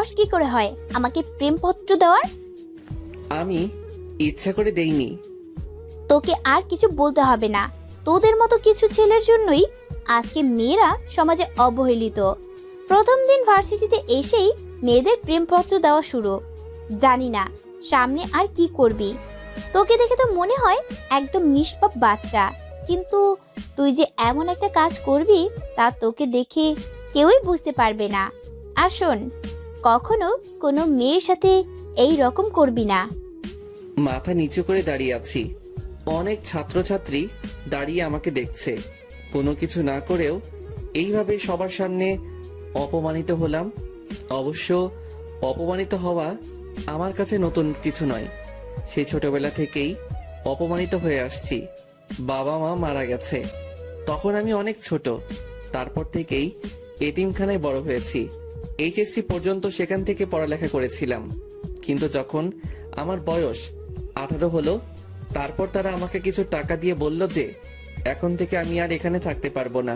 সাহস কি করে হয় আমাকে প্রেমপত্র দেওয়ার? আমি ইচ্ছা করে দেইনি। তোকে আর কিছু বলতে হবে না। তোদের মতো কিছু ছেলের জন্যই আজকে মেয়েরা সমাজে অবহেলিত। প্রথম দিন ভার্সিটিতে এসেই মেয়েদের প্রেমপত্র দেওয়া শুরু। জানি না সামনে আর কি করবি। তোকে দেখে তো মনে হয় একদম নিষ্পাপ বাচ্চা, কিন্তু তুই যে এমন একটা কাজ করবি তা তোকে দেখে কেউই বুঝতে পারবে না। আর শোন, কখনো কোনো মেয়ের সাথে এই রকম করবি না। মাথা নিচু করে দাঁড়িয়ে আছি। অনেক ছাত্রছাত্রী দাঁড়িয়ে আমাকে দেখছে। কোনো কিছু না করেও এইভাবে সবার সামনে অপমানিত হলাম। অবশ্য অপমানিত হওয়া আমার কাছে নতুন কিছু নয়। সেই ছোটবেলা থেকেই অপমানিত হয়ে আসছি। বাবা মা মারা গেছে তখন আমি অনেক ছোট। তারপর থেকেই এতিমখানায় বড় হয়েছি। এইচএসসি পর্যন্ত সেখান থেকে পড়ালেখা করেছিলাম। কিন্তু যখন আমার বয়স 18 হলো, তারপর তারা আমাকে কিছু টাকা দিয়ে বলল যে এখন থেকে আমি আর এখানে থাকতে পারবো না।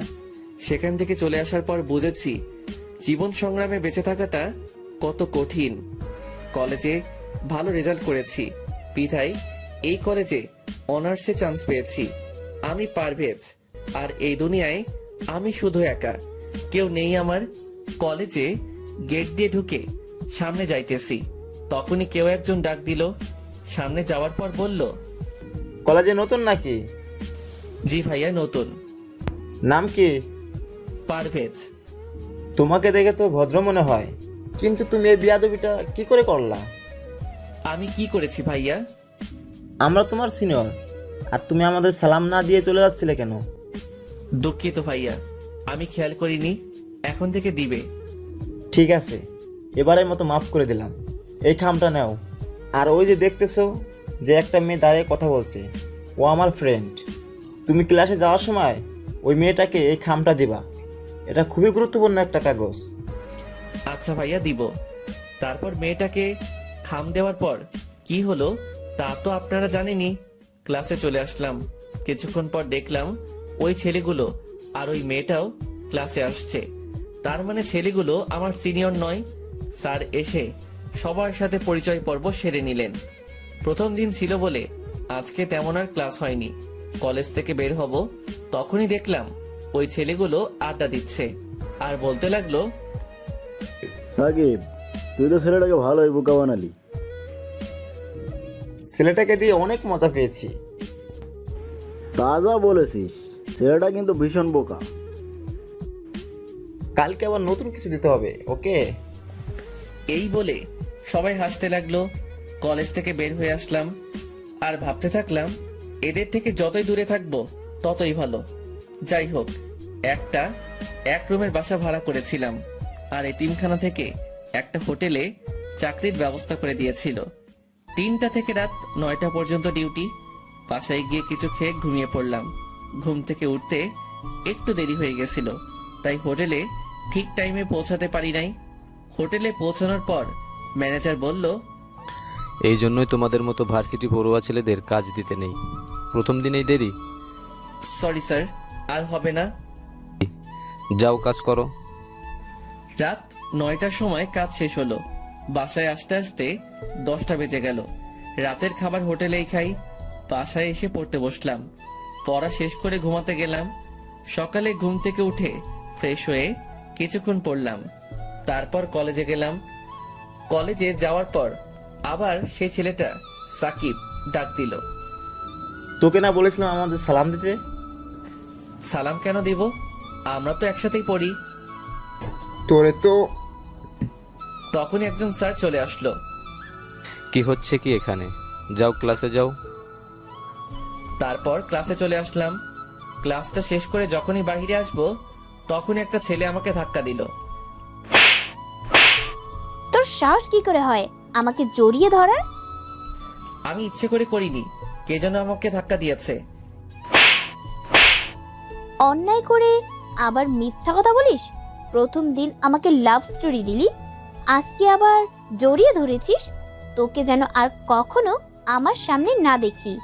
সেখান থেকে চলে আসার পর বুঝেছি জীবন সংগ্রামে বেঁচে থাকাটা কত কঠিন। কলেজে ভালো রেজাল্ট করেছি বিধায় এই কলেজে অনার্সে চান্স পেয়েছি। আমি পারভেজ, আর এই দুনিয়ায় আমি শুধু একা, কেউ নেই আমার। কলেজে গেট দিয়ে ঢুকে সামনে যাইতেছি, তখনই কেউ একজন ডাক দিল। সামনে যাওয়ার পর বলল, কলেজে নতুন নাকি? জি ভাইয়া নতুন। নাম কি? পারভেজ। তোমাকে দেখে তো ভদ্র মনে হয়, কিন্তু তুমি এই বিয়াদবিটা কি করে করলা? আমি কি করেছি ভাইয়া? আমরা তোমার সিনিয়র, আর তুমি আমাদের সালাম না দিয়ে চলে যাচ্ছিলে কেন? দুঃখিত ভাইয়া, আমি খেয়াল করিনি। এখন থেকে দিবে। ঠিক আছে, এবারের মতো মাফ করে দিলাম। এই খামটা নাও। আর ওই যে দেখতেছো যে একটা মেয়ে দাঁড়িয়ে কথা বলছে, ও আমার ফ্রেন্ড। তুমি ক্লাসে যাওয়ার সময় ওই মেয়েটাকে এই খামটা দিবা। এটা খুবই গুরুত্বপূর্ণ একটা কাগজ। আচ্ছা ভাইয়া, দিব। তারপর মেয়েটাকে খাম দেওয়ার পর কি হলো তা তো আপনারা জানেনই। ক্লাসে চলে আসলাম। কিছুক্ষণ পর দেখলাম ওই ছেলেগুলো আর ওই মেয়েটাও ক্লাসে আসছে। তার মানে ছেলেগুলো আমার সিনিয়র নয়। স্যার এসে সবার সাথে পরিচয় পর্ব সেরে নিলেন। প্রথম দিন ছিল বলে আজকে তেমন আর ক্লাস হয়নি। কলেজ থেকে বের হব তখনই দেখলাম ওই ছেলেগুলো আড্ডা দিচ্ছে আর বলতে লাগলো, সাকিব, তুই তো ছেলেটাকে ভালোই বোকা বানালি। ছেলেটাকে দিয়ে অনেক মজা পেয়েছি। তাজা বলেছিস, ছেলেটা কিন্তু ভীষণ বোকা। কালকে আবার নতুন কিছু দিতে হবে, ওকে? এই বলে সবাই হাসতে লাগলো। কলেজ থেকে বের হয়ে আসলাম আর ভাবতে থাকলাম এদের থেকে যতই দূরে থাকবো ততই ভালো। যাই হোক, এক রুমের বাসা ভাড়া করেছিলাম আর এতিমখানা থেকে একটা হোটেলে চাকরির ব্যবস্থা করে দিয়েছিল। 3টা থেকে রাত 9টা পর্যন্ত ডিউটি। বাসায় গিয়ে কিছু খেয়ে ঘুমিয়ে পড়লাম। ঘুম থেকে উঠতে একটু দেরি হয়ে গেছিল, তাই হোটেলে ঠিক টাইমে পৌঁছাতে পারি নাই। হোটেলে পৌঁছানোর পর ম্যানেজার বলল, এই জন্যই তোমাদের মতো ভার্সিটি পড়ুয়া ছেলেদের কাজ দিতে নেই। প্রথম দিনেই দেরি। সরি স্যার, আর হবে না। যাও কাজ করো। রাত 9টার সময় কাজ শেষ হলো। বাসায় আসতে আসতে 10টা বেজে গেল। রাতের খাবার হোটেলেই খাই। বাসায় এসে পড়তে বসলাম। পড়া শেষ করে ঘুমাতে গেলাম। সকালে ঘুম থেকে উঠে ফ্রেশ হয়ে কিছুক্ষণ পড়লাম। তারপর কলেজে গেলাম। কলেজে যাওয়ার পর আবার সেই ছেলেটা সাকিব ডাক দিল। তোকে না বলেছিলাম আমাদের সালাম দিতে? সালাম কেন দিব? আমরা তো একসাথেই পড়ি। তোরে তো। তখনই একজন স্যার চলে আসলো। কি হচ্ছে কি এখানে? যাও ক্লাসে যাও। তারপর ক্লাসে চলে আসলাম। ক্লাসটা শেষ করে যখনই বাইরে আসবো তখনই একটা ছেলে আমাকে ধাক্কা দিল। তোর সাহস কি করে হয় আমাকে জড়িয়ে ধরার? আমি ইচ্ছে করে করিনি, কে যেন আমাকে ধাক্কা দিয়েছে। অন্যায় করে আবার মিথ্যা কথা বলিস? প্রথম দিন আমাকে লাভ স্টোরি দিলি, আজকে আবার জড়িয়ে ধরেছিস। তোকে যেন আর কখনো আমার সামনে না দেখি।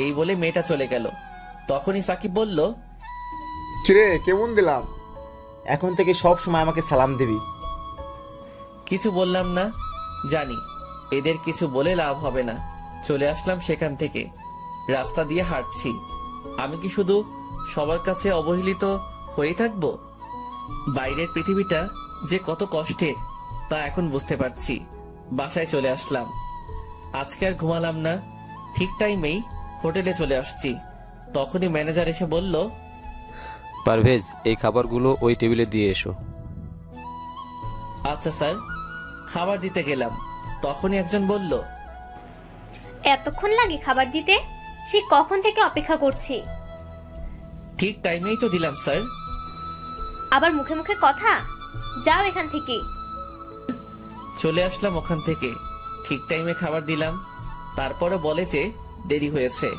এই বলে মেয়েটা চলে গেল। তখনই সাকিব বলল, কিরে কেমন দিলাম? এখন থেকে সব সময় আমাকে সালাম দিবি। কিছু বললাম না। জানি এদের কিছু বলে লাভ হবে না। চলে আসলাম সেখান থেকে। রাস্তা দিয়ে হাঁটছি। আমি কি শুধু সবার কাছে অবহেলিত হয়ে থাকবো? বাইরের পৃথিবীটা যে কত কষ্টের তা এখন বুঝতে পারছি। বাসায় চলে আসলাম। আজকে আর ঘুমালাম না। ঠিক টাইমেই হোটেলে চলে আসছি। তখনই ম্যানেজার এসে বলল, পারভেজ, এই খাবারগুলো ওই টেবিলে দিয়ে এসো। আচ্ছা স্যার। খাবার দিতে গেলাম, তখনই একজন বলল, এতক্ষণ লাগে খাবার দিতে? সে কখন থেকে অপেক্ষা করছি। ঠিক টাইমেই তো দিলাম স্যার। আবার মুখে মুখে কথা, যাও এখান থেকে। চলে আসলাম ওখান থেকে। ঠিক টাইমে খাবার দিলাম। তারপরে বলে যে দেরি হয়েছে।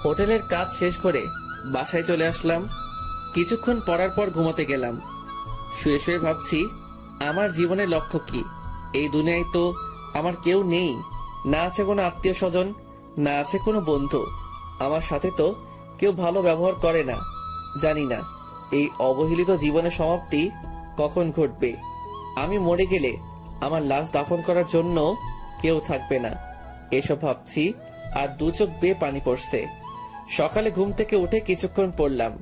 হোটেলের কাজ শেষ করে বাসায় চলে আসলাম। কিছুক্ষণ পড়ার পর ঘুমাতে গেলাম। শুয়ে শুয়ে ভাবছি, আমার জীবনের লক্ষ্য কি? এই দুনিয়ায় তো আমার কেউ নেই। না আছে কোনো আত্মীয় স্বজন, না আছে কোনো বন্ধু। আমার সাথে তো কেউ ভালো ব্যবহার করে না। জানি না এই অবহেলিত জীবনের সমাপ্তি কখন ঘটবে। আমি মরে গেলে আমার লাশ দাফন করার জন্য কেউ থাকবে না। এসব ভাবছি আর দু চোখ বেয়ে পানি পড়ছে। সকালে ঘুম থেকে উঠে কিছুক্ষণ পড়লাম।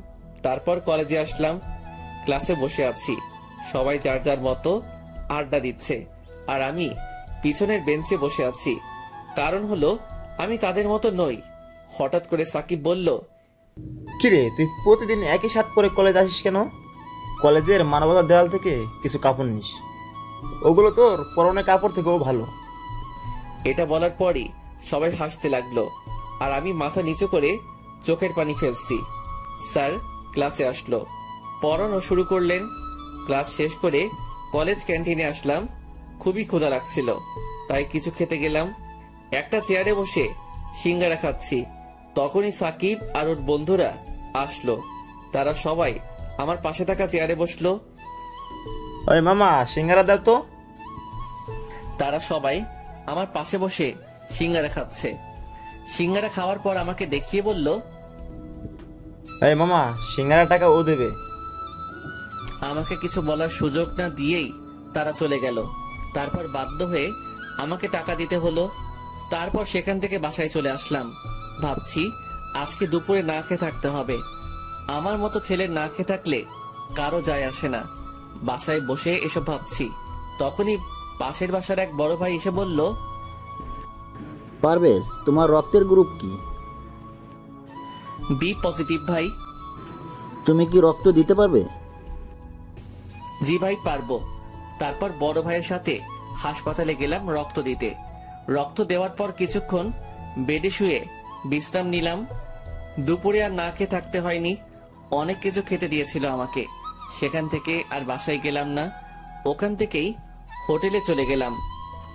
তারপর কলেজে আসলাম। ক্লাসে বসে আছি। সবাই যার যার মতো আড্ডা দিচ্ছে, আর আমি পিছনের বেঞ্চে বসে আছি। কারণ হলো আমি তাদের মতো নই। হঠাৎ করে সাকিব বলল, কিরে, তুই প্রতিদিন একই শার্ট পরে কলেজ আসিস কেন? কলেজের মানবতার দেওয়াল থেকে কিছু কাপড় নিস, ওগুলো তোর পরনের কাপড় থেকেও ভালো। এটা বলার পরই সবাই হাসতে লাগলো, আর আমি মাথা নিচু করে চোখের পানি ফেলছি। স্যার ক্লাসে আসলো, পড়ানো শুরু করলেন। ক্লাস শেষ করে কলেজ ক্যান্টিনে আসলাম। খুবই ক্ষুধা লাগছিল, তাই কিছু খেতে গেলাম। একটা চেয়ারে বসে সিঙ্গারা খাচ্ছি। তখনই সাকিব আর ওর বন্ধুরা আসলো। তারা সবাই আমার পাশে থাকা চেয়ারে বসলো। ওই মামা, সিঙ্গারা দাও তো। তারা সবাই আমার পাশে বসে সিঙ্গারা খাচ্ছে। সিঙ্গারা খাওয়ার পর আমাকে দেখিয়ে বলল, এই মামা, সিঙ্গারা টাকা ও দেবে। আমাকে কিছু বলার সুযোগ না দিয়েই তারা চলে গেল। তারপর বাধ্য হয়ে আমাকে টাকা দিতে হলো। তারপর সেখান থেকে বাসায় চলে আসলাম। ভাবছি আজকে দুপুরে না খেয়ে থাকতে হবে। আমার মতো ছেলে না খেয়ে থাকলে কারো যায় আসে না। বাসায় বসে এসব ভাবছি, তখনই পাশের বাসার এক বড় ভাই এসে বলল, পারভেজ, তোমার রক্তের গ্রুপ কি? বি পজিটিভ ভাই। তুমি কি রক্ত দিতে পারবে? জি ভাই, পারবো। তারপর বড় ভাইয়ের সাথে হাসপাতালে গেলাম রক্ত দিতে। রক্ত দেওয়ার পর কিছুক্ষণ বেডে শুয়ে বিশ্রাম নিলাম। দুপুরে আর না খেয়ে থাকতে হয়নি। অনেক কিছু খেতে দিয়েছিল আমাকে। সেখান থেকে আর বাসায় গেলাম না। ওখান থেকেই হোটেলে চলে গেলাম।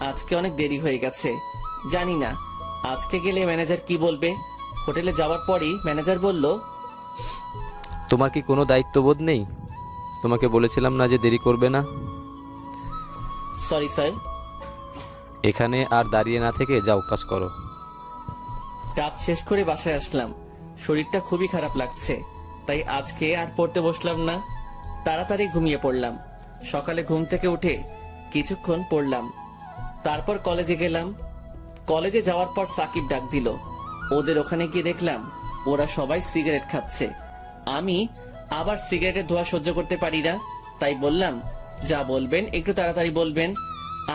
আজকে অনেক দেরি হয়ে গেছে। জানি না আজকে গেলে ম্যানেজার কি বলবে। হোটেলে যাওয়ার পরই ম্যানেজার বলল, তোমার কি কোনো দায়িত্ববোধ নেই? তোমাকে বলেছিলাম না যে দেরি করবে না? Sorry sir. এখানে আর দাঁড়িয়ে না থেকে যাও, কাজ করো। কাজ শেষ করে বাসায় আসলাম। শরীরটা খুবই খারাপ লাগছে, তাই আজকে আর পড়তে বসলাম না। তাড়াতাড়ি ঘুমিয়ে পড়লাম। সকালে ঘুম থেকে উঠে কিছুক্ষণ পড়লাম। তারপর কলেজে গেলাম। কলেজে যাওয়ার পর সাকিব ডাক দিল। ওদের ওখানে গিয়ে দেখলাম ওরা সবাই সিগারেট খাচ্ছে। আমি আবার সিগারেটের ধোঁয়া সহ্য করতে পারি না, তাই বললাম, যা বলবেন একটু তাড়াতাড়ি বলবেন।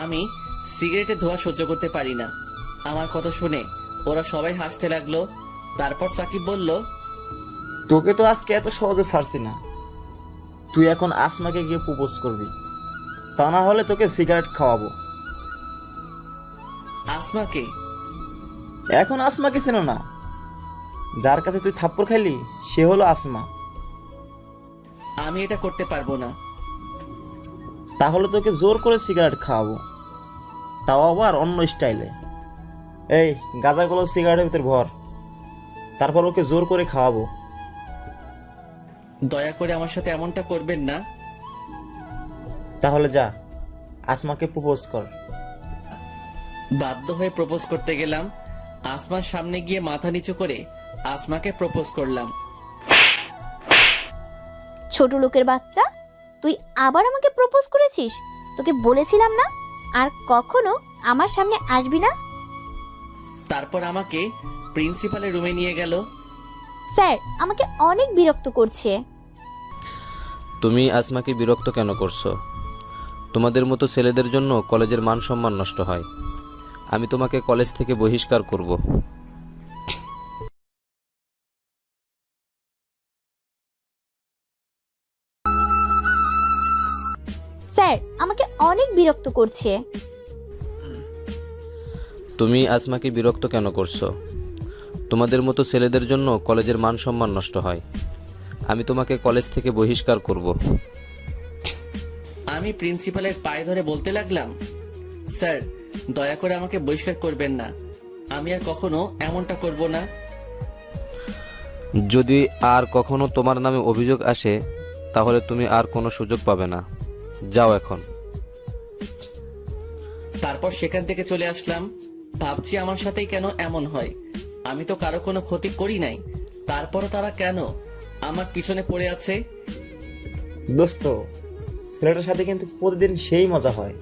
আমি সিগারেটের ধোঁয়া সহ্য করতে পারি না। আমার কথা শুনে ওরা সবাই হাসতে লাগলো। তারপর সাকিব বলল, তোকে তো আজকে এত সহজে ছাড়ছি না। তুই এখন আসমাকে গিয়ে প্রপোজ করবি, তা না হলে তোকে সিগারেট খাওয়াবো। আসমাকে? এখন আসমাকে চেনো না? যার কাছে তুই থাপ্পড় খাইলি সে হলো আসমা। আমি এটা করতে পারবো না। তাহলে তোকে জোর করে সিগারেট খাওয়াবো, তাও আবার অন্য স্টাইলে। এই গাঁজাগুলো সিগারেটের ভিতর ভর, তারপর ওকে জোর করে খাওয়াবো। দয়া করে আমার সাথে এমনটা করবেন না। তাহলে যা, আসমাকে প্রপোজ কর। বাধ্য হয়ে প্রপোজ করতে গেলাম। আসমার সামনে গিয়ে মাথা নিচু করে আসমাকে প্রপোজ করলাম। ছোট লোকের বাচ্চা, তুই আবার আমাকে প্রপোজ করেছিস? তোকে বলেছিলাম না আর কখনো আমার সামনে আসবি না। তারপর আমাকে প্রিন্সিপালের রুমে নিয়ে গেল। স্যার আমাকে অনেক বিরক্ত করছে। তুমি আসমাকে বিরক্ত কেন করছো? তোমাদের মতো ছেলেদের জন্য কলেজের মান সম্মান নষ্ট হয়। আমি তোমাকে কলেজ থেকে বহিষ্কার করব। স্যার আমাকে অনেক বিরক্ত করছে। তুমি আসমাকে বিরক্ত কেন করছো? তোমাদের মতো ছেলেদের জন্য কলেজের মান সম্মান নষ্ট হয়। আমি তোমাকে কলেজ থেকে বহিষ্কার করব। আমি প্রিন্সিপালের পায়ে ধরে বলতে লাগলাম, স্যার দয়া করে আমাকে বহিষ্কার করবেন না, আমি আর কখনো এমনটা করব না। যদি আর কখনো তোমার নামে অভিযোগ আসে তাহলে তুমি আর কোনো সুযোগ পাবে না। যাও এখন। তারপর সেখান থেকে চলে আসলাম। ভাবছি আমার সাথেই কেন এমন হয়, আমি তো কারো কোনো ক্ষতি করি নাই, তারপরও তারা কেন আমার পিছনে পড়ে আছে। দোস্ত, ছেলেটার সাথে কিন্তু প্রতিদিন সেই মজা হয়।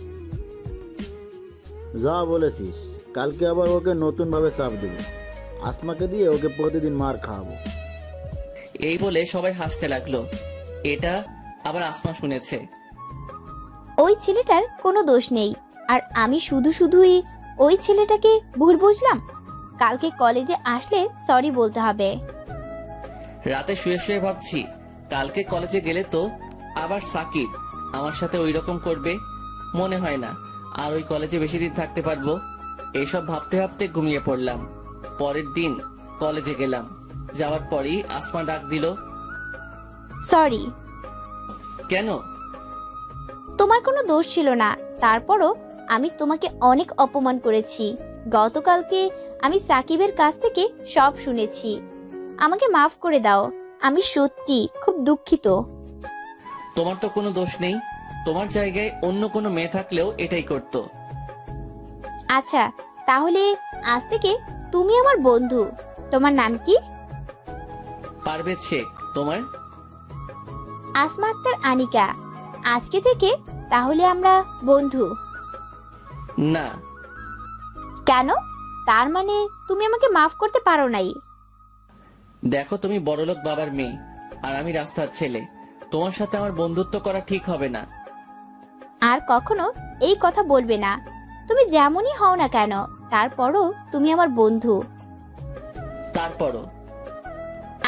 যা বলেছিস, কালকে আবার ওকে নতুনভাবে চাপ দেবো। আসমাকে দিয়ে ওকে প্রতিদিন মার খাওয়াবো। এই বলে সবাই হাসতে লাগলো। এটা আবার আসমা শুনেছে। ওই ছেলেটার কোনো দোষ নেই, আর আমি শুধুই ওই ছেলেটাকে ভুল বুঝলাম। কালকে কলেজে আসলে সরি বলতে হবে। রাতে শুয়ে শুয়ে ভাবছি, কালকে কলেজে গেলে তো আবার সাকিব আমার সাথে ওই রকম করবে। মনে হয় না আর ওই কলেজে বেশি দিন থাকতে পারবো। এইসব ভাবতে ভাবতে ঘুমিয়ে পড়লাম। পরের দিন কলেজে গেলাম। যাওয়ার পরই আসমা ডাক দিল। সরি। কেন? তোমার কোনো দোষ ছিল না, তারপরও আমি তোমাকে অনেক অপমান করেছি। গতকালকে আমি সাকিবের কাছ থেকে সব শুনেছি। আমাকে মাফ করে দাও, আমি সত্যি খুব দুঃখিত। তোমার তো কোনো দোষ নেই, তোমার জায়গায় অন্য কোনো মেয়ে থাকলেও এটাই করতো। আচ্ছা তাহলে আজ থেকে তুমি আমার বন্ধু। তোমার নাম কি? পারভেজ শেখ। তোমার? আসমা আক্তার আনিকা। আজকে থেকে তাহলে আমরা বন্ধু। না। কেন? তার মানে তুমি আমাকে মাফ করতে পারো নাই? দেখো, তুমি বড়লোক বাবার মেয়ে আর আমি রাস্তার ছেলে, তোমার সাথে আমার বন্ধুত্ব করা ঠিক হবে না। আর কখনো এই কথা বলবে না। তুমি যেমনই হও না কেন, তারপরও তুমি আমার বন্ধু। তারপরও?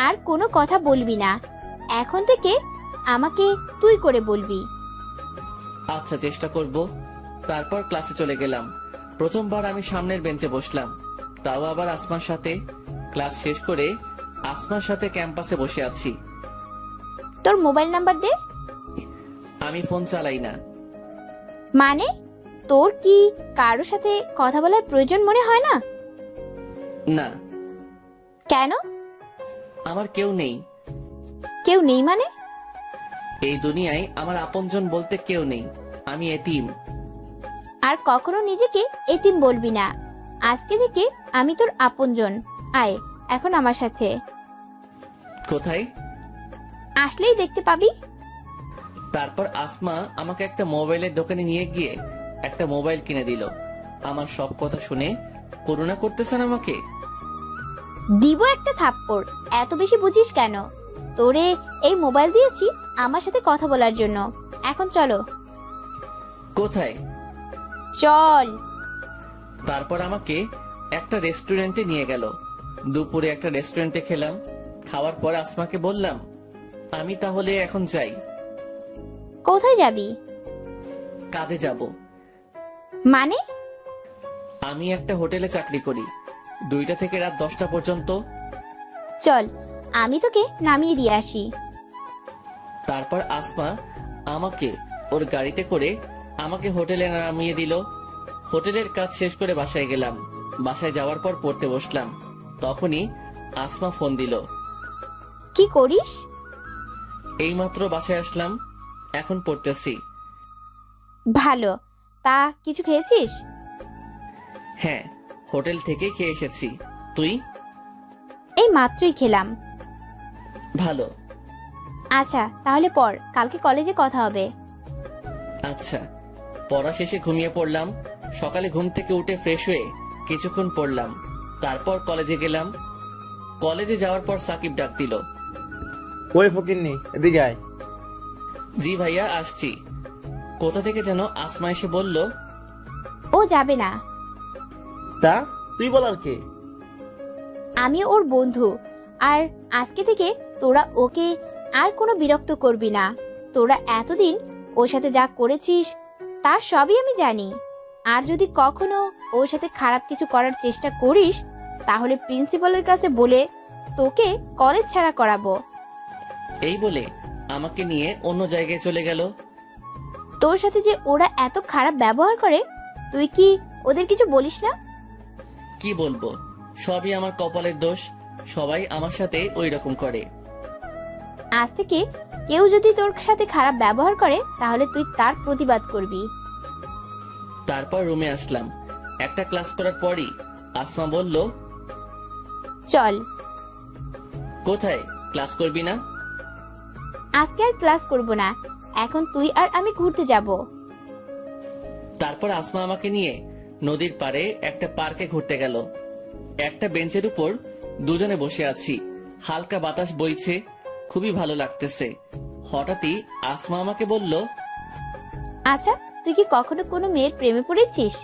আর কোনো কথা বলবি না। এখন থেকে আমাকে তুই করে বলবি। আচ্ছা, চেষ্টা করব। তারপর ক্লাসে চলে গেলাম। প্রথমবার আমি সামনের বেঞ্চে বসলাম, তাও আবার আসমার সাথে। ক্লাস শেষ করে আসমার সাথে ক্যাম্পাসে বসে আছি। তোর মোবাইল নাম্বার দে। আমি ফোন চালাই না। মানে তোর কি কারোর সাথে কথা বলার প্রয়োজন মনে হয় না? না। কেন? আমার কেউ নেই। কেউ নেই মানে? এই দুনিয়ায় আমার আপনজন বলতে কেউ নেই, আমি এতিম। আর কখনো নিজেকে এতিম বলবি না। আজকে থেকে আমি তোর আপনজন। আয় এখন আমার সাথে। কোথায়? আসলেই দেখতে পাবি। তারপর আসমা আমাকে একটা মোবাইলের দোকানে নিয়ে গিয়ে একটা মোবাইল কিনে দিল। আমার সব কথা শুনে করুণা করতেছেন আমাকে। দিব একটা থাপ্পড়। এত বেশি বুঝিস কেন? তোরে এই মোবাইল দিয়েছি আমার সাথে কথা বলার জন্য। এখন চলো। কোথায়? চল। তারপর আমাকে একটা রেস্টুরেন্টে নিয়ে গেল। দুপুরে একটা রেস্টুরেন্টে খেলাম। খাওয়ার পর আসমাকে বললাম, আমি তাহলে এখন যাই। কোথায় যাবি? কাজে যাব। মানে? আমি একটা হোটেলে চাকরি করি, 2টা থেকে রাত 10টা পর্যন্ত। চল আমি তোকে নামিয়ে দিয়ে আসি। তারপর আসমা আমাকে ওর গাড়িতে করে আমাকে হোটেলে নামিয়ে দিল। হোটেলের কাজ শেষ করে বাসায় গেলাম। বাসায় যাওয়ার পর পড়তে বসলাম। তখনই আসমা ফোন দিল। কি করিস? এইমাত্র বাসায় আসলাম, এখন পড়তেছি। ভালো। তা কিছু খেয়েছিস? হ্যাঁ, হোটেল থেকে খেয়ে এসেছি। তুই? এই মাত্রই খেলাম। ভালো। আচ্ছা তাহলে পর, কালকে কলেজে কথা হবে। আচ্ছা। পড়া শেষে ঘুমিয়ে পড়লাম। সকালে ঘুম থেকে উঠে ফ্রেশ হয়ে কিছুক্ষণ পড়লাম, তারপর কলেজে গেলাম। কলেজে যাওয়ার পর সাকিব ডাক দিল। ওই ফকিন্নি, এদিকে আয়। জি ভাইয়া, আসছি। কোথা থেকে যেন আসমা এসে বলল, ও যাবে না। তা তুই বলার কে? আমি ওর বন্ধু, আর আজকে থেকে তোরা ওকে আর কোনো বিরক্ত করবি না। তোরা এতদিন ওর সাথে যা করেছিস তার সবই আমি জানি। আর যদি কখনো ওর সাথে খারাপ কিছু করার চেষ্টা করিস তাহলে প্রিন্সিপালের কাছে বলে তোকে কলেজ ছাড়া করাবো। এই বলে আমাকে নিয়ে অন্য জায়গায় চলে গেল। তোর সাথে যে ওরা এত খারাপ ব্যবহার করে তুই কি ওদের কিছু বলিস না? কি বলবো, সবই আমার কপালের দোষ। সবাই আমার সাথে ওই রকম করে। আজ থেকে কেউ যদি তোর সাথে খারাপ ব্যবহার করে তাহলে তুই তার প্রতিবাদ করবি। তারপর রুমে আসলাম। একটা ক্লাস করার পরই আসমা বলল, চল। কোথায়? ক্লাস করবি না? আজকে আর ক্লাস করব না, এখন তুই আর আমি ঘুরতে যাব। তারপর আসমা আমাকে নিয়ে নদীর পাড়ে একটা পার্কে ঘুরতে গেল। একটা বেঞ্চের উপর দুজনে বসে আছি, হালকা বাতাস বইছে, খুবই ভালো লাগতেছে। হঠাৎই আসমা আমাকে বলল, আচ্ছা, তুই কি কখনো কোনো মেয়ের প্রেমে পড়েছিস?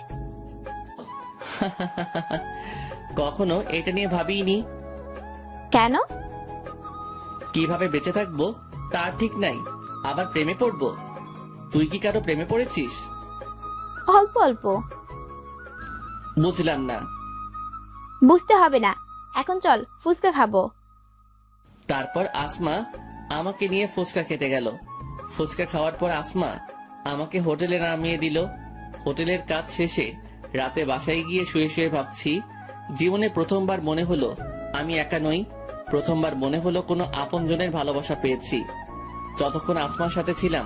কখনো এটা নিয়ে ভাবিনি। কেন? কিভাবে বেঁচে থাকবো তার ঠিক নাই, আবার প্রেমে পড়বো? তুই কি কারো প্রেমে পড়েছিস? অল্প অল্প। বুঝলাম না। বুঝতে হবে না, এখন চল ফুচকা খাবো। তারপর আসমা আমাকে নিয়ে ফুচকা খেতে গেল। ফুচকা খাওয়ার পর আসমা আমাকে হোটেলে নামিয়ে দিল। হোটেলের কাজ শেষে রাতে বাসায় গিয়ে শুয়ে শুয়ে ভাবছি, জীবনে প্রথমবার মনে হলো আমি একা নই। প্রথমবার মনে হলো কোনো আপনজনের ভালোবাসা পেয়েছি। যতক্ষণ আসমার সাথে ছিলাম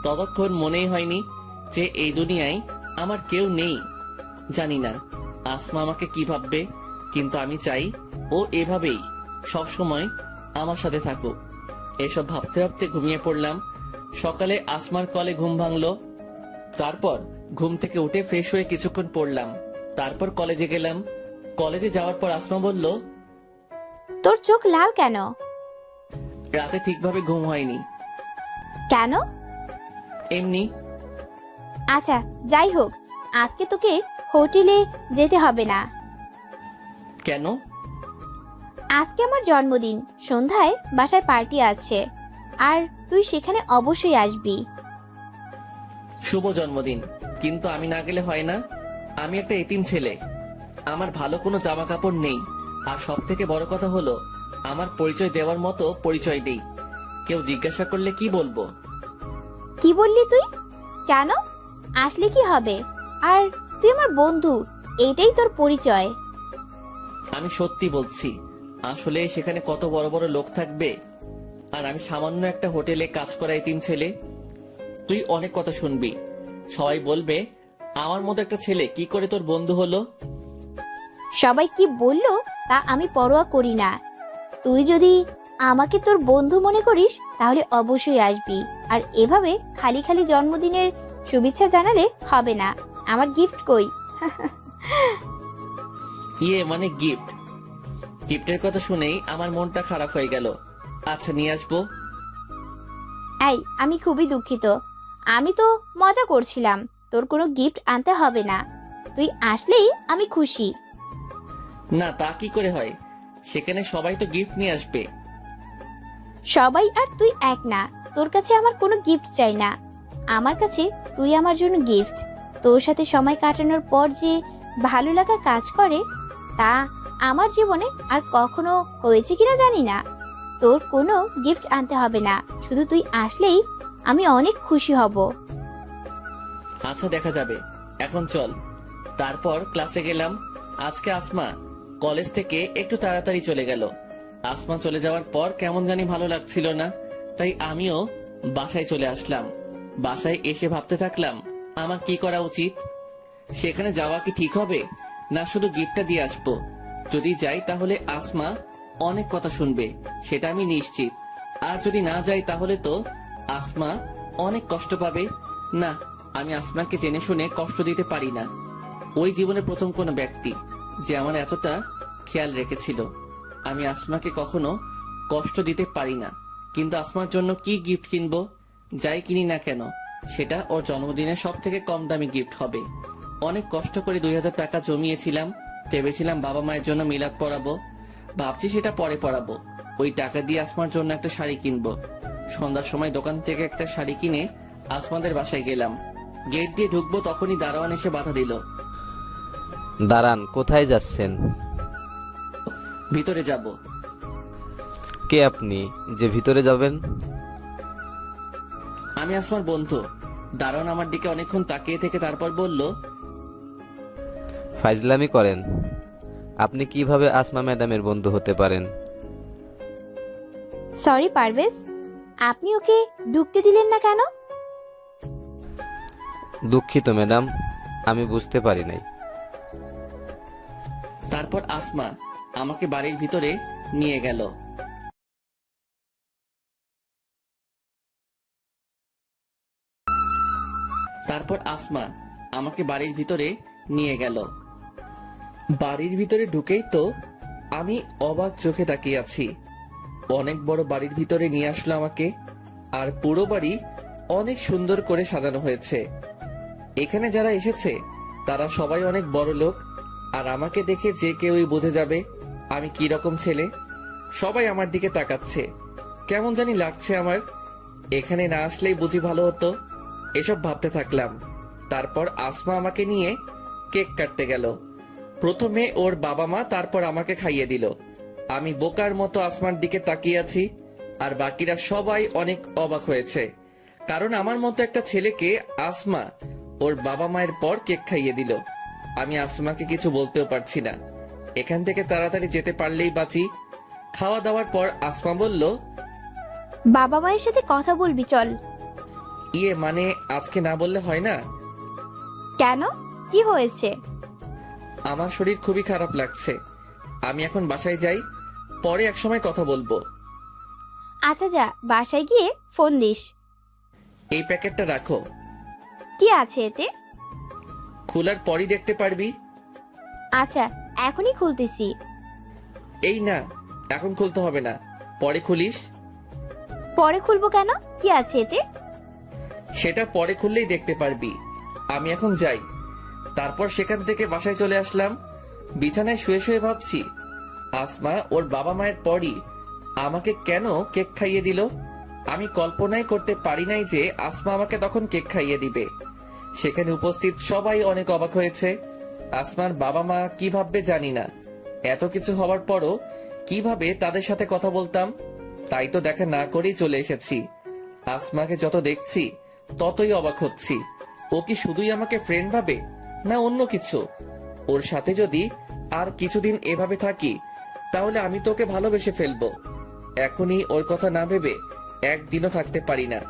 ততক্ষণ মনেই হয়নি যে এই দুনিয়ায় আমার কেউ নেই। জানি না আসমা আমাকে কি ভাববে, কিন্তু আমি চাই ও এভাবেই সব সময় আমার সাথে থাকুক। এসব ভাবতে ভাবতে ঘুমিয়ে পড়লাম। সকালে আসমার কলে ঘুম ভাঙলো। তারপর ঘুম থেকে উঠে ফ্রেশ হয়ে কিছুক্ষণ পড়লাম, তারপর কলেজে গেলাম। কলেজে যাওয়ার পর আসমা বলল, তোর চোখ লাল কেন? রাতে ঠিকভাবে ঘুম হয়নি। কেন? এমনি। আচ্ছা, যাই হোক, আজকে তোকে হোটেলে যেতে হবে না। কেন? আজকে আমার জন্মদিন, সন্ধ্যায় বাসায় পার্টি আছে, আর তুই সেখানে অবশ্যই আসবি। শুভ জন্মদিন, কিন্তু আমি না গেলে হয় না? আমি একটা এতিম ছেলে, আমার ভালো কোনো জামা কাপড় নেই, আর সব থেকে বড় কথা হলো আমার পরিচয় দেওয়ার মতো পরিচয় নেই। কেউ জিজ্ঞাসা করলে কি বলবো? কি বললি তুই? কেন? আসলে কি হবে? আর তুই আমার বন্ধু, এটাই তোর পরিচয়। আমি সত্যি বলছি, আসলে সেখানে কত বড় বড় লোক থাকবে, আর আমি সামান্য একটা হোটেলে কাজ করা এতিম ছেলে। তুই অনেক কথা শুনবি, সবাই বলবে আমার মতো একটা ছেলে কি করে তোর বন্ধু হলো। সবাই কি বললো তা আমি পরোয়া করি না। তুই যদি আমাকে তোর বন্ধু মনে করিস তাহলে অবশ্যই আসবি, আর এভাবে খালি খালি জন্মদিনের শুভেচ্ছা জানালে হবে না। আমার গিফট কই? ইয়ে মানে গিফট? গিফটের কথা শুনেই আমার মনটা খারাপ হয়ে গেল। আচ্ছা, নিয়ে আসবো। এই, আমি খুবই দুঃখিত, আমি তো মজা করছিলাম। তোর কোনো গিফট আনতে হবে না, তুই আসলেই আমি খুশি। না, তা কি করে হয়? সেখানে সবাই তো গিফট নিয়ে আসবে। সবাই আর তুই এক না, তোর কাছে আমার কোনো গিফট চাই না। আমার কাছে তুই আমার জন্য গিফট। তোর সাথে সময় কাটানোর পর যে ভালো লাগা কাজ করে তা আমার জীবনে আর কখনো হয়েছে কিনা জানি না। তোর কোনো গিফট আনতে হবে না, শুধু তুই আসলেই আমি অনেক খুশি হব। আচ্ছা, দেখা যাবে, এখন চল। তারপর ক্লাসে গেলাম। আজকে আসমা কলেজ থেকে একটু তাড়াতাড়ি চলে গেল। আসমা চলে যাওয়ার পর কেমন জানি ভালো লাগছিল না, তাই আমিও বাসায় চলে আসলাম। বাসায় এসে ভাবতে থাকলাম আমার কি করা উচিত। সেখানে যাওয়া কি ঠিক হবে, না শুধু গিফটটা দিয়ে আসবো? যদি যাই তাহলে আসমা অনেক কথা শুনবে, সেটা আমি নিশ্চিত। আর যদি না যাই তাহলে তো আসমা অনেক কষ্ট পাবে। না, আমি আসমাকে জেনে শুনে কষ্ট দিতে পারি না। ওই জীবনের প্রথম কোনো ব্যক্তি যে আমার এতটা খেয়াল রেখেছিল। আমি আসমাকে কখনো কষ্ট দিতে পারি না, কিন্তু আসমার জন্য কি গিফট কিনবো? যাই কিনি না কেন সেটা ওর জন্মদিনে সব থেকে কম দামি গিফট হবে। অনেক কষ্ট করে 2000 টাকা জমিয়েছিলাম। ভেবেছিলাম বাবা মায়ের জন্য মিলাদ পড়াবো, ভাবছি সেটা পরে পড়াবো। ওই টাকা দিয়ে আসমার জন্য একটা শাড়ি কিনবো। সন্ধ্যার সময় দোকান থেকে একটা শাড়ি কিনে আসমাদের বাসায় গেলাম। গেট দিয়ে ঢুকবো তখনই দারোয়ান এসে বাধা দিল। দাঁড়ান, কোথায় যাচ্ছেন? ভিতরে যাব। কে আপনি যে ভিতরে যাবেন? আমি আসমার বন্ধু। দারোয়ান আমার দিকে অনেকক্ষণ তাকিয়ে থেকে তারপর বলল, ফাইজলামি করেন? আপনি কিভাবে আসমা ম্যাডামের বন্ধু হতে পারেন? সরি পারভেজ, আপনি ওকে ঢুকতে দিলেন না কেন? দুঃখিত ম্যাডাম, আমি বুঝতে পারি নাই। তারপর আসমা আমাকে বাড়ির ভিতরে নিয়ে গেল। বাড়ির ভিতরে ঢুকেই তো আমি অবাক চোখে তাকিয়ে আছি। অনেক বড় বাড়ির ভিতরে নিয়ে আসলো আমাকে, আর পুরো বাড়ি অনেক সুন্দর করে সাজানো হয়েছে। এখানে যারা এসেছে তারা সবাই অনেক বড় লোক, আর আমাকে দেখে যে কেউই বুঝে যাবে আমি কি রকম ছেলে। সবাই আমার দিকে তাকাচ্ছে, কেমন জানি লাগছে আমার। এখানে না আসলেই বুঝি ভালো হতো, এসব ভাবতে থাকলাম। তারপর আসমা আমাকে নিয়ে কেক কাটতে গেল। প্রথমে ওর বাবা মা, তারপর আমাকে খাইয়ে দিল। আমি বোকার মতো আসমার দিকে তাকিয়ে আছি, আর বাকিরা সবাই অনেক অবাক হয়েছে, কারণ আমার মতো একটা ছেলেকে আসমা ওর বাবা মায়ের পর কেক খাইয়ে দিল। আমি আসমাকে কিছু বলতেও পারছি না। এখান থেকে তাড়াতাড়ি যেতে পারলেই বাঁচি। খাওয়া দাওয়ার পর আসমা বলল, বাবা মায়ের সাথে কথা বলবি, চল। ইয়ে মানে আজকে না বললে হয় না? কেন, কি হয়েছে? আমার শরীর খুবই খারাপ লাগছে। আমি এখন বাসায় যাই, পরে এক সময় কথা বলবো। আচ্ছা যা, বাসায় গিয়ে ফোন দিস। এই প্যাকেটটা রাখো। কি আছে এতে? খোলার পরই দেখতে পারবি। আচ্ছা, এখনই খুলতেছি। এই না, এখন খুলতে হবে না, পরে খুলিস। পরে খুলবো কেন? কি আছে এতে? সেটা পরে খুললেই দেখতে পারবি। আমি এখন যাই। তারপর সেখান থেকে বাসায় চলে আসলাম। বিছানায় শুয়ে শুয়ে ভাবছি, আসমা ওর বাবা মায়ের পরই আমাকে কেন কেক খাইয়ে দিল। আমি কল্পনাই করতে পারি নাই যে আসমা আমাকে তখন কেক খাইয়ে দিবে। সেখানে উপস্থিত সবাই অনেক অবাক হয়েছে। আসমার বাবা মা কি ভাববে জানি না। এত কিছু হওয়ার পরও কিভাবে তাদের সাথে কথা বলতাম, তাই তো দেখা না করেই চলে এসেছি। আসমাকে যত দেখছি ততই অবাক হচ্ছি। ও কি শুধুই আমাকে ফ্রেন্ড ভাবে, না অন্য কিছু? ওর সাথে যদি আর কিছুদিন এভাবে থাকি তাহলে আমি তো ওকে ভালোবেসে ফেলবো। এখনই ওর কথা না ভেবে একদিনও থাকতে পারি না।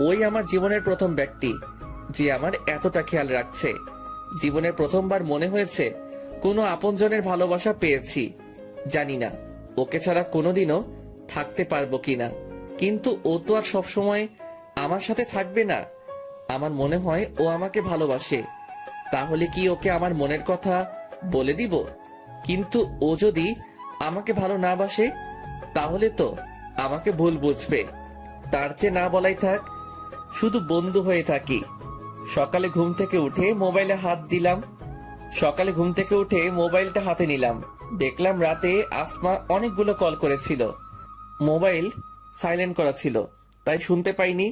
ওই আমার জীবনের প্রথম ব্যক্তি যে আমার এতটা খেয়াল রাখছে। জীবনের প্রথমবার মনে হয়েছে কোনো আপনজনের ভালোবাসা পেয়েছি। জানি না ওকে ছাড়া কোনোদিনও থাকতে পারবো কিনা, কিন্তু ও তো আর সবসময় আমার সাথে থাকবে না। আমার মনে হয় ও আমাকে ভালোবাসে। তাহলে কি ওকে আমার মনের কথা বলে দিব? কিন্তু ও যদি আমাকে ভালো না বাসে তাহলে তো আমাকে ভুল বুঝবে। তার চেয়ে না বলাই থাক, শুধু বন্ধু হয়ে থাকি। সকালে ঘুম থেকে উঠে মোবাইলটা হাতে নিলাম। দেখলাম রাতে আসমা অনেকগুলো কল করেছিল। মোবাইল সাইলেন্ট করা ছিল, তাই শুনতে পাইনি।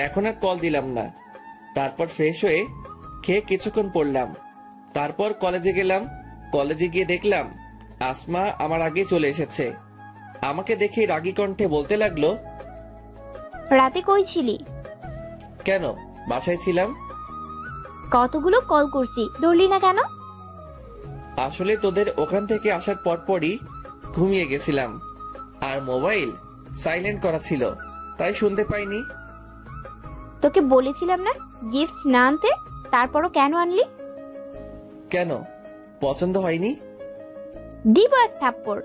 এখন আর কল দিলাম না। তারপর ফ্রেশ হয়ে খেয়ে কিছুক্ষণ পড়লাম। তারপর কলেজে গেলাম। কলেজে গিয়ে দেখলাম আসমা আমার আগে চলে এসেছে। আমাকে দেখে রাগী কণ্ঠে বলতে লাগলো, রাতে কই ছিলি? কেন, বাসায় ছিলাম। কতগুলো কল করছি, ধরলি না কেন? আসলে তোদের ওখান থেকে আসার পরপরই ঘুমিয়ে গেছিলাম, আর মোবাইল সাইলেন্ট করা ছিল, তাই শুনতে পাইনি। তোকে বলেছিলাম না গিফট না আনতে, তারপরও কেন আনলি? কেন, পছন্দ হয়নি? দিব এক থাপ্পড়।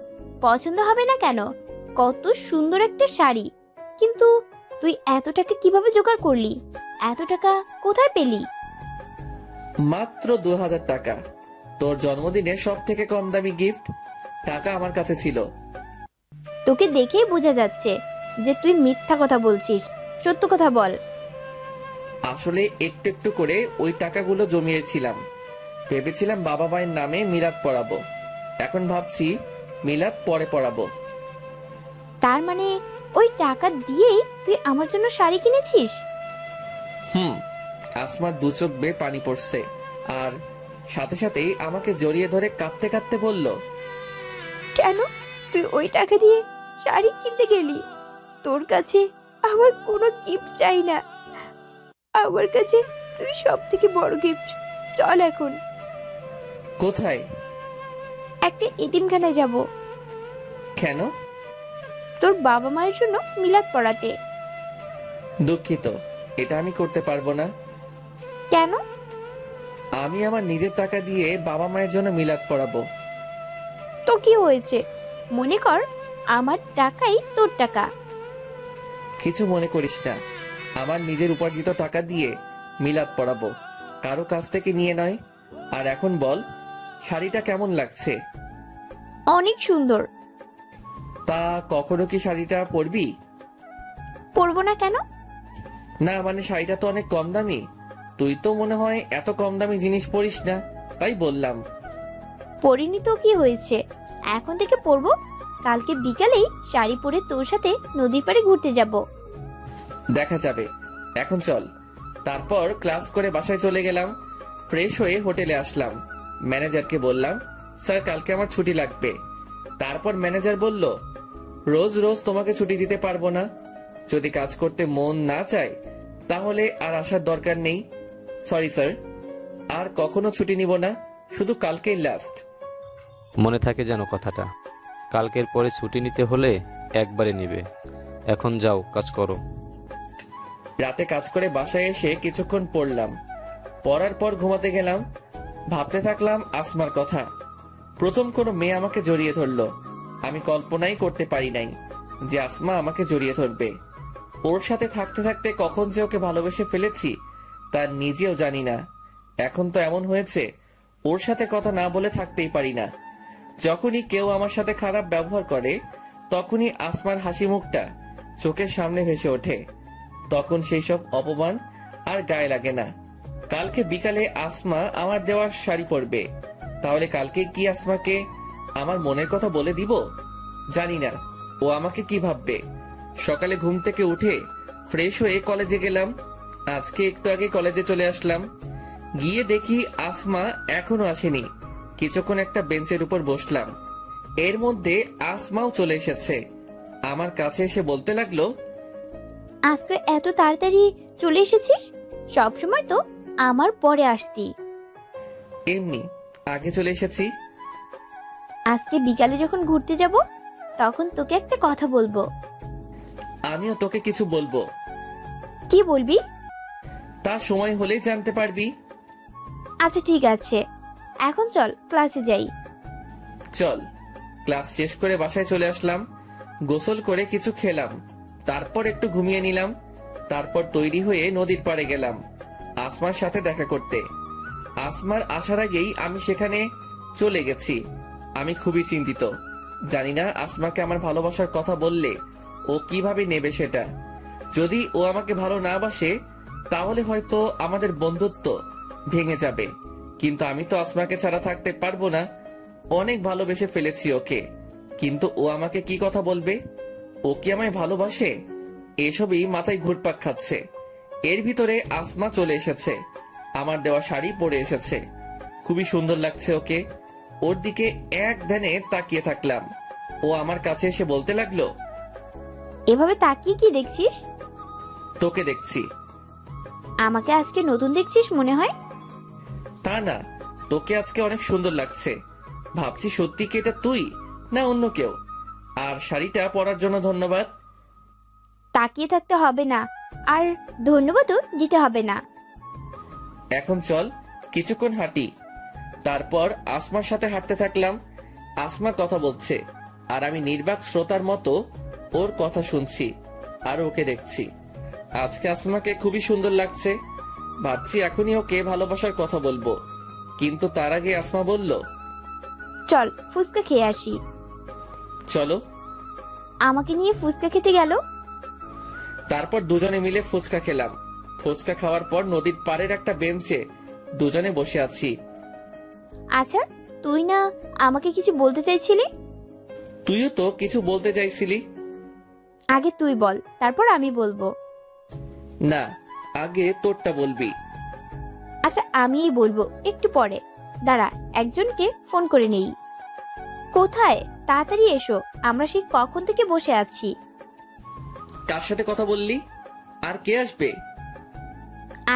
পছন্দ হবে না কেন? কত সুন্দর একটা শাড়ি, কিন্তু তুই এত টাকা কিভাবে জোগাড় করলি? এত টাকা কোথায় পেলি? মাত্র 2000 টাকা। তোর জন্মদিনে সব থেকে কম দামি গিফট। টাকা আমার কাছে ছিল। তোকে দেখেই বোঝা যাচ্ছে যে তুই মিথ্যা কথা বলছিস। সত্য কথা বল। আসলে একটু একটু করে ওই টাকাগুলো জমিয়েছিলাম। ভেবেছিলাম বাবা মায়ের নামে মিলাদ পড়াবো। এখন ভাবছি মিলাদ পরে পড়াবো। তার মানে ওই টাকা দিয়েই তুই আমার জন্য শাড়ি কিনেছিস? আসমার দু চোখ বেয়ে পানি পড়ছে, আর সাথে সাথেই আমাকে জড়িয়ে ধরে কাঁদতে কাঁদতে বলল, কেন তুই ওই টাকা দিয়ে শাড়ি কিনতে গেলি? তোর কাছে আমার কোনো গিফট চাই না। আমার কাছে তুই সব থেকে বড় গিফট। চল এখন কোথায়? একটা এতিমখানায় যাব। কেন? তোর বাবা মায়ের জন্য মিলাদ পড়াতে। দুঃখিত, এটা আমি করতে পারবো না। কেন? আমি আমার নিজের টাকা দিয়ে বাবা মায়ের জন্য মিলাদ পড়াবো। তো কি হয়েছে? মনে কর আমার টাকাই তোর টাকা। কিছু মনে করিস না, আমার নিজের উপার্জিত টাকা দিয়ে মিলাদ পড়াবো, কারো কাছ থেকে নিয়ে নয়। আর এখন বল, শাড়িটা কেমন লাগছে? অনেক সুন্দর। তা কখনো কি শাড়িটা পরবি? পরবো না কেন? না মানে শাড়িটা তো অনেক কম দামি। তুই তো মনে হয় এত কম দামি জিনিস পরিস না, তাই বললাম। পরিনি তো কি হয়েছে, এখন থেকে পরবো। কালকে বিকালেই শাড়ি পরে তোর সাথে নদীর পাড়ে ঘুরতে যাব। দেখা যাবে, এখন চল। তারপর ক্লাস করে বাসায় চলে গেলাম। ফ্রেশ হয়ে হোটেলে আসলাম। ম্যানেজারকে বললাম, স্যার কালকে আমার ছুটি লাগবে। তারপর ম্যানেজার বলল, রোজ রোজ তোমাকে ছুটি দিতে পারবো না। যদি কাজ করতে মন না চায় তাহলে আর আসার দরকার নেই। সরি স্যার, আর কখনো ছুটি নিব না, শুধু কালকেই লাস্ট। মনে থাকে যেন কথাটা। কালকের পরে ছুটি নিতে হলে একবারে নিবে। এখন যাও, কাজ করো। রাতে কাজ করে বাসায় এসে কিছুক্ষণ পড়লাম। পড়ার পর ঘুমাতে গেলাম। ভাবতে থাকলাম আসমার কথা। প্রথম কোনো মেয়ে আমাকে জড়িয়ে ধরলো। আমি কল্পনাই করতে পারি নাই যে আসমা আমাকে জড়িয়ে ধরবে। ওর সাথে থাকতে থাকতে কখন যে ওকে ভালোবেসে ফেলেছি তার নিজেও জানি না। এখন তো এমন হয়েছে, ওর সাথে কথা না বলে থাকতেই পারি না। যখনই কেউ আমার সাথে খারাপ ব্যবহার করে তখনই আসমার হাসি মুখটা চোখের সামনে ভেসে ওঠে। তখন সেই সব অপমান আর গায়ে লাগে না। কালকে বিকালে আসমা আমার দেওয়ার শাড়ি পরবে। তাহলে কালকে কি আসমাকে আমার মনের কথা বলে দিব? জানি না ও আমাকে কি ভাববে। সকালে ঘুম থেকে উঠে ফ্রেশ হয়ে কলেজে গেলাম। আজকে একটু আগে কলেজে চলে আসলাম। গিয়ে দেখি আসমা এখনো আসেনি। কিছুক্ষণ একটা বেঞ্চের উপর বসলাম। এর মধ্যে আসমাও চলে এসেছে। আমার কাছে এসে বলতে লাগলো, আজকে এত তাড়াতাড়ি চলে এসেছিস? সবসময় তো আমার পরে আসতি। এমনি আগে চলে এসেছি। আজকে বিকালে যখন ঘুরতে যাব তখন তোকে একটা কথা বলবো। আমিও তোকে কিছু বলবো। কি বলবি? তা সময় হলেই জানতে পারবি। আচ্ছা ঠিক আছে, এখন চল ক্লাসে যাই। চল। ক্লাস শেষ করে বাসায় চলে আসলাম। গোসল করে কিছু খেলাম। তারপর একটু ঘুমিয়ে নিলাম। তারপর তৈরি হয়ে নদীর পাড়ে গেলাম আসমার সাথে দেখা করতে। আসমার আসার আগেই আমি সেখানে চলে গেছি। আমি খুবই চিন্তিত। জানি না আসমাকে আমার ভালোবাসার কথা বললে ও কিভাবে নেবে সেটা। যদি ও আমাকে ভালো না বাসে তাহলে হয়তো আমাদের বন্ধুত্ব ভেঙে যাবে। কিন্তু আমি তো আসমাকে ছাড়া থাকতে পারবো না। অনেক ভালোবেসে ফেলেছি ওকে। কিন্তু ও আমাকে কি কথা বলবে? ও কি আমায় ভালোবাসে? এসবই মাথায় ঘুরপাক খাচ্ছে। এর ভিতরে আসমা চলে এসেছে। আমার দেওয়া শাড়ি পরে এসেছে। খুবই সুন্দর লাগছে ওকে। ওর দিকে এক ধ্যানে তাকিয়ে থাকলাম। ও আমার কাছে এসে বলতে লাগলো, এভাবে তাকিয়ে কি দেখছিস? তোকে দেখছি। আমাকে আজকে নতুন দেখছিস মনে হয়? তা না, তোকে আজকে অনেক সুন্দর লাগছে। ভাবছি সত্যি কি এটা তুই না অন্য কেউ। আর শাড়িটা পরার জন্য ধন্যবাদ। তাকিয়ে থাকতে হবে না, আর ধন্যবাদও দিতে হবে না। এখন চল কিছুক্ষণ হাঁটি। তারপর আসমার সাথে হাঁটতে থাকলাম। আসমা কথা বলছে আর আমি নির্বাক শ্রোতার মতো ওর কথা শুনছি আর ওকে দেখছি। আজকে আসমাকে খুবই সুন্দর লাগছে। ভাবছি এখনই ওকে ভালোবাসার কথা বলবো, কিন্তু তার আগে আসমা বলল, চল ফুচকা খেয়ে আসি। চলো। আমাকে নিয়ে ফুচকা খেতে গেল। তারপর দুজনে মিলে ফুচকা খেলাম। ফুচকা খাওয়ার পর নদীর পাড়ের একটা বেঞ্চে দুজনে বসে আছি। আচ্ছা, তুই না আমাকে কিছু বলতে চাইছিলি? তুইও তো কিছু বলতে চাইছিলি। আগে তুই বল, তারপর আমি বলবো। না, আগে তোরটা বলবি। আচ্ছা, আমিই বলবো একটু পরে। দাঁড়া, একজনকে ফোন করে নেই। কোথায়? তাড়াতাড়ি এসো, আমরা সেই কখন থেকে বসে আছি। কার সাথে কথা বললি? আর কে আসবে?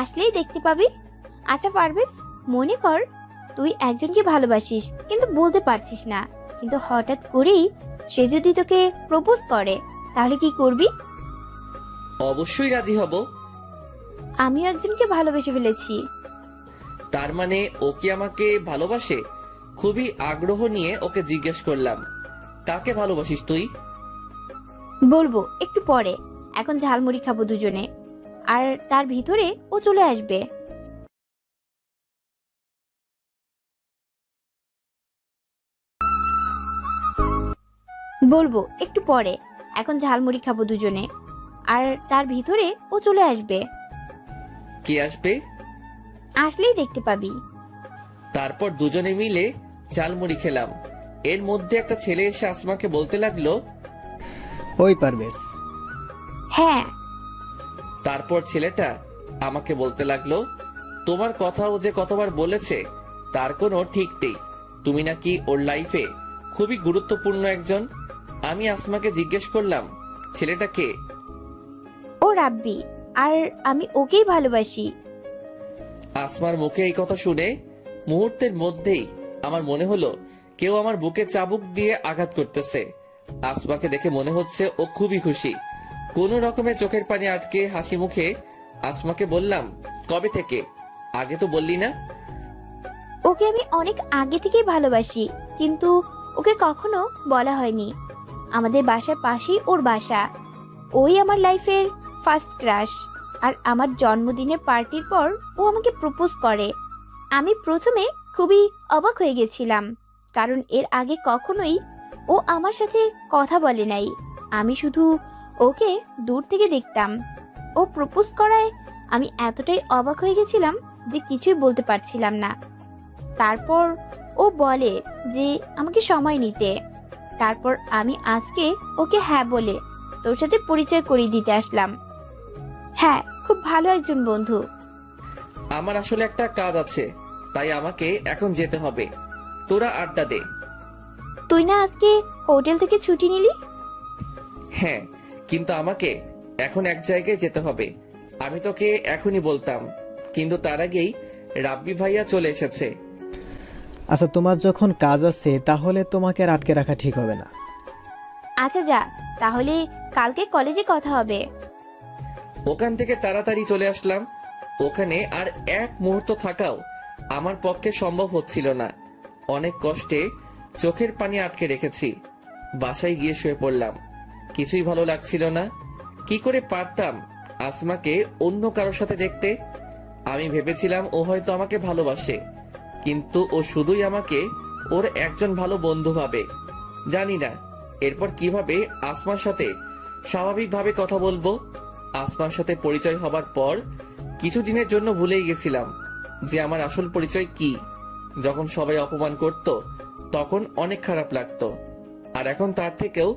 আসলেই দেখতে পাবি। আচ্ছা পারভেজ, মনে কর তুই একজনকে ভালোবাসিস কিন্তু বলতে পারছিস না, কিন্তু হঠাৎ করেই সে যদি তোকে প্রপোজ করে, তাহলে কি করবি? অবশ্যই রাজি হব। আমিও একজনকে ভালোবেসে ফেলেছি। তার মানে ও কি আমাকে ভালোবাসে? খুবই আগ্রহ নিয়ে ওকে জিজ্ঞেস করলাম, কাকে ভালোবাসিস তুই? বলবো একটু পরে, এখন ঝালমুড়ি খাবো দুজনে, আর তার ভিতরে ও চলে আসবে। বলবো একটু পরে, এখন ঝালমুড়ি খাবো দুজনে, আর তার ভিতরে ও চলে আসবে। কে আসবে? আসলেই দেখতে পাবি। তারপর দুজনে মিলে ঝালমুড়ি খেলাম। এর মধ্যে একটা ছেলে এসে আসমাকে বলতে লাগলো, ওই পারভেজ। হ্যাঁ। তারপর ছেলেটা আমাকে বলতে লাগলো, তোমার কথাও যে কতবার বলেছে তার কোনো ঠিক নেই, তুমি নাকি ওর লাইফে খুবই গুরুত্বপূর্ণ একজন। আমি আসমাকে জিজ্ঞেস করলাম, ছেলেটা কে? ও রাব্বি, আর আমি ওকেই ভালোবাসি। আসমার মুখে এই কথা শুনে মুহূর্তের মধ্যেই আমার মনে হলো কেউ আমার বুকে চাবুক দিয়ে আঘাত করতেছে। আসমাকে দেখে মনে হচ্ছে ও খুবই খুশি। কোন রকমে চোখের পানি আটকে হাসি মুখে আসমাকে বললাম, কবে থেকে? আগে তো বললি না। ওকে আমি অনেক আগে থেকেই ভালোবাসি, কিন্তু ওকে কখনো বলা হয়নি। আমাদের বাসার পাশেই ওর বাসা। ওই আমার লাইফের ফার্স্ট ক্রাশ। আর আমার জন্মদিনের পার্টির পর ও আমাকে প্রপোজ করে। আমি প্রথমে খুবই অবাক হয়ে গেছিলাম, কারণ এর আগে কখনোই ও আমার সাথে কথা বলে নাই। আমি শুধু ওকে দূর থেকে দেখতাম। ও প্রপোজ করায় আমি এতটাই অবাক হয়ে গেছিলাম যে কিছুই বলতে পারছিলাম না। তারপর ও বলে যে আমাকে সময় নিতে। তারপর আমি আজকে ওকে হ্যাঁ বলে তোর সাথে পরিচয় করিয়ে দিতে আসলাম। হ্যাঁ, খুব ভালো একজন বন্ধু। আমার আসলে একটা কাজ আছে, তাই আমাকে এখন যেতে হবে। তোরা আড্ডা দে। তুই না আজকে হোটেল থেকে ছুটি নিলি? হ্যাঁ, কিন্তু আমাকে এখন এক জায়গায় যেতে হবে। আমি তোকে এখনই বলতাম, কিন্তু তার আগেই রাব্বি ভাইয়া চলে এসেছে। আচ্ছা, তোমার যখন কাজ আছে তাহলে তোমাকে আর আটকে রাখা ঠিক হবে না। আচ্ছা যা, তাহলে কালকে কলেজে কথা হবে। ওখান থেকে তাড়াতাড়ি চলে আসলাম। ওখানে আর এক মুহূর্ত থাকাও আমার পক্ষে সম্ভব হচ্ছিল না। অনেক কষ্টে চোখের পানি আটকে রেখেছি। বাসায় গিয়ে শুয়ে পড়লাম। কিছুই ভালো লাগছিল না। কি করে পারতাম আসমাকে অন্য কারোর সাথে দেখতে? আমি ভেবেছিলাম ও হয়তো আমাকে ভালোবাসে, কিন্তু ও শুধুই আমাকে ওর একজন ভালো বন্ধু ভাবে। জানি না এরপর কিভাবে আসমার সাথে স্বাভাবিকভাবে কথা বলবো। আসমার সাথে পরিচয় হবার পর কিছুদিনের জন্য ভুলেই গেছিলাম যে আমার আসল পরিচয় কি। যখন সবাই অপমান করত তখন অনেক খারাপ লাগতো, আর এখন তার থেকেও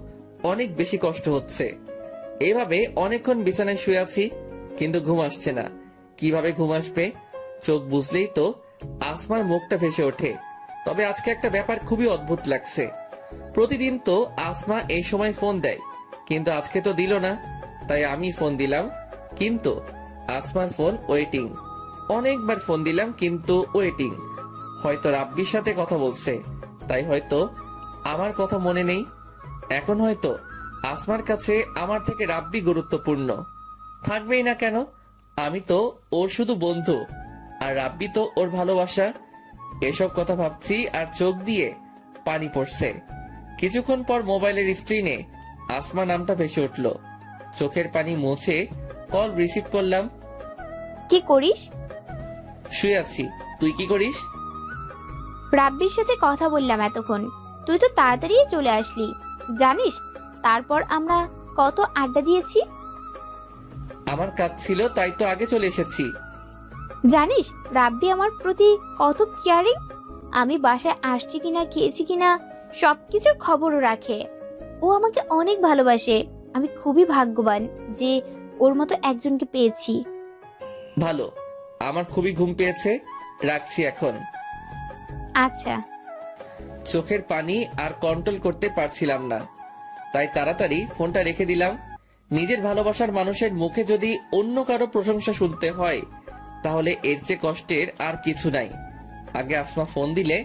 অনেক বেশি কষ্ট হচ্ছে। এভাবে অনেকক্ষণ বিছানায় শুয়ে আছি, কিন্তু ঘুম আসছে না। কিভাবে ঘুম আসবে? চোখ বুঝলেই তো আসমার মুখটা ভেসে ওঠে। তবে আজকে একটা ব্যাপার খুবই অদ্ভুত লাগছে। প্রতিদিন তো আসমা এই সময় ফোন দেয়, কিন্তু আজকে তো দিল না। তাই আমি ফোন দিলাম, কিন্তু আসমার ফোন ওয়েটিং। অনেকবার ফোন দিলাম, কিন্তু ওয়েটিং। হয়তো রাব্বির সাথে কথা বলছে, তাই হয়তো আমার কথা মনে নেই। এখন হয়তো আসমার কাছে আমার থেকে রাব্বি গুরুত্বপূর্ণ। থাকবেই না কেন? আমি তো ওর শুধু বন্ধু, আর রাব্বি তো ওর ভালোবাসা। এসব কথা ভাবছি আর চোখ দিয়ে পানি পড়ছে। কিছুক্ষণ পর মোবাইলের স্ক্রিনে আসমা নামটা ভেসে উঠল। চোখের পানি মুছে কল রিসিভ করলাম। কি করিস? শুয়ে আছি। তুই কি করিস? রাব্বির সাথে কথা বললাম এতক্ষণ, তুই তো তাড়াতাড়ি চলে আসলি। জানিস তারপর আমরা কত আড্ডা দিয়েছি? আমার কাজ ছিল তাই তো আগে চলে এসেছি। জানিস রাব্বি আমার প্রতি কত কেয়ারিং। আমি বাসায় আসছি কিনা, খেয়েছি কিনা সবকিছুর খবরও রাখে। ও আমাকে অনেক ভালোবাসে। আমি খুবই ভাগ্যবান যে ওর মতো একজনকে পেয়েছি। ভালো, আমার খুবই ঘুম পেয়েছে, রাখছি এখন। আচ্ছা। চোখের পানি আর কন্ট্রোল করতে পারছিলাম না, তাই তাড়াতাড়ি ফোনটা রেখে দিলাম। নিজের ভালোবাসার মানুষের মুখে যদি অন্য কারো প্রশংসা শুনতে হয় তাহলে এর চেয়ে কষ্টের আর কিছু নাই। আগে আসমা ফোন দিলে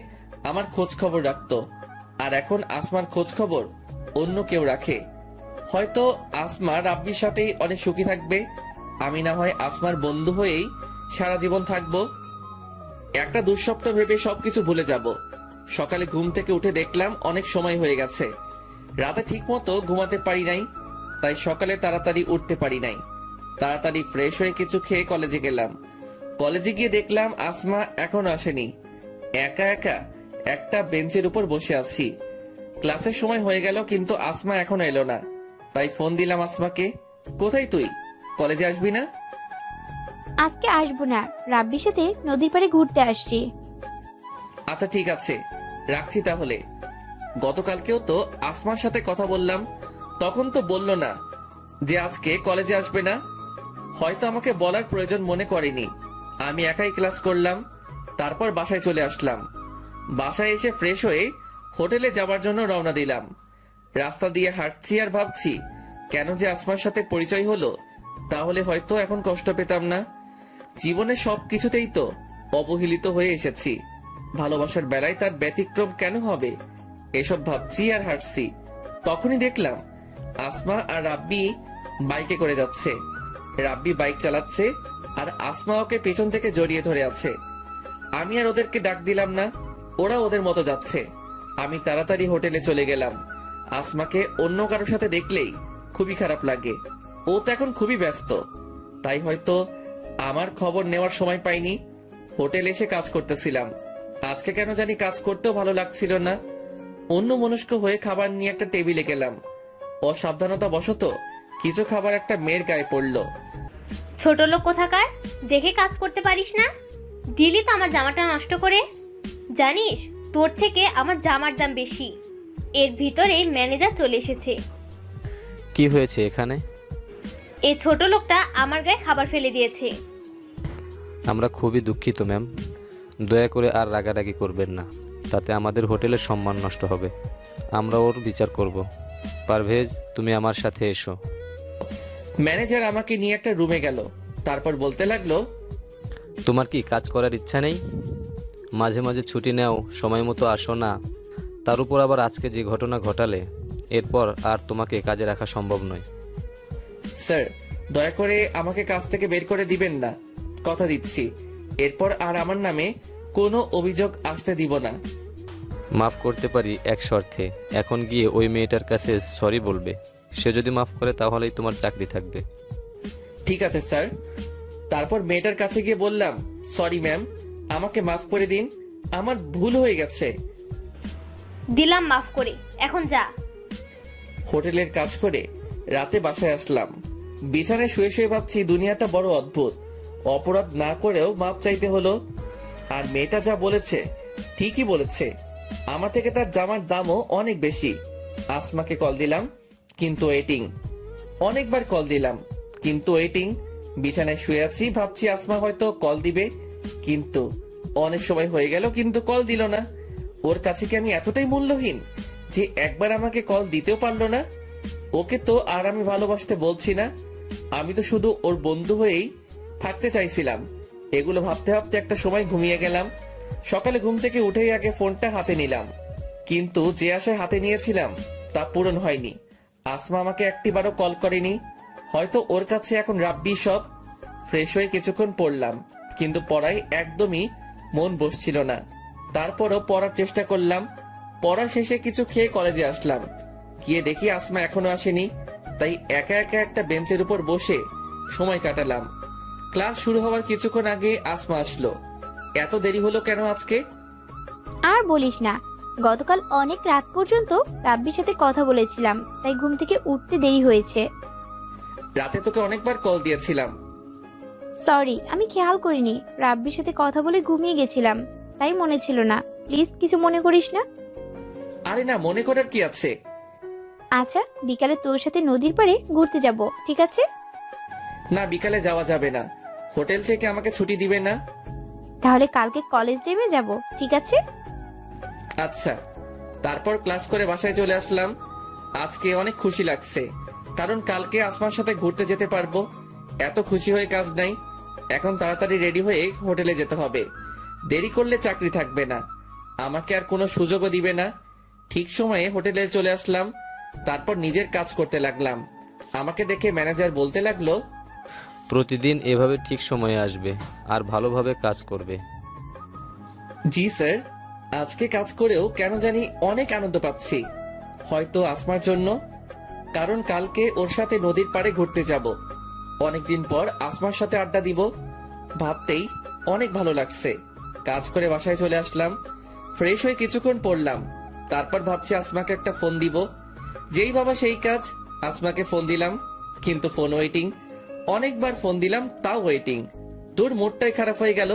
আমার খোঁজ খবর রাখতো, আর এখন আসমার খোঁজ খবর অন্য কেউ রাখে। হয়তো আসমা রাব্বির সাথেই অনেক সুখী থাকবে, আমি না হয় আসমার বন্ধু হয়েই সারা জীবন থাকবো। একটা দুঃস্বপ্ন ভেবে সবকিছু ভুলে যাব। সকালে ঘুম থেকে উঠে দেখলাম অনেক সময় হয়ে গেছে। রাতে ঠিক মতো ঘুমাতে পারি নাই, তাই সকালে তাড়াতাড়ি উঠতে পারি নাই। তাড়াতাড়ি ফ্রেশ হয়ে কিছু খেয়ে কলেজে গেলাম। কলেজে গিয়ে দেখলাম আসমা এখনো আসেনি। একা একা একটা বেঞ্চের উপর বসে আছি। ক্লাসের সময় হয়ে গেল কিন্তু আসমা এখনো এলো না, তাই ফোন দিলাম আসমাকে। কোথায় তুই? কলেজে আসবি না? আজকে আসবো না, রাব্বির সাথে নদীর পাড়ে ঘুরতে আসছি। আচ্ছা ঠিক আছে, রাখছি তাহলে। গতকালকেও তো আসমার সাথে কথা বললাম, তখন তো বলল না যে আজকে কলেজে আসবে না। হয়তো আমাকে বলার প্রয়োজন মনে করেনি। আমি একাই ক্লাস করলাম, তারপর বাসায় চলে আসলাম। বাসায় এসে ফ্রেশ হয়ে হোটেলে যাবার জন্য রওনা দিলাম। রাস্তা দিয়ে হাঁটছি আর ভাবছি কেন যে আসমার সাথে পরিচয় হলো, তাহলে হয়তো এখন কষ্ট পেতাম না। জীবনে সবকিছুতেই তো অবহেলিত হয়ে এসেছি, ভালোবাসার বেলায় তার ব্যতিক্রম কেন হবে? এসব ভাবছি আর হাঁটছি, তখনই দেখলাম আসমা আর রাব্বি বাইকে করে যাচ্ছে। রাব্বি বাইক চালাচ্ছে আর আসমা ওকে পেছন থেকে জড়িয়ে ধরে আছে। আমি আর ওদেরকে ডাক দিলাম না, ওরা ওদের মতো যাচ্ছে। আমি তাড়াতাড়ি হোটেলে চলে গেলাম। আসমাকে অন্য কারোর সাথে দেখলেই খুবই খারাপ লাগে। ও তো এখন খুবই ব্যস্ত, তাই হয়তো আমার খবর নেওয়ার সময় পাইনি। হোটেলে এসে কাজ করতেছিলাম। আজকে কেন জানি কাজ করতেও ভালো লাগছিল না। অন্য মনস্ক হয়ে খাবার নিয়ে একটা টেবিলে গেলাম। অসাবধানতা বশত কিছু খাবার একটা মেয়ের গায়ে পড়লো। ছোট লোক কোথাকার, দেখে কাজ করতে পারিস না? দিলি তো আমার জামাটা নষ্ট করে। জানিস তোর থেকে আমার জামার দাম বেশি। এর ভিতরে ম্যানেজার চলে এসেছে। কি হয়েছে এখানে? এই ছোট লোকটা আমার গায়ে খাবার ফেলে দিয়েছে। আমরা খুবই দুঃখিত ম্যাম, দয়া করে আর রাগারাগি করবেন না, তাতে আমাদের হোটেলের সম্মান নষ্ট হবে। আমরা ওর বিচার করব। পারভেজ, তুমি আমার সাথে এসো। ম্যানেজার আমাকে নিয়ে একটা রুমে গেল, তারপর বলতে লাগলো, তোমার কি কাজ করার ইচ্ছা নেই? মাঝে মাঝে ছুটি নেও, সময় মতো আসো না। তার উপর আবার আজকে যে ঘটনা ঘটালে, এরপর আর তোমাকে কাজে রাখা সম্ভব নয়। স্যার দয়া করে আমাকে কাজ থেকে বের করে দিবেন না, কথা দিচ্ছি এরপর আর আমার নামে কোনো অভিযোগ আসতে দিব না। মাফ করতে পারি এক শর্তে, এখন গিয়ে ওই মেয়েটার কাছে সরি বলবে। সে যদি মাফ করে তাহলেই তোমার চাকরি থাকবে। ঠিক আছে স্যার। তারপর মেয়েটার কাছে গিয়ে বললাম, সরি ম্যাম, আমাকে মাফ করে দিন, আমার ভুল হয়ে গেছে। দিলাম মাফ করে, এখন যা। হোটেলের কাজ করে রাতে বাসায় আসলাম। বিছানায় শুয়ে শুয়ে ভাবছি দুনিয়াটা বড় অদ্ভুত। অপরাধ না করেও মাপ চাইতে হলো। আর মেয়েটা যা বলেছে ঠিকই বলেছে, আমার থেকে তার জামার দামও অনেক বেশি। আসমাকে কল দিলাম কিন্তু ওয়েটিং। অনেকবার কল দিলাম কিন্তু ওয়েটিং। বিছানায় শুয়ে আছি, ভাবছি আসমা হয়তো কল দিবে, কিন্তু অনেক সময় হয়ে গেল কিন্তু কল দিল না। ওর কাছে কি আমি এতটাই মূল্যহীন যে একবার আমাকে কল দিতেও পারলো না? ওকে তো আর আমি ভালোবাসতে বলছি না, আমি তো শুধু ওর বন্ধু হয়েই থাকতে চাইছিলাম। এগুলো ভাবতে ভাবতে একটা সময় ঘুমিয়ে গেলাম। সকালে ঘুম থেকে উঠেই আগে ফোনটা হাতে নিলাম, কিন্তু যে আশায় হাতে নিয়েছিলাম তা পূরণ হয়নি। আসমা আমাকে একটিবারও কল করেনি, হয়তো ওর কাছে এখন রাব্বি সব। ফ্রেশ হয়ে কিছুক্ষণ পড়লাম, কিন্তু পড়ায় একদমই মন বসছিল না। তারপরও পড়ার চেষ্টা করলাম। পড়া শেষে কিছু খেয়ে কলেজে আসলাম। গিয়ে দেখি আসমা এখনো আসেনি, তাই একা একা একটা বেঞ্চের উপর বসে সময় কাটালাম। ক্লাস শুরু হওয়ার কিছুক্ষণ আগে আসমা আসলো। এত দেরি হলো কেন আজকে? আর বলিস না, গতকাল অনেক রাত পর্যন্ত রাব্বির সাথে কথা বলেছিলাম, তাই ঘুম থেকে উঠতে দেরি হয়েছে। রাতে তোকে অনেকবার কল দিয়েছিলাম। সরি, আমি খেয়াল করিনি। রাব্বির সাথে কথা বলে ঘুমিয়ে গেছিলাম, তাই মনে ছিল না। প্লিজ কিছু মনে করিস না। আরে না, মনে করার কি আছে? আচ্ছা, বিকালে তোর সাথে নদীর পাড়ে ঘুরতে যাব, ঠিক আছে? না, বিকালে যাওয়া যাবে না। হোটেল থেকে আমাকে ছুটি দিবে না। তাহলে কালকে কলেজ ডেমে যাব, ঠিক আছে? আচ্ছা। তারপর ক্লাস করে বাসায় চলে আসলাম। আজকে অনেক খুশি লাগছে, কারণ কালকে আসমার সাথে ঘুরতে যেতে পারবো। এত খুশি হয়ে কাজ নাই। এখন তাড়াতাড়ি রেডি হয়ে হোটেলে যেতে হবে। দেরি করলে চাকরি থাকবে না, আমাকে আর কোনো সুযোগও দিবে না। ঠিক সময়ে হোটেলে চলে আসলাম। তারপর নিজের কাজ করতে লাগলাম। আমাকে দেখে ম্যানেজার বলতে লাগলো, প্রতিদিন এভাবে ঠিক সময়ে আসবে আর ভালোভাবে কাজ করবে। জি স্যার। আজকে কাজ করেও কেন জানি অনেক আনন্দ পাচ্ছি। হয়তো আসমার জন্য, কারণ কালকে ওর সাথে নদীর পাড়ে ঘুরতে যাব। অনেকদিন পর আসমার সাথে আড্ডা দিব, ভাবতেই অনেক ভালো লাগছে। কাজ করে বাসায় চলে আসলাম। ফ্রেশ হয়ে কিছুক্ষণ পড়লাম। তারপর ভাবছি আসমাকে একটা ফোন দিব। যেই বাবা সেই কাজ, আসমাকে ফোন দিলাম, কিন্তু ফোন ওয়েটিং। অনেকবার ফোন দিলাম, তাও ওয়েটিং। তোর মুডটাই খারাপ হয়ে গেল।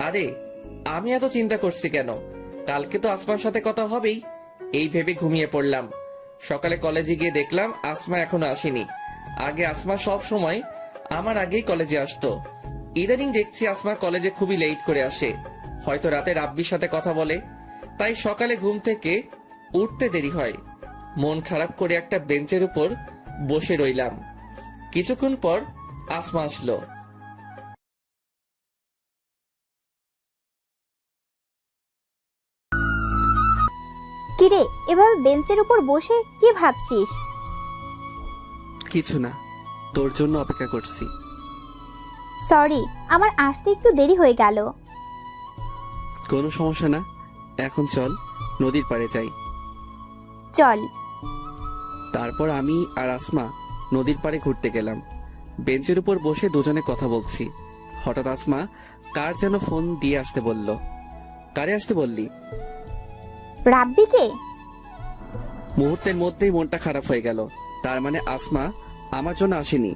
আরে আমি এত চিন্তা করছি কেন? কালকে তো আসমার সাথে কথা হবেই, এই ভেবে ঘুমিয়ে পড়লাম। সকালে কলেজে গিয়ে দেখলাম আসমা এখনো আসেনি। আগে আসমা সব সময় আমার আগেই কলেজে আসতো। ইদানিং দেখছি আসমা কলেজে খুবই লেট করে আসে। হয়তো রাতে রাব্বির সাথে কথা বলে, তাই সকালে ঘুম থেকে উঠতে দেরি হয়। মন খারাপ করে একটা বেঞ্চের উপর বসে রইলাম। কিছুক্ষণ পর আসমা আসলো। কিরে, এভাবে বেঞ্চের উপর বসে কি ভাবছিস? কিছু না, তোর জন্য অপেক্ষা করছি। সরি, আমার আসতে একটু দেরি হয়ে গেল। কোনো সমস্যা না। এখন চল নদীর পাড়ে যাই। চল। তারপর আমি আর আসমা নদীর পাড়ে ঘুরতে গেলাম। বেঞ্চের উপর বসে দুজনে কথা বলছি। হঠাৎ আসমা কার যেন ফোন দিয়ে আসতে বলল। কারে আসতে বললি? রাব্বিকে। মুহূর্তের মধ্যেই মনটা খারাপ হয়ে গেল। তার মানে আসমা আমার জন্য আসেনি,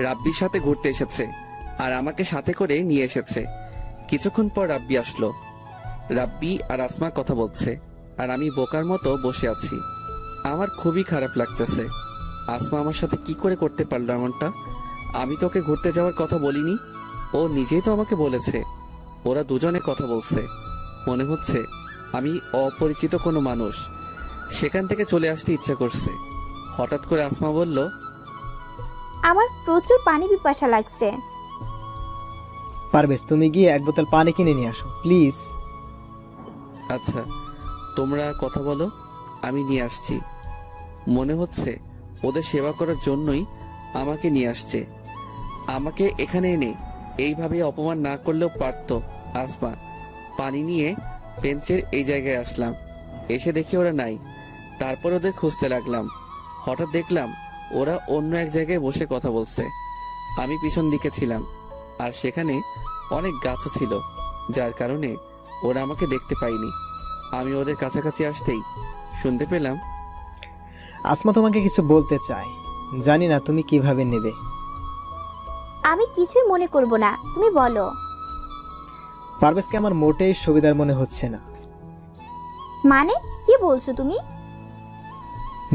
রাব্বির সাথে ঘুরতে এসেছে আর আমাকে সাথে করে নিয়ে এসেছে। কিছুক্ষণ পর রাব্বি আসলো। রাব্বি আর আসমা কথা বলছে আর আমি বোকার মতো বসে আছি। আমার খুবই খারাপ লাগতেছে। আসমা আমার সাথে কি করে করতে পারলো এমনটা? আমি তোকে ঘুরতে যাওয়ার কথা বলিনি, ও নিজেই তো আমাকে বলেছে। ওরা দুজনে কথা বলছে, মনে হচ্ছে আমি অপরিচিত কোনো মানুষ। সেখান থেকে চলে আসতে ইচ্ছা করছে। হঠাৎ করে আসমা বলল, আমার প্রচুর পানি পিপাসা লাগছে। পারভেজ, তুমি গিয়ে এক বোতল পানি কিনে নিয়ে আসো প্লিজ। আচ্ছা, তোমরা কথা বলো, আমি নিয়ে আসছি। মনে হচ্ছে ওদের সেবা করার জন্যই আমাকে নিয়ে আসছে। আমাকে এখানে এনে এইভাবে অপমান না করলেও পারতো আসমা। পানি নিয়ে বেঞ্চের এই জায়গায় আসলাম। এসে দেখি ওরা নাই। তারপর ওদের খুঁজতে লাগলাম। হঠাৎ দেখলাম ওরা অন্য এক জায়গায় বসে কথা বলছে। আমি পিছন দিকে ছিলাম আর সেখানে অনেক গাছও ছিল, যার কারণে ওরা আমাকে দেখতে পায়নি। আমি ওদের কাছাকাছি আসতেই শুনতে পেলাম, আসমা তোমাকে কিছু বলতে চায়, জানি না তুমি কিভাবে নেবে। আমি কিছুই মনে করব না, তুমি বলো। পারভেজকে আমার মোটেই সুবিধার মনে হচ্ছে না। মানে কি বলছো তুমি?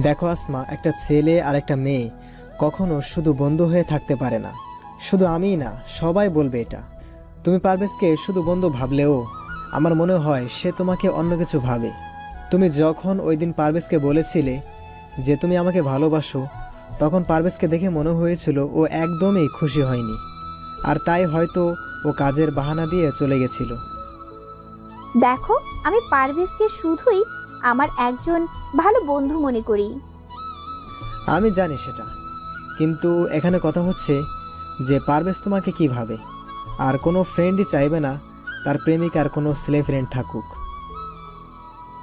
দেখো আসমা, একটা ছেলে আর একটা মেয়ে কখনো শুধু বন্ধু হয়ে থাকতে পারে না। শুধু আমিই না, সবাই বলবে এটা। তুমি পারভেজকে শুধু বন্ধু ভাবলেও আমার মনে হয় সে তোমাকে অন্য কিছু ভাবে। তুমি যখন ওই দিন পারভেজকে বলেছিলে যে তুমি আমাকে ভালোবাসো, তখন পারভেজকে দেখে মনে হয়েছিল ও একদমই খুশি হয়নি, আর তাই হয়তো ও কাজের বাহানা দিয়ে চলে গেছিল। দেখো, আমি পারভেজকে শুধুই আমার একজন ভালো বন্ধু মনে করি। আমি জানি সেটা, কিন্তু এখানে কথা হচ্ছে যে পারভেজ তোমাকে কি ভাবে। আর কোনো ফ্রেন্ডই চাইবে না তার প্রেমিকার কোনো ছেলে ফ্রেন্ড থাকুক।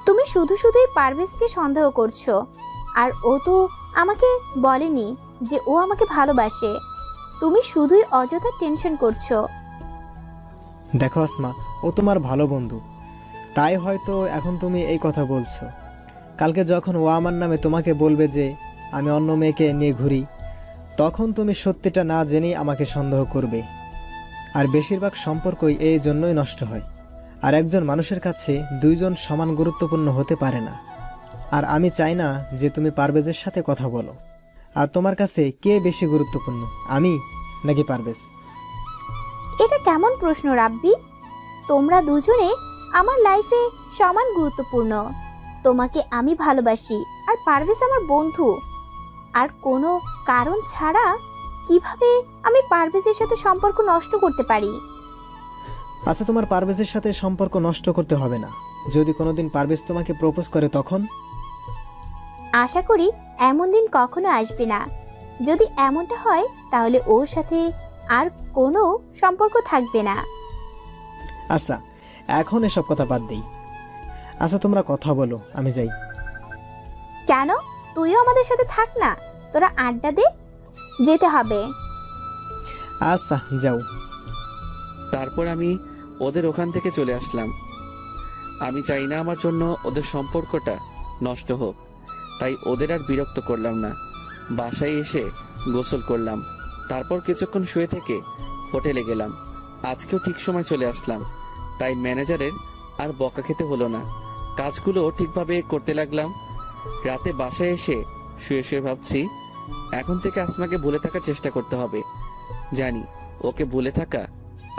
তুমি শুধু শুধুই পারভেজকে সন্দেহ করছো, আর ও তো আমাকে বলেনি যে ও আমাকে ভালোবাসে। তুমি শুধুই অযথা টেনশন করছো। দেখো আসমা, ও তোমার ভালো বন্ধু, তাই হয়তো এখন তুমি এই কথা বলছো। কালকে যখন ও আমার নামে তোমাকে বলবে যে আমি অন্য মেয়েকে নিয়ে ঘুরি, তখন তুমি সত্যিটা না জেনেই আমাকে সন্দেহ করবে। আর বেশিরভাগ সম্পর্কই এই জন্যই নষ্ট হয়। আর একজন মানুষের কাছে দুইজন সমান গুরুত্বপূর্ণ হতে পারে না। আর আমি চাই না যে তুমি পারভেজের সাথে কথা বলো। আর তোমার কাছে কে বেশি গুরুত্বপূর্ণ, আমি নাকি পারভেজ? এটা কেমন প্রশ্ন রাব্বি? তোমরা দুজনে আমার লাইফে সমান গুরুত্বপূর্ণ। তোমাকে আমি ভালোবাসি আর পারভেজ আমার বন্ধু। আর কোনো কারণ ছাড়া কিভাবে আমি পারভেজের সাথে সম্পর্ক নষ্ট করতে পারি? আচ্ছা, তোমার পারভেজের সাথে সম্পর্ক নষ্ট করতে হবে না। যদি কোনোদিন পারভেজ তোমাকে প্রপোজ করে তখন? আশা করি এমন দিন কখনো আসবে না। যদি এমনটা হয় তাহলে ওর সাথে আর কোনো সম্পর্ক থাকবে না। আচ্ছা, এখন এসব কথা বাদ দিই। আচ্ছা, তোমরা কথা বলো, আমি যাই। কেন? তুইও আমাদের সাথে থাক না, তোরা আড্ডা দে। যেতে হবে। আচ্ছা, যাও। তারপর আমি ওদের ওখান থেকে চলে আসলাম। আমি চাই না আমার জন্য ওদের সম্পর্কটা নষ্ট হোক, তাই ওদের আর বিরক্ত করলাম না। বাসায় এসে গোসল করলাম, তারপর কিছুক্ষণ শুয়ে থেকে হোটেলে গেলাম। আজকেও ঠিক সময় চলে আসলাম, তাই ম্যানেজারের আর বকা খেতে হলো না। কাজগুলো ঠিকভাবে করতে লাগলাম। রাতে বাসায় এসে শুয়ে শুয়ে ভাবছি, এখন থেকে আসমাকে ভুলে থাকার চেষ্টা করতে হবে। জানি ওকে ভুলে থাকা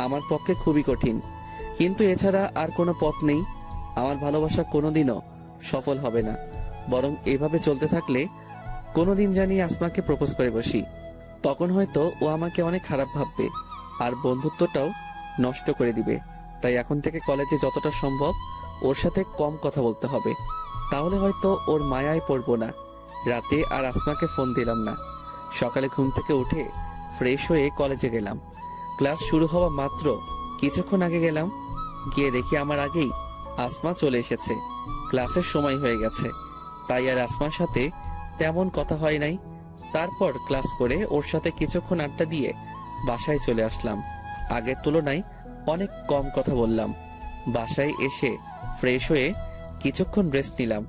আমার পক্ষে খুবই কঠিন, কিন্তু এছাড়া আর কোনো পথ নেই। আমার ভালোবাসা কোনোদিনও সফল হবে না, বরং এভাবে চলতে থাকলে কোনোদিন জানি আসমাকে প্রপোজ করে বসি। তখন হয়তো ও আমাকে অনেক খারাপ ভাববে আর বন্ধুত্বটাও নষ্ট করে দিবে। তাই এখন থেকে কলেজে যতটা সম্ভব ওর সাথে কম কথা বলতে হবে, তাহলে হয়তো ওর মায়ায় পড়বো না। রাতে আর আসমাকে ফোন দিলাম না। সকালে ঘুম থেকে উঠে ফ্রেশ হয়ে কলেজে গেলাম। ক্লাস শুরু হওয়া মাত্র কিছুক্ষণ আগে গেলাম, গিয়ে দেখি আমার আগেই আসমা চলে এসেছে। ক্লাসের সময় হয়ে গেছে, তাই আর আসমার সাথে তেমন কথা হয় নাই। তারপর ক্লাস করে ওর সাথে কিছুক্ষণ আড্ডা দিয়ে বাসায় চলে আসলাম। আগের তুলনায় অনেক কম কথা বললাম। বাসায় এসে ফ্রেশ হয়ে কিছুক্ষণ রেস্ট নিলাম,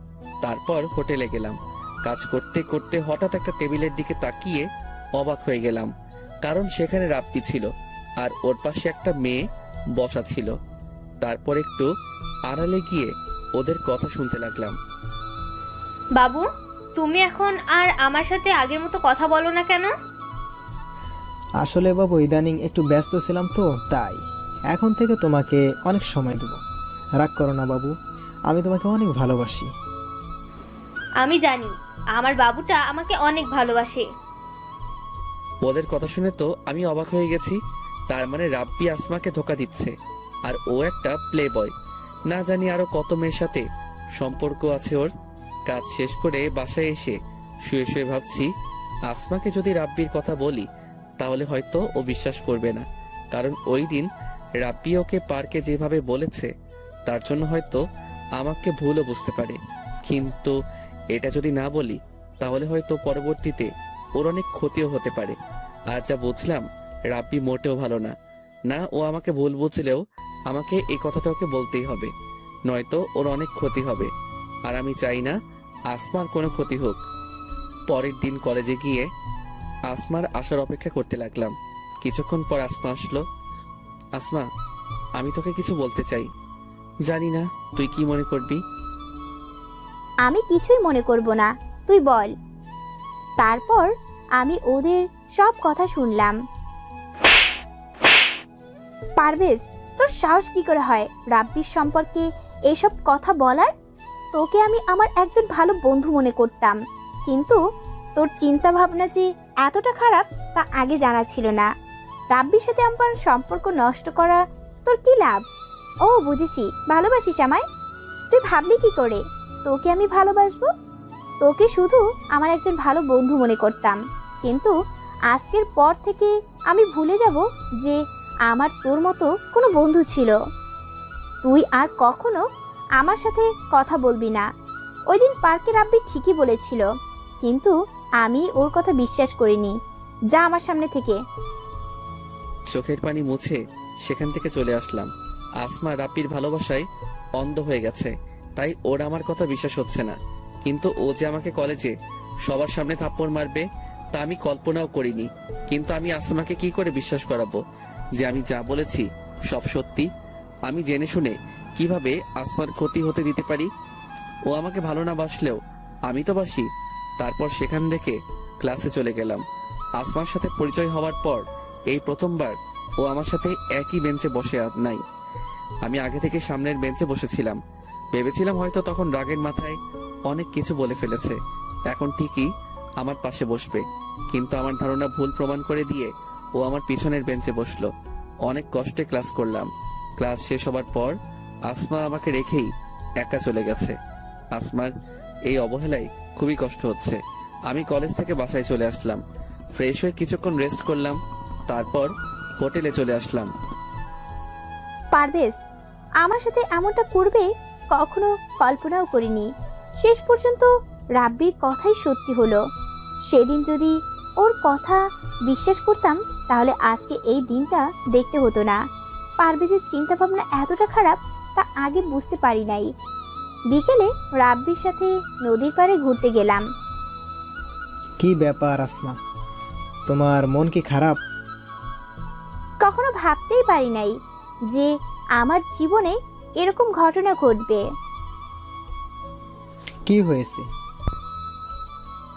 তারপর হোটেলে গেলাম। কাজ করতে করতে হঠাৎ একটা টেবিলের দিকে তাকিয়ে অবাক হয়ে গেলাম, কারণ সেখানে রাব্বি ছিল আর ওর পাশে একটা মেয়ে বসা ছিল। তারপর একটু আড়ালে গিয়ে ওদের কথা শুনতে লাগলাম। বাবু, তুমি এখন আর আমার সাথে আগের মতো কথা বলো না কেন? আসলে বাবু, ইদানিং একটু ব্যস্ত ছিলাম তো, তাই এখন থেকে তোমাকে অনেক সময় দেব। রাগ করো না বাবু, আমি তোমাকে অনেক ভালোবাসি। আমি জানি আমার বাবুটা আমাকে অনেক ভালোবাসে। ওদের কথা শুনে তো আমি অবাক হয়ে গেছি। তার মানে রাব্বি আসমাকে ধোকা দিচ্ছে আর ও একটা প্লে বয়। না জানি আরো কত মেয়ের সাথে সম্পর্ক আছে ওর। কাজ শেষ করে বাসায় এসে শুয়ে শুয়ে ভাবছি, আসমাকে যদি রাব্বির কথা বলি তাহলে হয়তো ও বিশ্বাস করবে না, কারণ ওই দিন রাব্বি ওকে পার্কে যেভাবে বলেছে তার জন্য হয়তো আমাকে ভুলও বুঝতে পারে। কিন্তু এটা যদি না বলি তাহলে হয়তো পরবর্তীতে ওর অনেক ক্ষতিও হতে পারে। আর যা বুঝলাম, রাব্বি মোটেও ভালো না। না ও আমাকে ভুল বুঝলেও আমাকে এই কথাটা ওকে বলতেই হবে, নয়তো ওর অনেক ক্ষতি হবে। আর আমি চাই না আসমার কোনো ক্ষতি হোক। পরের দিন কলেজে গিয়ে আসমার আসার অপেক্ষা করতে লাগলাম। কিছুক্ষণ পর আসমা আসলো। আসমা, আমি তোকে কিছু বলতে চাই, জানি না তুই কি মনে করবি। আমি কিছুই মনে করব না, তুই বল। তারপর আমি ওদের সব কথা শুনলাম। পারভেজ, তোর সাহস কি করে হয় রাব্বির সম্পর্কে এসব কথা বলার? তোকে আমি আমার একজন ভালো বন্ধু মনে করতাম, কিন্তু তোর চিন্তা ভাবনা যে এতটা খারাপ তা আগে জানা ছিল না। রাব্বির সাথে আমার সম্পর্ক নষ্ট করা তোর কি লাভ? ও বুঝেছি, ভালোবাসিস আমায়। তুই ভাবলি কি করে তোকে আমি ভালোবাসবো? তোকে শুধু আমার একজন ভালো বন্ধু মনে করতাম, কিন্তু আজকের পর থেকে আমি ভুলে যাব যে আমার তোর মতো কোনো বন্ধু ছিল। তুই আর কখনো আমার সাথে কথা বলবি না। ওই দিন পার্কে রাব্বি ঠিকই বলেছিল, কিন্তু আমি ওর কথা বিশ্বাস করিনি। যা আমার সামনে থেকে। চোখের পানি মুছে সেখান থেকে চলে আসলাম। আসমা রাব্বির ভালোবাসায় অন্ধ হয়ে গেছে, তাই ওর আমার কথা বিশ্বাস হচ্ছে না। কিন্তু ও যে আমাকে কলেজে সবার সামনে থাপ্পড় মারবে তা আমি কল্পনাও করিনি। কিন্তু আমি আসমাকে কি করে বিশ্বাস করাবো যে আমি যা বলেছি সব সত্যি? আমি জেনে শুনে কিভাবে আসমার ক্ষতি হতে দিতে পারি? ও আমাকে ভালো না বাসলেও আমি তো বাসি। তারপর সেখান থেকে ক্লাসে চলে গেলাম। আসমার সাথে পরিচয় হওয়ার পর এই প্রথমবার ও আমার সাথে একই বেঞ্চে বসে নাই। আমি আগে থেকে সামনের বেঞ্চে বসেছিলাম। ভেবেছিলাম হয়তো তখন রাগের মাথায় অনেক কিছু বলে ফেলেছে, এখন ঠিকই আমার পাশে বসবে। কিন্তু আমার ধারণা ভুল প্রমাণ করে দিয়ে ও আমার পিছনের বেঞ্চে বসলো। অনেক কষ্টে ক্লাস করলাম। ক্লাস শেষ হবার পর আসমা আমাকে রেখেই একা চলে গেছে। আসমার এই অবহেলায় খুবই কষ্ট হচ্ছে। আমি কলেজ থেকে বাসায় চলে আসলাম। ফ্রেশ হয়ে কিছুক্ষণ রেস্ট করলাম, তারপর হোটেলে চলে আসলাম। পারভেজ আমার সাথে এমনটা করবে কখনো কল্পনাও করিনি। শেষ পর্যন্ত রাব্বির কথাই সত্যি হলো। সেদিন যদি ওর কথা বিশ্বাস করতাম তাহলে আজকে এই দিনটা দেখতে হতো না। পারভেজের চিন্তা ভাবনা এতটা খারাপ তা আগে বুঝতে পারি নাই। বিকেলে রাব্বির সাথে নদীর পাড়ে ঘুরতে গেলাম। কি ব্যাপার আসমা, তোমার মন কি খারাপ? কখনো ভাবতেই পারি নাই যে আমার জীবনে এরকম ঘটনা ঘটবে। কি হয়েছে?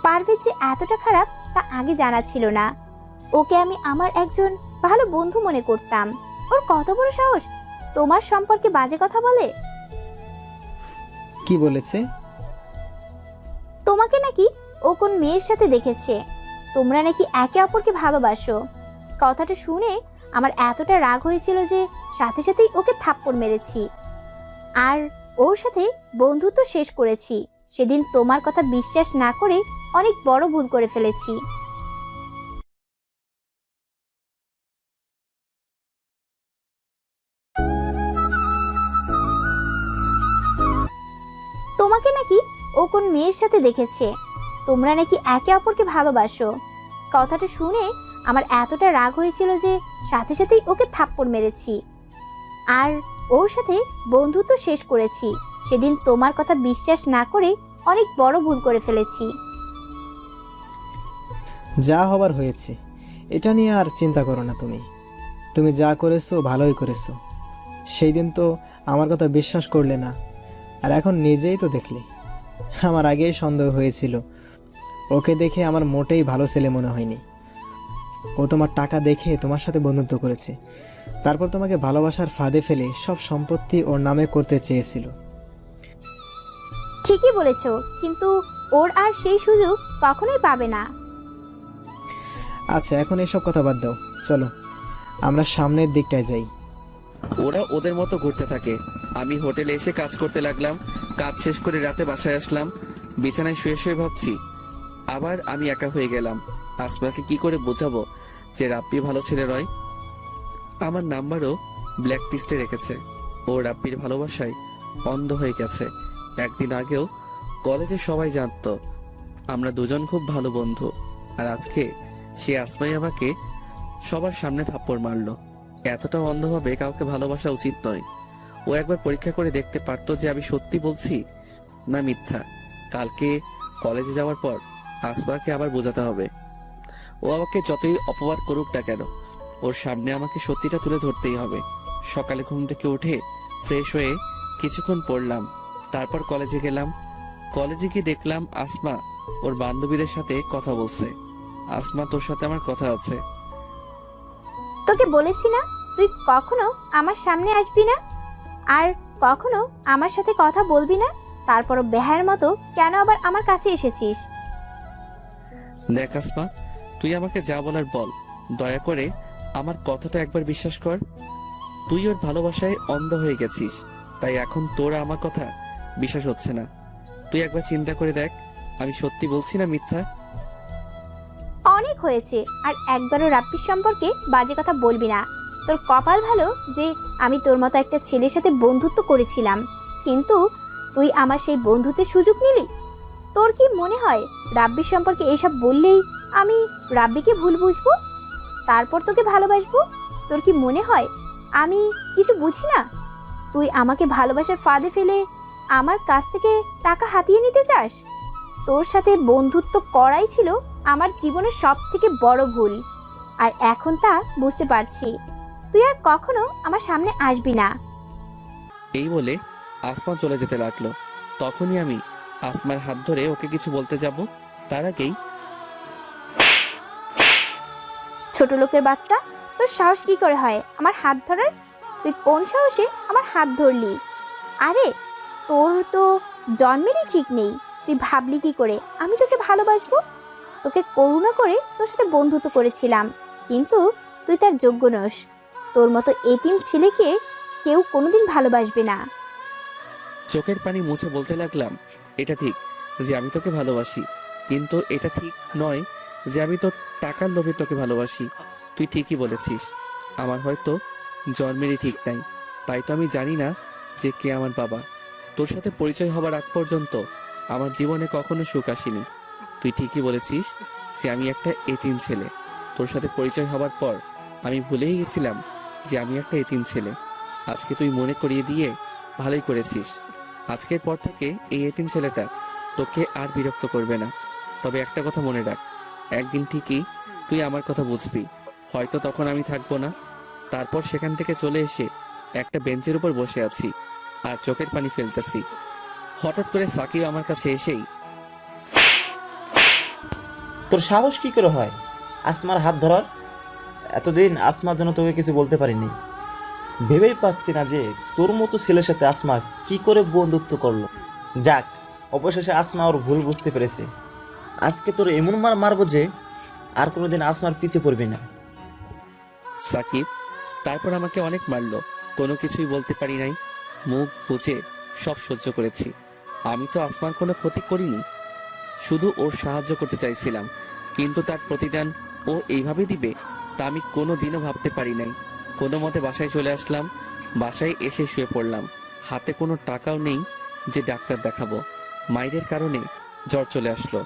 পারভেজ যে এতটা খারাপ তা আগে জানা ছিল না। ওকে আমি আমার একজন ভালো বন্ধু মনে করতাম। ওর কত বড় সাহস তোমার সম্পর্কে বাজে কথা বলে। কি বলেছে? তোমাকে নাকি ও কোন মেয়ের সাথে দেখেছে, তোমরা নাকি একে অপরকে ভালোবাসো। কথাটা শুনে আমার এতটা রাগ হয়েছিল যে সাথে সাথেই ওকে থাপ্পড় মেরেছি আর ওর সাথে বন্ধুত্ব শেষ করেছি। সেদিন তোমার কথা বিশ্বাস না করে অনেক বড় ভুল করে ফেলেছি। তোমাকে নাকি ও কোন মেয়ের সাথে দেখেছে, তোমরা নাকি একে অপরকে ভালোবাসো। কথাটা শুনে আমার এতটা রাগ হয়েছিল যে সাথে সাথেই ওকে থাপ্পড় মেরেছি আর ওর সাথে বন্ধুত্ব শেষ করেছি। সেদিন তোমার কথা বিশ্বাস না করে অনেক বড় ভুল করে ফেলেছি। যা হবার হয়েছে, এটা নিয়ে আর চিন্তা করো না। তুমি যা করেছো ভালোই করেছো। সেই দিন তো আমার কথা বিশ্বাস করলে না, আর এখন নিজেই তো দেখলে। আমার আগেই সন্দেহ হয়েছিল। ওকে দেখে আমার মোটেই ভালো ছেলে মনে হয়নি। ও তোমার টাকা দেখে তোমার সাথে বন্ধুত্ব করেছে, তারপর তোমাকে ভালোবাসার ফাঁদে ফেলে সব সম্পত্তি ওর নামে করতে চেয়েছিল। ঠিকই বলেছো, কিন্তু ওর আর সেই সুযোগ কখনোই পাবে না। আচ্ছা, এখন এসব কথা বাদ দাও, চলো আমরা সামনের দিকটায় যাই। ওরা ওদের মতো ঘুরতে থাকে। আমি হোটেলে এসে কাজ করতে লাগলাম। কাজ শেষ করে রাতে বাসায় আসলাম। বিছানায় শুয়ে শুয়ে ভাবছি আবার আমি একা হয়ে গেলাম। আসমাকে কি করে বোঝাবো যে রাব্বি ভালো ছেলে নয়? আমার নাম্বারও ব্ল্যাক লিস্টে রেখেছে। ও রাব্বির ভালোবাসায় অন্ধ হয়ে গেছে। একদিন আগেও কলেজে সবাই জানতো আমরা দুজন খুব ভালো বন্ধু, আর আজকে সে আসমাই আমাকে সবার সামনে থাপ্পড় মারলো। এতটা অন্ধভাবে কাউকে ভালোবাসা উচিত নয়। ও একবার পরীক্ষা করে দেখতে পারতো যে আমি সত্যি বলছি না মিথ্যা। কালকে কলেজে যাওয়ার পর আসমাকে আবার বোঝাতে হবে। ও আমাকে যতই অপমান করুক না কেন, ওর সামনে আমাকে সত্যিটা তুলে ধরতেই হবে। সকালে ঘুম থেকে উঠে ফ্রেশ হয়ে কিছুক্ষণ পড়লাম, তারপর কলেজে গেলাম। কলেজে গিয়ে দেখলাম আসমা ওর বান্ধবীদের সাথে কথা বলছে। আসমা, তোর সাথে আমার কথা আছে। তোকে বলেছি না তুই কখনো আমার সামনে আসবি না আর কখনো আমার সাথে কথা বলবি না, তারপরও বেহায়ের মতো কেন আবার আমার কাছে এসেছিস? দেখ আসমা, তুই আমাকে যা বলার বল, দয়া করে আমার কথাটা একবার বিশ্বাস কর। তুই ওর ভালোবাসায় অন্ধ হয়ে গেছিস, তাই এখন তোরা আমার কথা বিশ্বাস হচ্ছে না। তুই একবার চিন্তা করে দেখ, আমি সত্যি বলছি না মিথ্যা। অনেক হয়েছে, আর একবারও রাব্বির সম্পর্কে বাজে কথা বলবি না। তোর কপাল ভালো যে আমি তোর মতো একটা ছেলের সাথে বন্ধুত্ব করেছিলাম, কিন্তু তুই আমার সেই বন্ধুত্বের সুযোগ নিলি। তোর কি মনে হয় রাব্বির সম্পর্কে এইসব বললেই আমি রাব্বিকে ভুল বুঝবো, তারপর তোকে ভালোবাসবো? তোর কি মনে হয় আমি কিছু বুঝি না? তুই আমাকে ভালোবাসার ফাঁদে ফেলে আমার কাছ থেকে টাকা হাতিয়ে নিতে চাস? তোর সাথে বন্ধুত্ব করাই ছিল আমার জীবনের সব থেকে বড় ভুল, আর এখন তা বুঝতে পারছি। তুই আর কখনো আমার সামনে আসবি না। এই বলে আসমা চলে যেতে লাগলো। তখনই আমি আসমার হাত ধরে ওকে কিছু বলতে যাব, তার আগেই ছোট লোকের বাচ্চা, তোর সাহস কি করে হয় আমার হাত ধরার? তুই কোন সাহসে আমার হাত ধরলি? আরে তোর তো জন্মেরই ঠিক নেই। তুই ভাবলি কি করে আমি তোকে ভালোবাসবো? তোকে করুণা করে তোর সাথে বন্ধুত্ব করেছিলাম, কিন্তু তুই তার যোগ্য নস। তোর মতো এতিম ছেলেকে কেউ কোনোদিন ভালোবাসবে না। চোখের পানি মুছে বলতে লাগলাম, এটা ঠিক যে আমি তোকে ভালোবাসি, কিন্তু এটা ঠিক নয় যে আমি তোর টাকার লোভে তোকে ভালোবাসি। তুই ঠিকই বলেছিস, আমার হয়তো জন্মেরই ঠিক নাই, তাই তো আমি জানি না যে কে আমার বাবা। তোর সাথে পরিচয় হবার আগ পর্যন্ত আমার জীবনে কখনো সুখ আসেনি। তুই ঠিকই বলেছিস যে আমি একটা এতিম ছেলে। তোর সাথে পরিচয় হবার পর আমি ভুলেই গেছিলাম যে আমি একটা এতিম ছেলে। আজকে তুই মনে করিয়ে দিয়ে ভালোই করেছিস। আজকের পর থেকে এই এতিম ছেলেটা তোকে আর বিরক্ত করবে না। তবে একটা কথা মনে রাখ, একদিন ঠিকই তুই আমার কথা বুঝবি। হয়তো তখন আমি থাকবো না, তারপর সেখান থেকে চলে এসে একটা বেঞ্চের উপর বসে আছি আর চোখের পানি ফেলতেছি। হঠাৎ করে সাকিব আমার কাছে এসেই, তোর সাহস কি করে হয় আসমার হাত ধরার? এতদিন আসমার জন্য তোকে কিছু বলতে পারিনি। ভেবেই পাচ্ছি না যে তোর মতো ছেলের সাথে আসমা কি করে বন্ধুত্ব করলো। যাক, অবশেষে আসমা ওর ভুল বুঝতে পেরেছে। আজকে তোর এমন মার মারবো যে আর কোনোদিন আসমার পিছে পড়বি না। সাকিব তারপর আমাকে অনেক মারলো, কোনো কিছুই বলতে পারি নাই। মুখ বুঝে সব সহ্য করেছি। আমি তো আসমার কোনো ক্ষতি করিনি, শুধু ওর সাহায্য করতে চাইছিলাম, কিন্তু তার প্রতিদান ও এইভাবে দিবে তা আমি কোনো দিনও ভাবতে পারি নাই। কোনো মতে বাসায় চলে আসলাম। বাসায় এসে শুয়ে পড়লাম। হাতে কোনো টাকাও নেই যে ডাক্তার দেখাবো। মায়ের কারণে জ্বর চলে আসলো,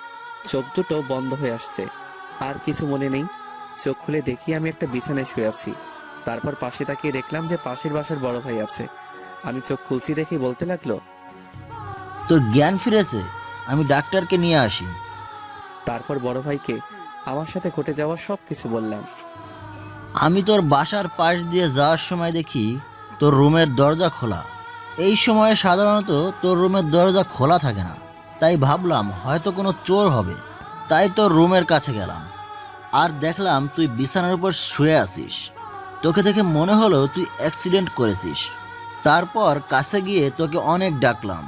চোখ দুটো বন্ধ হয়ে আসছে। আর কিছু মনে নেই, চোখ খুলে দেখি আমি একটা বিছানায় শুয়ে আছি। তারপর পাশে তাকিয়ে দেখলাম যে পাশের বাসার বড় ভাই আছে। আমি চোখ খুলছি দেখে বলতে লাগলো, তোর জ্ঞান ফিরেছে, আমি ডাক্তারকে নিয়ে আসি। তারপর বড় ভাইকে আমার সাথে ঘটে যাওয়া সব কিছু বললাম। আমি তোর বাসার পাশ দিয়ে যাওয়ার সময় দেখি তোর রুমের দরজা খোলা। এই সময়ে সাধারণত তোর রুমের দরজা খোলা থাকে না, তাই ভাবলাম হয়তো কোনো চোর হবে। তাই তোর রুমের কাছে গেলাম আর দেখলাম তুই বিছানার উপর শুয়ে আছিস। তোকে দেখে মনে হলো তুই অ্যাক্সিডেন্ট করেছিস। তারপর কাছে গিয়ে তোকে অনেক ডাকলাম,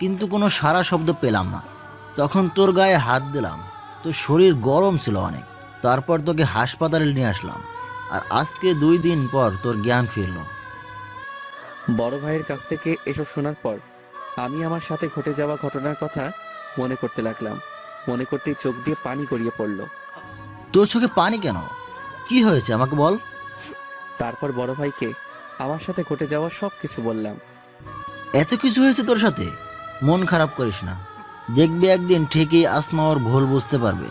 কিন্তু কোনো সাড়া শব্দ পেলাম না। তখন তোর গায়ে হাত দিলাম, তোর শরীর গরম ছিল অনেক। তারপর তোকে হাসপাতালে নিয়ে আসলাম, আর আজকে 2 দিন পর তোর জ্ঞান ফিরল। বড় ভাইয়ের কাছ থেকে এসব শোনার পর আমি আমার সাথে ঘটে যাওয়া ঘটনার কথা মনে করতে লাগলাম। মনে করতেই চোখ দিয়ে পানি গড়িয়ে পড়ল। তোর চোখে পানি কেন? কি হয়েছে আমাকে বল। তারপর বড় ভাইকে আমার সাথে ঘটে যাওয়া সব কিছু বললাম। এত কিছু হয়েছে তোর সাথে? মন খারাপ করিস না, দেখবি একদিন ঠিকই আসমা ওর ভুল বুঝতে পারবে,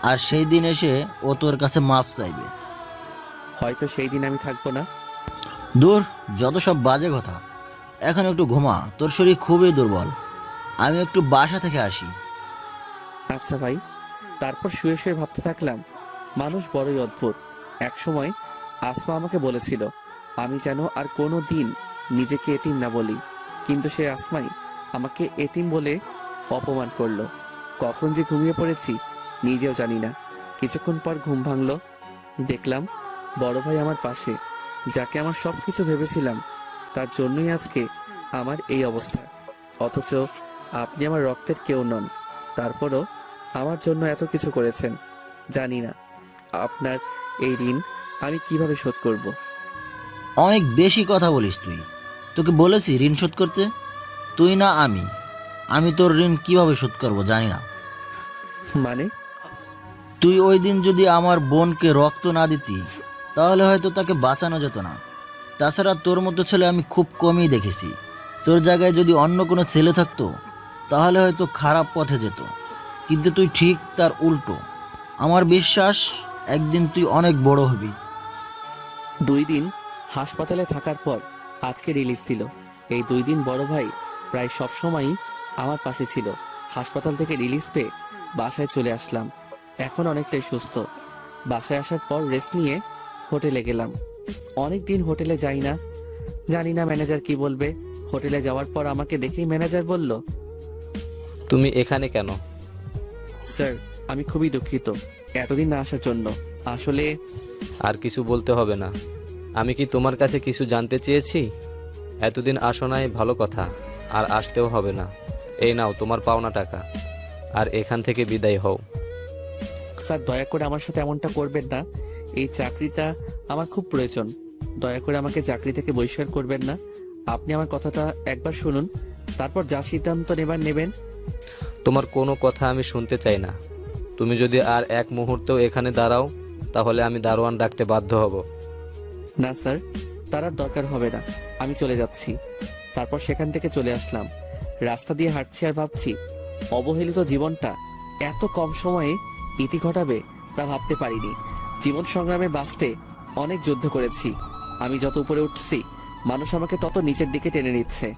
আর সেই দিন এসে ও তোর কাছে মাফ চাইবে। হয়তো সেই দিন আমি থাকবো না। দূর, যত সব বাজে কথা। এখন একটু ঘুমা, তোর শরীর খুবই দুর্বল। আমি একটু বাসা থেকে আসি। আচ্ছা ভাই। তারপর শুয়ে শুয়ে ভাবতে থাকলাম, মানুষ বড়ই অদ্ভুত। একসময় আসমা আমাকে বলেছিল আমি যেন আর কোনো দিন নিজেকে এতিম না বলি, কিন্তু সে আসমাই আমাকে এতিম বলে অপমান করলো। কখন যে ঘুমিয়ে পড়েছি নিজেও জানি না। কিছুক্ষণ পর ঘুম ভাঙলো, দেখলাম বড় ভাই আমার পাশে। যাকে আমার সবকিছু ভেবেছিলাম তার জন্যই আজকে আমার এই অবস্থা। অথচ আপনি আমার রক্তের কেউ নন, তারপরও আমার জন্য এত কিছু করেছেন। জানি না আপনার এই ঋণ আমি কিভাবে শোধ করব। অনেক বেশি কথা বলিস তুই। তোকে বলেছি ঋণ শোধ করতে? তুই না আমি তোর ঋণ কিভাবে শোধ করব জানি না। মানে? তুই ওই দিন যদি আমার বোনকে রক্ত না দিতি তাহলে হয়তো তাকে বাঁচানো যেত না। তাছাড়া তোর মতো ছেলে আমি খুব কমই দেখেছি। তোর জায়গায় যদি অন্য কোনো ছেলে থাকতো তাহলে হয়তো খারাপ পথে যেত, কিন্তু তুই ঠিক তার উল্টো। আমার বিশ্বাস একদিন তুই অনেক বড় হবি। 2 দিন হাসপাতালে থাকার পর আজকে রিলিজ দিল। এই 2 দিন বড় ভাই প্রায় সব সময়ই আমার পাশে ছিল। হাসপাতাল থেকে রিলিজ পেয়ে বাসায় চলে আসলাম। এখন অনেকটাই সুস্থ। বাসায় আসার পর রেস্ট নিয়ে হোটেলে গেলাম। অনেক দিন হোটেলে যাই না, জানি না ম্যানেজার কি বলবে। হোটেলে যাওয়ার পর আমাকে দেখেই ম্যানেজার বলল, তুমি এখানে কেন? স্যার আমি খুবই দুঃখিত এতদিন না আসার জন্য। আসলে আর কিছু বলতে হবে না। আমি কি তোমার কাছে কিছু জানতে চেয়েছি? এতদিন আসো নাই ভালো কথা, আর আসতেও হবে না। এই নাও তোমার পাওনা টাকা, আর এখান থেকে বিদায় হও। স্যার দয়া করে আমার সাথে এমনটা করবেন না। এই চাকরিটা আমার খুব প্রয়োজন। দয়া করে আমাকে চাকরি থেকে বহিষ্কার করবেন না। আপনি আমার কথাটা একবার শুনুন, তারপর যা সিদ্ধান্ত নেবেন। তোমার কোনো কথা আমি শুনতে চাই না। তুমি যদি আর এক মুহূর্তেও এখানে দাঁড়াও, তাহলে আমি দারোয়ান ডাকতে বাধ্য হব। না স্যার, তার আর দরকার হবে না, আমি চলে যাচ্ছি। তারপর সেখান থেকে চলে আসলাম। রাস্তা দিয়ে হাঁটছি আর ভাবছি, অবহেলিত জীবনটা এত কম সময়ে ইতি ঘটাবে তা ভাবতে পারিনি। জীবন সংগ্রামে বাঁচতে অনেক যুদ্ধ করেছি। আমি যত উপরে উঠছি, মানুষ আমাকে তত নিচের দিকে টেনে নিচ্ছে।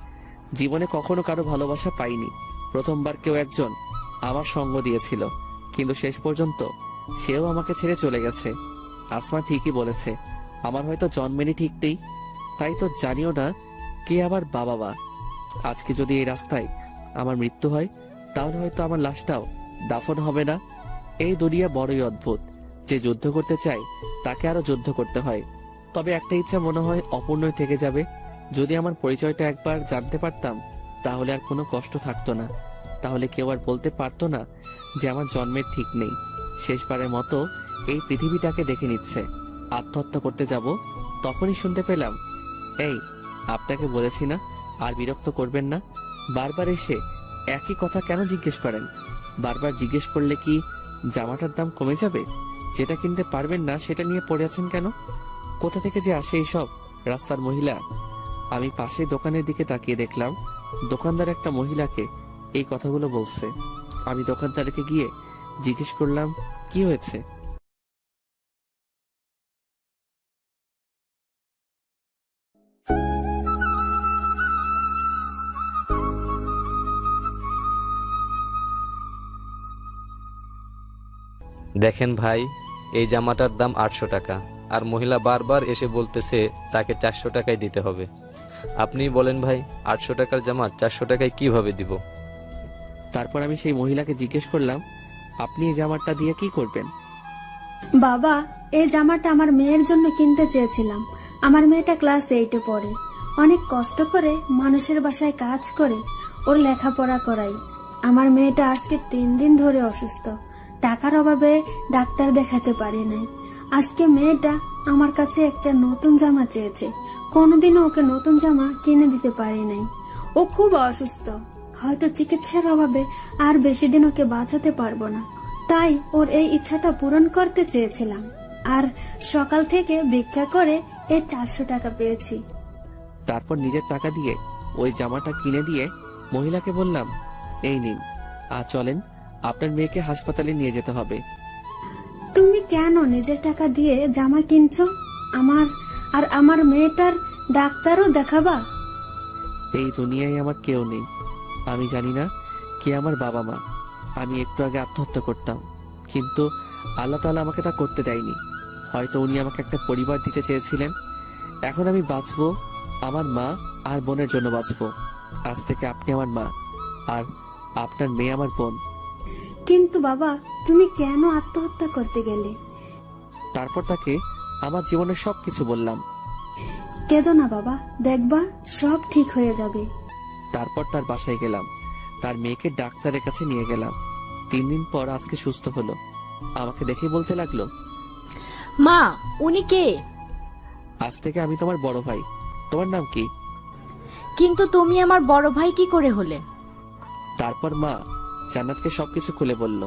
জীবনে কখনো কারো ভালোবাসা পাইনি। প্রথমবার কেউ একজন আমার সঙ্গ দিয়েছিল, কিন্তু শেষ পর্যন্ত সেও আমাকে ছেড়ে চলে গেছে। আসমা ঠিকই বলেছে, আমার হয়তো জন্মেরই ঠিক নেই, তাই তো জানিও না কে আবার বাবা। আজকে যদি এই রাস্তায় আমার মৃত্যু হয়, তাহলে হয়তো আমার লাশটাও দাফন হবে না। এই দুনিয়া বড়ই অদ্ভুত। যে যুদ্ধ করতে চায় তাকে আরো যুদ্ধ করতে হয়। তবে একটা ইচ্ছা মনে হয় অপূর্ণই থেকে যাবে। যদি আমার পরিচয়টা একবার জানতে পারতাম, তাহলে আর কোনো কষ্ট থাকতো না। তাহলে কেউ আর বলতে পারতো না যে আমার জন্মের ঠিক নেই। শেষবারের মতো এই পৃথিবীটাকে দেখে নিচ্ছে। আত্মহত্যা করতে যাব, তখনই শুনতে পেলাম, এই আপনাকে বলেছি না আর বিরক্ত করবেন না। বারবার এসে একই কথা কেন জিজ্ঞেস করেন? বারবার জিজ্ঞেস করলে কি জামাটার দাম কমে যাবে? যেটা কিনতে পারবেন না সেটা নিয়ে পড়ে আছেন কেন? কোথা থেকে যে আসে এইসব রাস্তার মহিলা? আমি পাশে দোকানের দিকে তাকিয়ে দেখলাম দোকানদার একটা মহিলাকে এই কথাগুলো বলছে। আমি দোকানদারকে গিয়ে জিজ্ঞেস করলাম, কি হয়েছে? দেখেন ভাই, এই জামাটার দাম 800 টাকা, আর মহিলা বারবার এসে বলতেছে তাকে 400 টাকায় দিতে হবে। আপনি বলেন ভাই, 800 টাকার জামা 400 টাকায় কিভাবে দিব? তারপর আমি সেই মহিলাকে জিজ্ঞেস করলাম, আপনি এই জামাটা দিয়ে কি করবেন? বাবা, এই জামাটা আমার মেয়ের জন্য কিনতে চেয়েছিলাম। আমার মেয়েটা ক্লাস 8-এ পড়ে। অনেক কষ্ট করে মানুষের বাসায় কাজ করে ওর লেখাপড়া করাই। আমার মেয়েটা আজকে 3 দিন ধরে অসুস্থ। টাকার অভাবে ডাক্তার দেখাতে পারি নাই। আজকে মেয়েটা আমার কাছে একটা নতুন জামা চেয়েছে। কোনোদিনও ওকে নতুন জামা কিনে দিতে পারি নাই। ও খুব অসুস্থ। হয়তো চিকিৎসার অভাবে আর বেশি দিন ওকে বাঁচাতে পারবো না। তাই ওর এই ইচ্ছাটা পূরণ করতে চেয়েছিলাম। আর সকাল থেকে ভিক্ষা করে এই 400 টাকা পেয়েছি। তারপর নিজের টাকা দিয়ে ওই জামাটা কিনে দিয়ে মহিলাকে বললাম, এই নিন, আর চলেন, আপনার মেয়েকে হাসপাতালে নিয়ে যেতে হবে। তুমি কেন নিজের টাকা দিয়ে জামা কিনছো? আমার মেয়েটার ডাক্তারও দেখাবা? এই দুনিয়ায় আমার কেউ নেই। আমি জানি না কে আমার বাবা মা। আমি একটু আগে আত্মহত্যা করতাম, কিন্তু আল্লাহ তাআলা আমাকে তা করতে দেয়নি। হয়তো উনি আমাকে একটা পরিবার দিতে চেয়েছিলেন। এখন আমি বাঁচবো আমার মা আর বোনের জন্য বাঁচবো। আজ থেকে আপনি আমার মা, আর আপনার মেয়ে আমার বোন। কিন্তু বাবা, তুমি কেন আত্মহত্যা করতে গেলে? তারপর তাকে আমার জীবনের সবকিছু বললাম। কেঁদো না বাবা, দেখবা সব ঠিক হয়ে যাবে। তারপর তার বাসায় গেলাম, তার মেয়েকে ডাক্তারের কাছে নিয়ে গেলাম। 3 দিন পর আজকে সুস্থ হলো। আমাকে দেখে বলতে লাগলো, মা, উনি কে? আজ থেকে আমি তোমার বড় ভাই। তোমার নাম কি? কিন্তু তুমি আমার বড় ভাই কি করে হলে? তারপর মা জান্নাতকে সবকিছু খুলে বলল।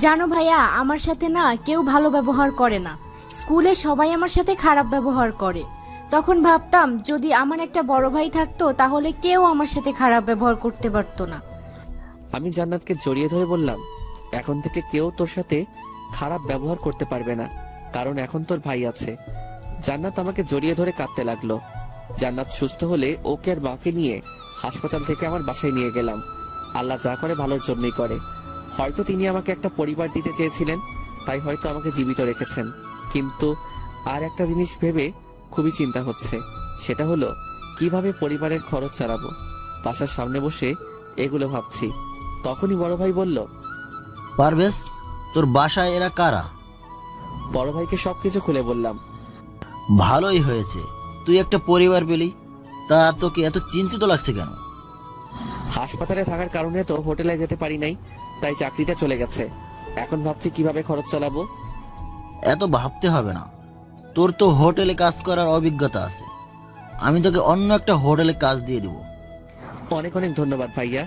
জানো ভাইয়া, আমার সাথে না কেউ ভালো ব্যবহার করে না। স্কুলে সবাই আমার সাথে খারাপ ব্যবহার করে। তখন ভাবতাম যদি আমার একটা বড় ভাই থাকতো, তাহলে কেউ আমার সাথে খারাপ ব্যবহার করতে পারতো না। আমি জান্নাতকে জড়িয়ে ধরে বললাম, এখন থেকে কেউ তোর সাথে খারাপ ব্যবহার করতে পারবে না, কারণ এখন তোর ভাই আছে। জান্নাত আমাকে জড়িয়ে ধরে কাঁদতে লাগলো। জান্নাত সুস্থ হলে ওকে আর মাকে নিয়ে হাসপাতাল থেকে আমার বাসায় নিয়ে গেলাম। আল্লাহ যা করে ভালোর জন্যই করে। হয়তো তিনি আমাকে একটা পরিবার দিতে চেয়েছিলেন, তাই হয়তো আমাকে জীবিত রেখেছেন। কিন্তু আর একটা জিনিস ভেবে খুবই চিন্তা হচ্ছে, সেটা হলো কিভাবে পরিবারের খরচ চালাবো। বাসার সামনে বসে এগুলো ভাবছি, তখনই বড় ভাই বলল, পারভেজ, তোর বাসায় এরা কারা? বড় ভাইকে সবকিছু খুলে বললাম। ভালোই হয়েছে, তুই একটা পরিবার পেলি। তা তোকে এত চিন্তিত লাগছে কেন? হাসপাতালে থাকার কারণে তো হোটেলে যেতে পারি নাই, তাই চাকরিটা চলে গেছে। এখন ভাবছি কিভাবে খরচ চালাবো। এত ভাবতে হবে না, তোর তো হোটেলে কাজ করার অভিজ্ঞতা আছে। আমি তোকে অন্য একটা হোটেলে কাজ দিয়ে দেব। অনেক অনেক ধন্যবাদ ভাইয়া।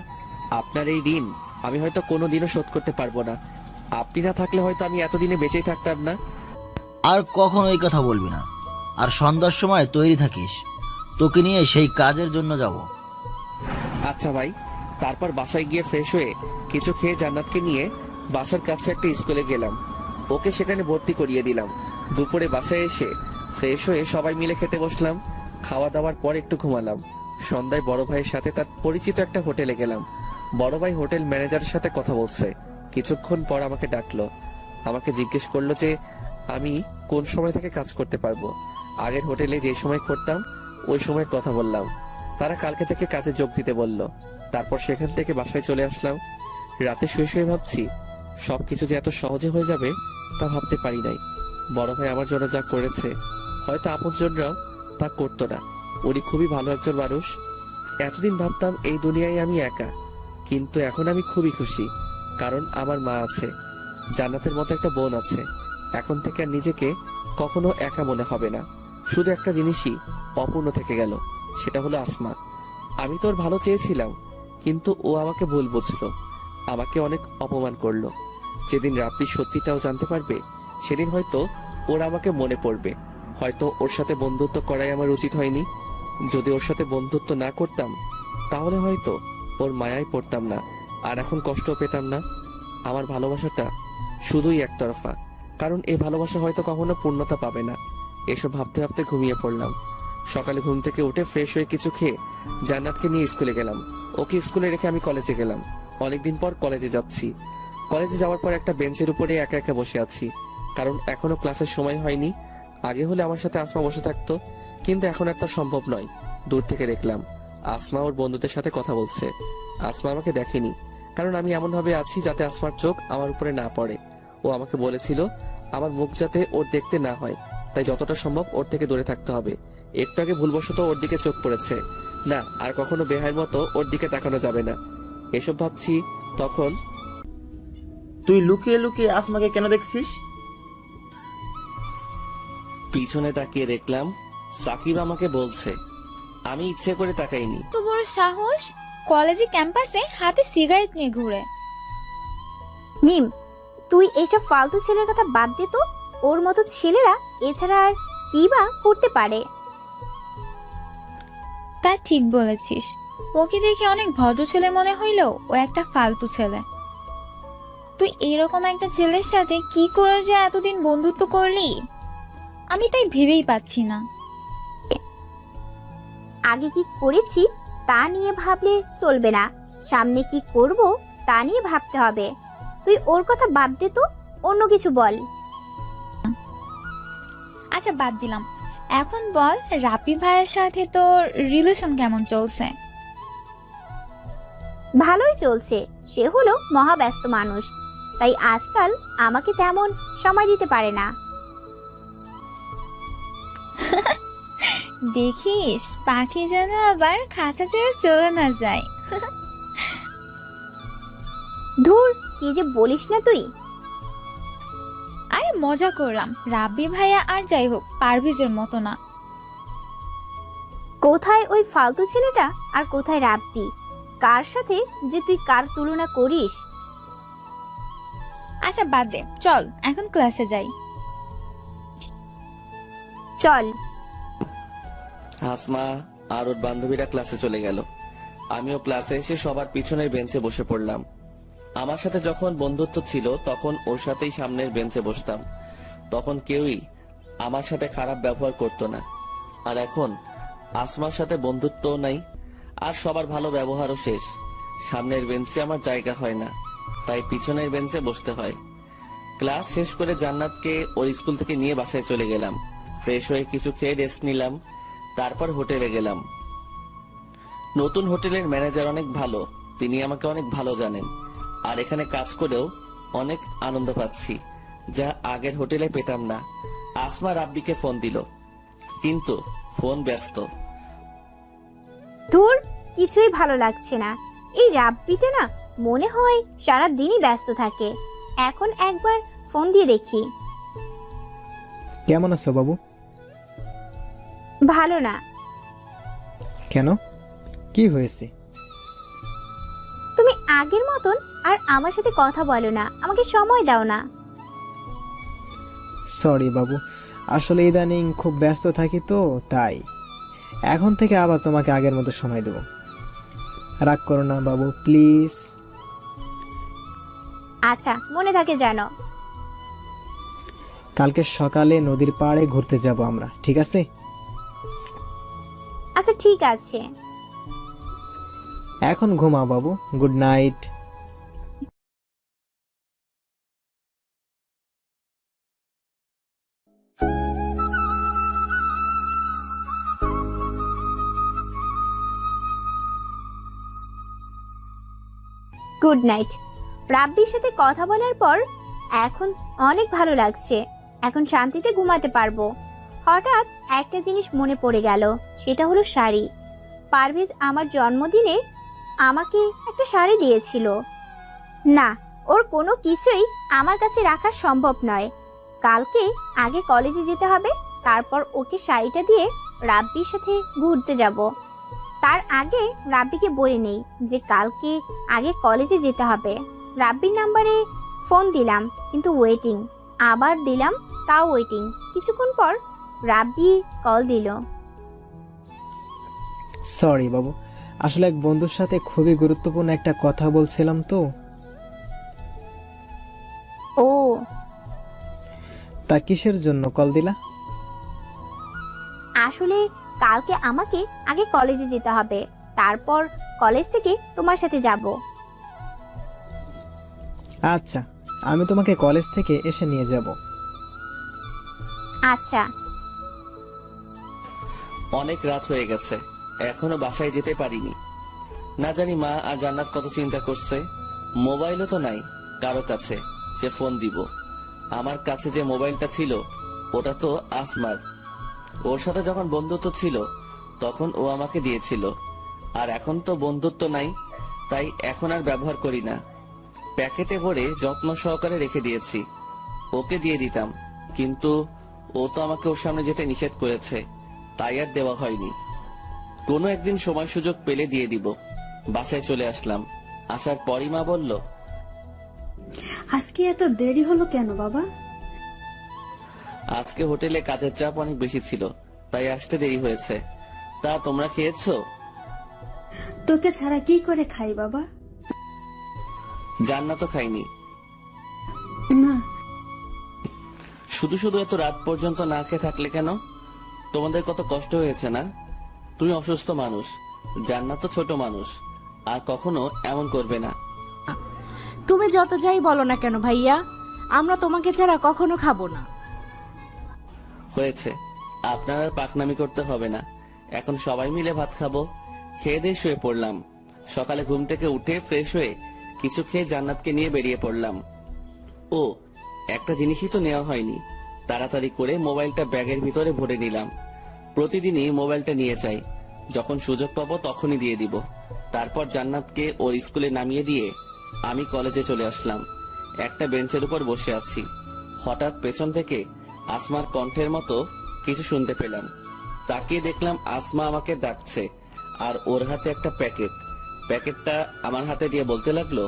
আপনার এই ঋণ আমি হয়তো কোনোদিনও শোধ করতে পারবো না। আপনি না থাকলে হয়তো আমি এতদিনে বেঁচেই থাকতাম না। আর কখনো এই কথা বলবি না। আর সন্ধ্যার সময় তৈরি থাকিস, তোকে নিয়ে সেই কাজের জন্য যাব। আচ্ছা ভাই। তারপর বাসায় গিয়ে ফ্রেশ হয়ে কিছু খেয়ে জান্নাতকে নিয়ে বাসার কাছে একটা স্কুলে গেলাম। ওকে সেখানে ভর্তি করিয়ে দিলাম। দুপুরে বাসায় এসে ফ্রেশ হয়ে সবাই মিলে খেতে বসলাম। খাওয়া দাওয়ার পর একটু ঘুমালাম। সন্ধ্যায় বড় ভাইয়ের সাথে তার পরিচিত একটা হোটেলে গেলাম। বড় ভাই হোটেল ম্যানেজারের সাথে কথা বলছে। কিছুক্ষণ পর আমাকে ডাকলো। আমাকে জিজ্ঞেস করলো যে আমি কোন সময় থেকে কাজ করতে পারবো। আগের হোটেলে যে সময় করতাম ওই সময়ের কথা বললাম। তারা কালকে থেকে কাজে যোগ দিতে বলল। তারপর সেখান থেকে বাসায় চলে আসলাম। রাতে শুয়ে শুয়ে ভাবছি সবকিছু যে এত সহজে হয়ে যাবে তা ভাবতে পারি নাই। বড় ভাই আমার জন্য যা করেছে হয়তো আপনজনরাও তা করতো না। উনি খুবই ভালো একজন মানুষ। এতদিন ভাবতাম এই দুনিয়ায় আমি একা, কিন্তু এখন আমি খুবই খুশি, কারণ আমার মা আছে, জান্নাতের মতো একটা বোন আছে। এখন থেকে আর নিজেকে কখনো একা মনে হবে না। শুধু একটা জিনিসই অপূর্ণ থেকে গেল, সেটা হলো আসমা। আমি তোর ভালো চেয়েছিলাম, কিন্তু ও আমাকে ভুল বুঝলো, আমাকে অনেক অপমান করলো। যেদিন রাব্বি সত্যিটাও জানতে পারবে সেদিন হয়তো ওর আমাকে মনে পড়বে। হয়তো ওর সাথে বন্ধুত্ব করাই আমার উচিত হয়নি। যদি ওর সাথে বন্ধুত্ব না করতাম তাহলে হয়তো ওর মায়ায় পড়তাম না, আর এখন কষ্ট পেতাম না। আমার ভালোবাসাটা শুধুই একতরফা, কারণ এই ভালোবাসা হয়তো কখনো পূর্ণতা পাবে না। এসব ভাবতে ভাবতে ঘুমিয়ে পড়লাম। সকালে ঘুম থেকে উঠে ফ্রেশ হয়ে কিছু খেয়ে জান্নাতকে নিয়ে স্কুলে গেলাম। ওকে স্কুলে রেখে আমি কলেজে গেলাম। অনেকদিন পর কলেজে যাচ্ছি। কলেজে যাওয়ার পর একটা বেঞ্চের উপরে একা একা বসে আছি, কারণ এখনো ক্লাসের সময় হয়নি। আগে হলে আমার সাথে আসমা বসে থাকতো, কিন্তু এখন আর তা সম্ভব নয়। দূর থেকে দেখলাম আসমা ওর বন্ধুদের সাথে কথা বলছে। আসমা আমাকে দেখেনি, কারণ আমি এমন ভাবে আছি যাতে আসমার চোখ আমার উপরে না পড়ে। ও আমাকে বলেছিল আমার মুখ যাতে ওর দেখতে না হয়, তাই যতটা সম্ভব ওর থেকে দূরে থাকতে হবে। একটু আগে ভুলবশত ওর দিকে চোখ পড়েছে, না আর কখনো বেহায়ের মতো ওর দিকে তাকানো যাবে না। এসব ভাবছি তখন তুই লুকিয়ে লুকিয়ে আসমাকে কেন দেখছিস? পিছনে তাকিয়ে দেখলাম সাকিব আমাকে বলছে। আমি ইচ্ছে করে তাকাইনি। তো বড় সাহস, কলেজে ক্যাম্পাসে হাতে সিগারেট নিয়ে ঘুরে। মিম, তুই এসব ফালতু ছেলের কথা বাদ দে তো। ওর মতো ছেলেরা এছাড়া আর কি বা করতে পারে? তা ঠিক বলেছিস। ওকে দেখে অনেক ভদ্র ছেলে মনে হইলেও ও একটা ফালতু ছেলে। তুই এরকম একটা ছেলের সাথে কি করে যে এতদিন বন্ধুত্ব করলি, আমি তাই ভেবেই পাচ্ছি না। আগে কি করেছি তা নিয়ে ভাবলে চলবে না, সামনে কি করব তা নিয়ে ভাবতে হবে। তুই ওর কথা বাদ দে তো, অন্য কিছু বল। আচ্ছা বাদ দিলাম, এখন বল রাপি ভাইয়ের সাথে তোর রিলেশন কেমন চলছে? ভালোই চলছে। সে হলো মহাব্যস্ত মানুষ, তাই আজকাল আমাকে তেমন সময় দিতে পারে না। দেখিস পাখি যেন আবার খাঁচা ছেড়ে চলে না যায়। ধুর, কি যে বলিস না তুই। আরে মজা করলাম, রাব্বি ভাইয়া আর যাই হোক পারভেজের মতো না। কোথায় ওই ফালতু ছেলেটা আর কোথায় রাব্বি? কার সাথে যে তুই কার তুলনা করিস? আচ্ছা বাদ দে, চল এখন ক্লাসে যাই। চল। আসমা আর ওর বান্ধবীরা ক্লাসে চলে গেল। আমিও ক্লাসে এসে সবার পিছনের বেঞ্চে বসে পড়লাম। আমার সাথে যখন বন্ধুত্ব ছিল তখন ওর সাথেই সামনের বেঞ্চে বসতাম। তখন কেউই আমার সাথে খারাপ ব্যবহার করতো না। আর এখন আসমার সাথে বন্ধুত্বও নাই, আর সবার ভালো ব্যবহারও শেষ। সামনের বেঞ্চে আমার জায়গা হয় না, তাই পিছনের বেঞ্চে বসতে হয়। ক্লাস শেষ করে জান্নাতকে ওর স্কুল থেকে নিয়ে বাসায় চলে গেলাম। ফ্রেশ হয়ে কিছু খেয়ে রেস্ট নিলাম, তারপর হোটেলে গেলাম। নতুন হোটেলের ম্যানেজার অনেক ভালো, তিনি আমাকে অনেক ভালো জানেন। আর এখানে কাজ করেও অনেক আনন্দ পাচ্ছি, যা আগের হোটেলে পেতাম না। আসমা রাব্বিকে ফোন দিল, কিন্তু ফোন ব্যস্ত। ধুর, কিছুই ভালো লাগছে না। এই রাব্বিটা না মনে হয় সারা দিনই ব্যস্ত থাকে। এখন একবার ফোন দিয়ে দেখি। কেমন আছো বাবু? ভালো না। কেন, কি হয়েছে? তুমি আগের মতন আর আমার সাথে কথা বলো না, আমাকে সময় দাও না। সরি বাবু, আসলে ইদানিং খুব ব্যস্ত থাকি তো তাই। এখন থেকে আবার তোমাকে আগের মতো সময় দেব। রাগ করো না বাবু, প্লিজ। আচ্ছা, মনে থাকে জানো। কালকে সকালে নদীর পাড়ে ঘুরতে যাব আমরা, ঠিক আছে? আচ্ছা ঠিক আছে। এখন ঘুমাও বাবু, গুড নাইট। Good night. রাব্বির সাথে কথা বলার পর এখন অনেক ভালো লাগছে। এখন শান্তিতে ঘুমাতে পারবো। হঠাৎ একটা জিনিস মনে পড়ে গেল, সেটা হলো শাড়ি। পারভেজ আমার জন্মদিনে আমাকে একটা শাড়ি দিয়েছিল। না, ওর কোনো কিছুই আমার কাছে রাখা সম্ভব নয়। কালকে আগে কলেজে যেতে হবে, তারপর ওকে শাড়িটা দিয়ে রাব্বির সাথে ঘুরতে যাব। তার আগে রাব্বিকে বলে নেই যে কালকে আগে কলেজে যেতে হবে। রাব্বির নাম্বারে ফোন দিলাম, কিন্তু ওয়েটিং। আবার দিলাম, তাও ওয়েটিং। কিছুক্ষণ পর রাব্বি কল দিল। সরি বাবু, আসলে এক বন্ধুর সাথে খুবই গুরুত্বপূর্ণ একটা কথা বলছিলাম তো। ও, তা কিসের জন্য কল দিলা? আসলে কালকে আমাকে আগে কলেজে যেতে হবে, তারপর কলেজ থেকে তোমার সাথে যাব। আচ্ছা, আমি তোমাকে কলেজ থেকে এসে নিয়ে যাব। আচ্ছা। অনেক রাত হয়ে গেছে, এখনো বাসায় যেতে পারিনি। না জানি মা আর জান্নাত কত চিন্তা করছে। মোবাইলও তো নাই কারো কাছে যে ফোন দিব। আমার কাছে যে মোবাইলটা ছিল ওটা তো আসমার। ওর সাথে যখন বন্ধুত্ব ছিল তখন ও আমাকে দিয়েছিল, আর এখন তো বন্ধুত্ব নাই, তাই এখন আর ব্যবহার করি না। প্যাকেটে ভরে যত্ন সহকারে রেখে দিয়েছি। ওকে দিয়ে দিতাম, কিন্তু ও তো আমাকে ওর সামনে যেতে নিষেধ করেছে, তাই আর দেওয়া হয়নি। কোনো একদিন সময় সুযোগ পেলে দিয়ে দিব। বাসায় চলে আসলাম। আসার পরই মা বলল, আজকে এত দেরি হলো কেন বাবা? আজকে হোটেলে কাজের চাপ অনেক বেশি ছিল, তাই আসতে দেরি হয়েছে। তা তোমরা খেয়েছো? তোকে ছাড়া কি করে খাই বাবা? জান্নাত তো খাইনি। না, শুধু শুধু এত রাত পর্যন্ত না খেয়ে থাকলে কেন? তোমাদের কত কষ্ট হয়েছে না? তুমি অসুস্থ মানুষ, জান্নাত তো ছোট মানুষ, আর কখনো এমন করবে না। তুমি যত যাই বলো না কেন ভাইয়া, আমরা তোমাকে ছাড়া কখনো খাবো না। হয়েছে, আপনার আর পাকনামি করতে হবে না। এখন সবাই মিলে ভাত খাবো। খেয়ে দিয়ে শুয়ে পড়লাম। সকালে ঘুম থেকে উঠে ফ্রেশ হয়ে কিছু খেয়ে জান্নাতকে নিয়ে বেরিয়ে পড়লাম। ও, একটা জিনিসই তো নেওয়া হয়নি। তাড়াতাড়ি করে মোবাইলটা ব্যাগের ভিতরে ভরে নিলাম। প্রতিদিনই মোবাইলটা নিয়ে যাই, যখন সুযোগ পাবো তখনই দিয়ে দিব। তারপর জান্নাতকে ওর স্কুলে নামিয়ে দিয়ে আমি কলেজে চলে আসলাম। একটা বেঞ্চের উপর বসে আছি। হঠাৎ পেছন থেকে আসমার কণ্ঠের মতো কিছু শুনতে পেলাম। তাকিয়ে দেখলাম আসমা আমাকে ডাকছে, আর ওর হাতে একটা প্যাকেট। প্যাকেটটা আমার হাতে দিয়ে বলতে লাগলো,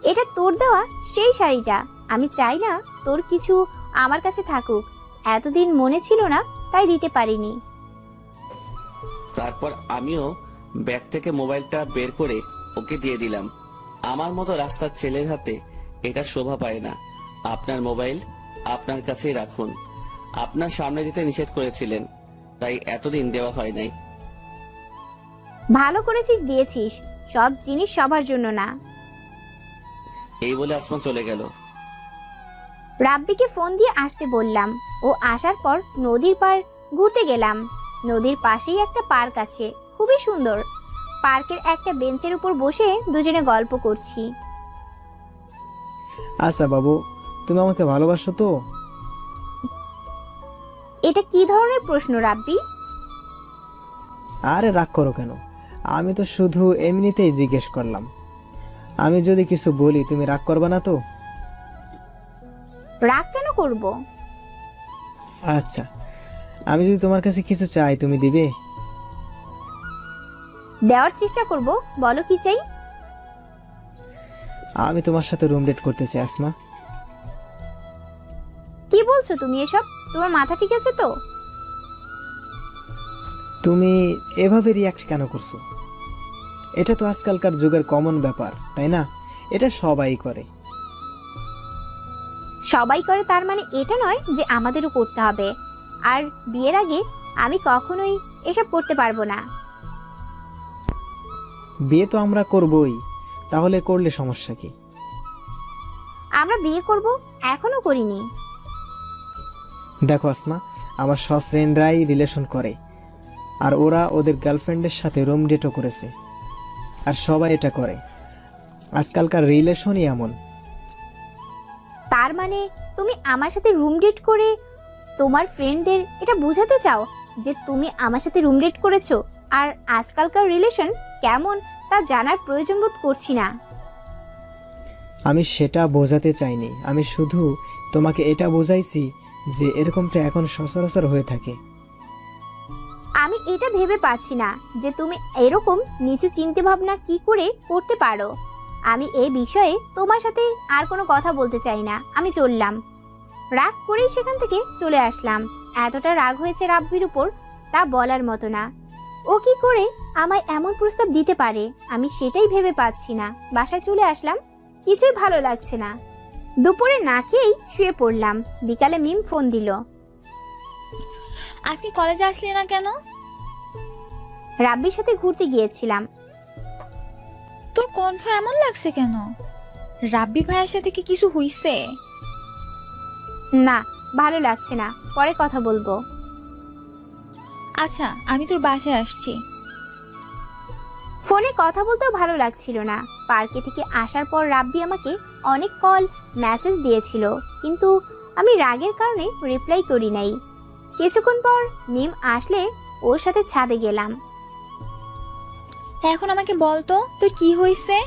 এটা তোর দেওয়া সেই শাড়িটা। আমি চাই না তোর কিছু আমার কাছে থাকুক। এতদিন মনে ছিল না, তাই দিতে পারিনি। তারপর আমিও ব্যাগ থেকে মোবাইলটা বের করে ওকে দিয়ে দিলাম। আমার মতো রাস্তার ছেলের হাতে এটা শোভা পায় না। আপনার মোবাইল আপনার কাছেই রাখুন। আপনার সামনে দিতে নিষেধ করেছিলেন, তাই এতদিন দেওয়া হয় নাই। ভালো করেছিস, দিয়েছিস। সব জিনিস সবার জন্য না। এই বলে আসমা চলে গেল। রাব্বিকে ফোন দিয়ে আসতে বললাম। ও আসার পর নদীর পাড় ঘুরতে গেলাম। নদীর পাশেই একটা পার্ক আছে, খুবই সুন্দর। পার্কের একটা বেঞ্চের উপর বসে দুজনে গল্প করছি। আচ্ছা বাবু, তুমি আমাকে ভালোবাসো তো? এটা কি ধরনের প্রশ্ন রাব্বি? আরে রাগ করো কেন? আমি তো শুধু এমনিতেই জিজ্ঞেস করলাম। আমি যদি কিছু বলি তুমি রাগ করবে না তো? রাগ কেন করব? আচ্ছা, আমি যদি তোমার কাছে কিছু চাই তুমি দিবে? দেওয়ার চেষ্টা করব। বলো কি চাই? আমি তোমার সাথে রুম ডেট করতে চাই আসমা। কি বলছো তুমি এসব? তোমার মাথা ঠিক আছে তো? তুমি এভাবে রিয়াক্ট কেন করছো? এটা তো আজকালকার যুগের কমন ব্যাপার, তাই না? এটা সবাই করে। সবাই করে তার মানে এটা নয় যে আমাদেরও করতে হবে। আর বিয়ের আগে আমি কখনোই এসব করতে পারবো না। বিয়ে তো আমরা করবই, তাহলে করলে সমস্যা কি? আমরা বিয়ে করব, এখনো করিনি। দেখো আসমা, আমার সব ফ্রেন্ডরাই রিলেশন করে, আর ওরা ওদের গার্লফ্রেন্ডের সাথে রুম ডেটও করেছে। আর সবাই এটা করে, আজকালকার রিলেশনই এমন। তার মানে তুমি আমার সাথে রুম ডেট করে তোমার ফ্রেন্ডদের এটা বোঝাতে চাও যে তুমি আমার সাথে রুম ডেট করেছো, আর আজকালকার রিলেশন কেমন তা জানার প্রয়োজন বোধ করছি না। আমি সেটা বোঝাতে চাইনি, আমি শুধু তোমাকে এটা বোঝাইছি যে এরকমটা এখন সচরাচর হয়ে থাকে। আমি এটা ভেবে পাচ্ছি না যে তুমি এরকম নিচু চিন্তা ভাবনা কি করে করতে পারো। আমি এই বিষয়ে তোমার সাথে আর কোনো কথা বলতে চাই না। আমি চললাম। রাগ করেই সেখান থেকে চলে আসলাম। এতটা রাগ হয়েছে রাব্বির উপর তা বলার মতো না। ও কি করে আমায় এমন প্রস্তাব দিতে পারে আমি সেটাই ভেবে পাচ্ছি না। বাসায় চলে আসলাম, কিছুই ভালো লাগছে না। দুপুরে না খেয়েই শুয়ে পড়লাম। বিকালে মিম ফোন দিল। আজকে কলেজে আসলি না কেন? রাব্বির সাথে ঘুরতে গিয়েছিলাম। তোর কণ্ঠ এমন লাগছে কেন? রাব্বি ভাইয়ের সাথে কি কিছু হইছে? না, ভালো লাগছে না, পরে কথা বলবো। আচ্ছা, আমি তোর বাসায় আসছি। ফোনে কথা বলতেও ভালো লাগছিল না। পার্কে থেকে আসার পর রাব্বি আমাকে অনেক কল মেসেজ দিয়েছিল, কিন্তু আমি রাগের কারণে রিপ্লাই করি নাই। কিছুক্ষণ পর মিম আসলে ওর সাথে ছাদে গেলাম। এখন আমাকে বল তো তোর কি হয়েছে?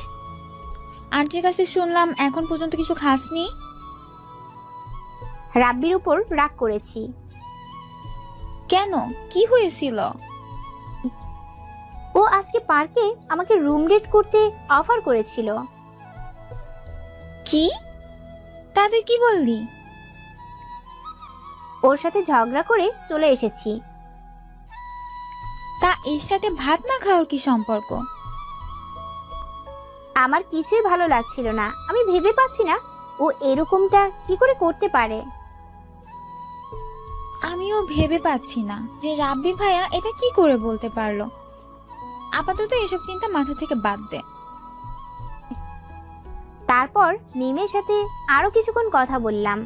আন্টির কাছে শুনলাম এখন পর্যন্ত কিছু খাসনি। রাব্বির উপর রাগ করেছি। কেন, কি হয়েছিল? ও আজকে পার্কে আমাকে রুম ডেট করতে অফার করেছিল। কি? তা তুই কি বললি? ওর সাথে ঝগড়া করে চলে এসেছি। তা এর সাথে ভাত না খাওয়ার কি সম্পর্ক? আমার কিছুই ভালো লাগছিল না। আমি ভেবে পাচ্ছি না ও এরকমটা কি করে করতে পারে। আমিও ভেবে পাচ্ছি না যে রাব্বি ভাইয়া এটা কি করে বলতে পারলো। আপাতত এসব চিন্তা মাথা থেকে বাদ দে। তারপর মিমের সাথে আরো কিছুক্ষণ কথা বললাম।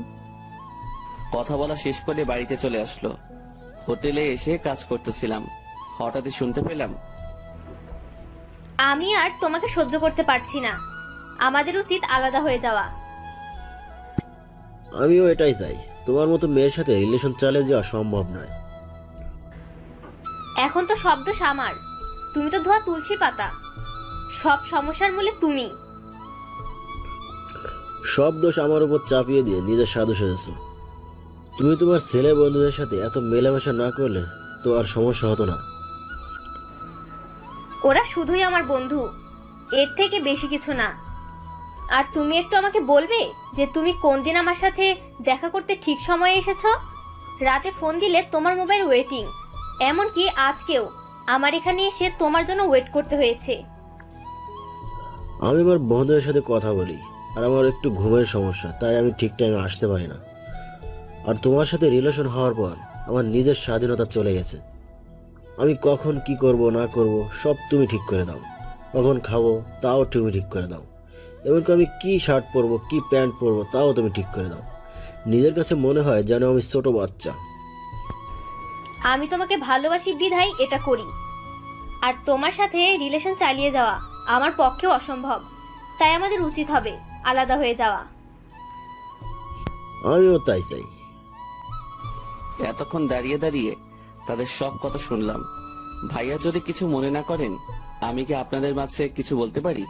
কথা বলা শেষ করে বাড়িতে চলে আসলো। হোটেলে এসে কাজ করতেছিলাম, হঠাৎই শুনতে পেলাম, আমি আর তোমাকে সহ্য করতে পারছি না। আমাদের উচিত আলাদা হয়ে যাওয়া। আমিও এটাই চাই। তোমার মতো মেয়ের সাথে রিলেশন চালিয়ে যাওয়া সম্ভব নয়। এখন তো শব্দ আমার। তুমি তো ধোয়া তুলসী পাতা। সব সমস্যার মূলে তুমি। সব দোষ আমার উপর চাপিয়ে দিয়ে নিজের সাধু সেজেছ। তুমি তোমার ছেলে বন্ধুদের সাথে এত মেলামেশা না করলে তো আর সমস্যা হতো না। ওরা শুধুই আমার বন্ধু, এর থেকে বেশি কিছু না। আর তুমি একটু আমাকে বলবে যে তুমি কোন দিন আমার সাথে দেখা করতে ঠিক সময়ে এসেছো? রাতে ফোন দিলে তোমার মোবাইল ওয়েটিং, এমনকি আজকেও আমার এখানে এসে তোমার জন্য ওয়েট করতে হয়েছে। আমি আমার বন্ধুদের সাথে কথা বলি, আর আমার একটু ঘুমের সমস্যা, তাই আমি ঠিক টাইমে আসতে পারি না। আর তোমার সাথে রিলেশন হওয়ার পর আমার নিজের স্বাধীনতা চলে গেছে। আমি কখন কি করব না করব সব তুমি ঠিক করে দাও, কখন খাবো তাও তুমি ঠিক করে দাও, এমনকি আমি কি শার্ট পরবো কি প্যান্ট পরবো তাও তুমি ঠিক করে দাও। নিজের কাছে মনে হয় যেন আমি ছোট বাচ্চা। আমি তোমাকে ভালোবাসি বিধায় এটা করি, আর তোমার সাথে রিলেশন চালিয়ে যাওয়া আমার পক্ষেও অসম্ভব। তাই আমাদের উচিত হবে আলাদা হয়ে যাওয়া। আমিও তাই চাই। এতক্ষণ দাঁড়িয়ে দাঁড়িয়ে তাদের সব কথা শুনলাম। ভাইয়া যদি কিছু মনে না করেন, আমি কি আপনাদের মাঝে কিছু বলতে পারি?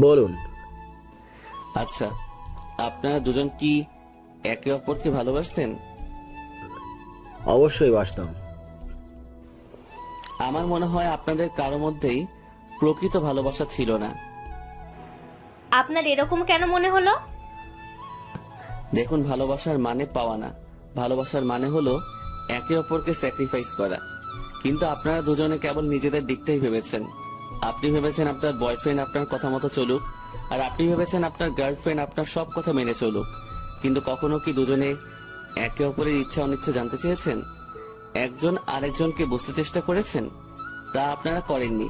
বলুন। আচ্ছা, আপনারা দুজন কি একে অপরকে ভালোবাসতেন? অবশ্যই বাসতাম। আমার মনে হয় আপনাদের কারো মধ্যেই প্রকৃত ভালোবাসা ছিল না। আপনার এরকম কেন মনে হলো? দেখুন, ভালোবাসার মানে পাওয়া না, ভালোবাসার মানে হলো একে অপরকে স্যাক্রিফাইস করা। কিন্তু আপনারা দুজনে কেবল নিজেদের দিকটাই ভেবেছেন। আপনি ভেবেছেন আপনার বয়ফ্রেন্ড আপনার কথা মতো চলুক, আর আপনি ভেবেছেন আপনার গার্লফ্রেন্ড আপনার সব কথা মেনে চলুক। কিন্তু কখনো কি দুজনে একে অপরের ইচ্ছা অনিচ্ছা জানতে চেয়েছেন? একজন আরেকজনকে বুঝতে চেষ্টা করেছেন? তা আপনারা করেননি।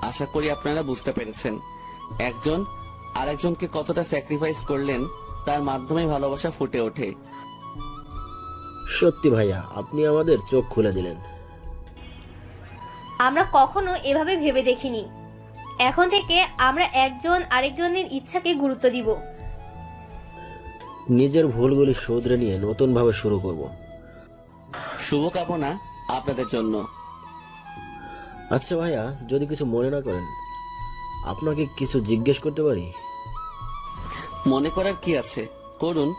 আশা করি আপনারা বুঝতে পেরেছেন একজন আরেকজনকে কতটা স্যাক্রিফাইস করলেন, তার মাধ্যমে ভালোবাসা ফুটে ওঠে। সত্যি ভাইয়া, আপনি আমাদের চোখ খুলে দিলেন। আমরা কখনো এভাবে ভেবে দেখিনি। এখন থেকে আমরা একজন আরেকজনের ইচ্ছাকে গুরুত্ব দিব। নিজের ভুলগুলি শুধরে নিয়ে নতুন ভাবে শুরু করব। শুভকামনা আপনাদের জন্য। আচ্ছা ভাইয়া, যদি কিছু মনে না করেন, আপনাকে কিছু জিজ্ঞেস করতে পারি? মনে করার কি আছে, করুন।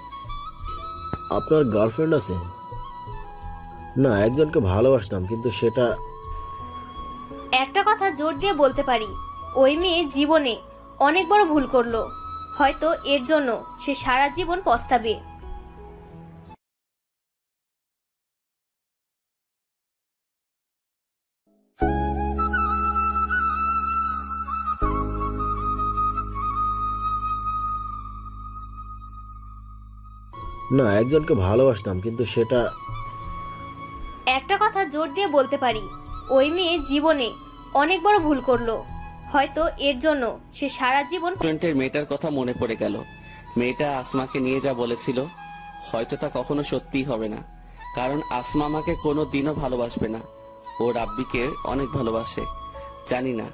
আপনার গার্লফ্রেন্ড আছে? না, একজনকে ভালোবাসতাম, কিন্তু সেটা... একটা কথা জোর দিয়ে বলতে পারি, ওই মেয়ে জীবনে অনেক বড় ভুল করলো। হয়তো এর জন্য সে সারা জীবন পস্তাবে। না, একজনকে ভালোবাসতাম, কিন্তু সেটা... একটা কথা জোর দিয়ে বলতে পারি, ওই মেয়ে জীবনে অনেক বড় ভুল করলো। হয়তো এর জন্য সে সারা জীবন... রেস্টুরেন্টের মেয়েটার কথা মনে পড়ে গেল। মেয়েটা আসমাকে নিয়ে যা বলেছিল, হয়তো তা কখনো সত্যিই হবে না। কারণ আসমা আমাকে কোনো দিনও ভালোবাসবে না। ও রাব্বিকে অনেক ভালোবাসে। জানি না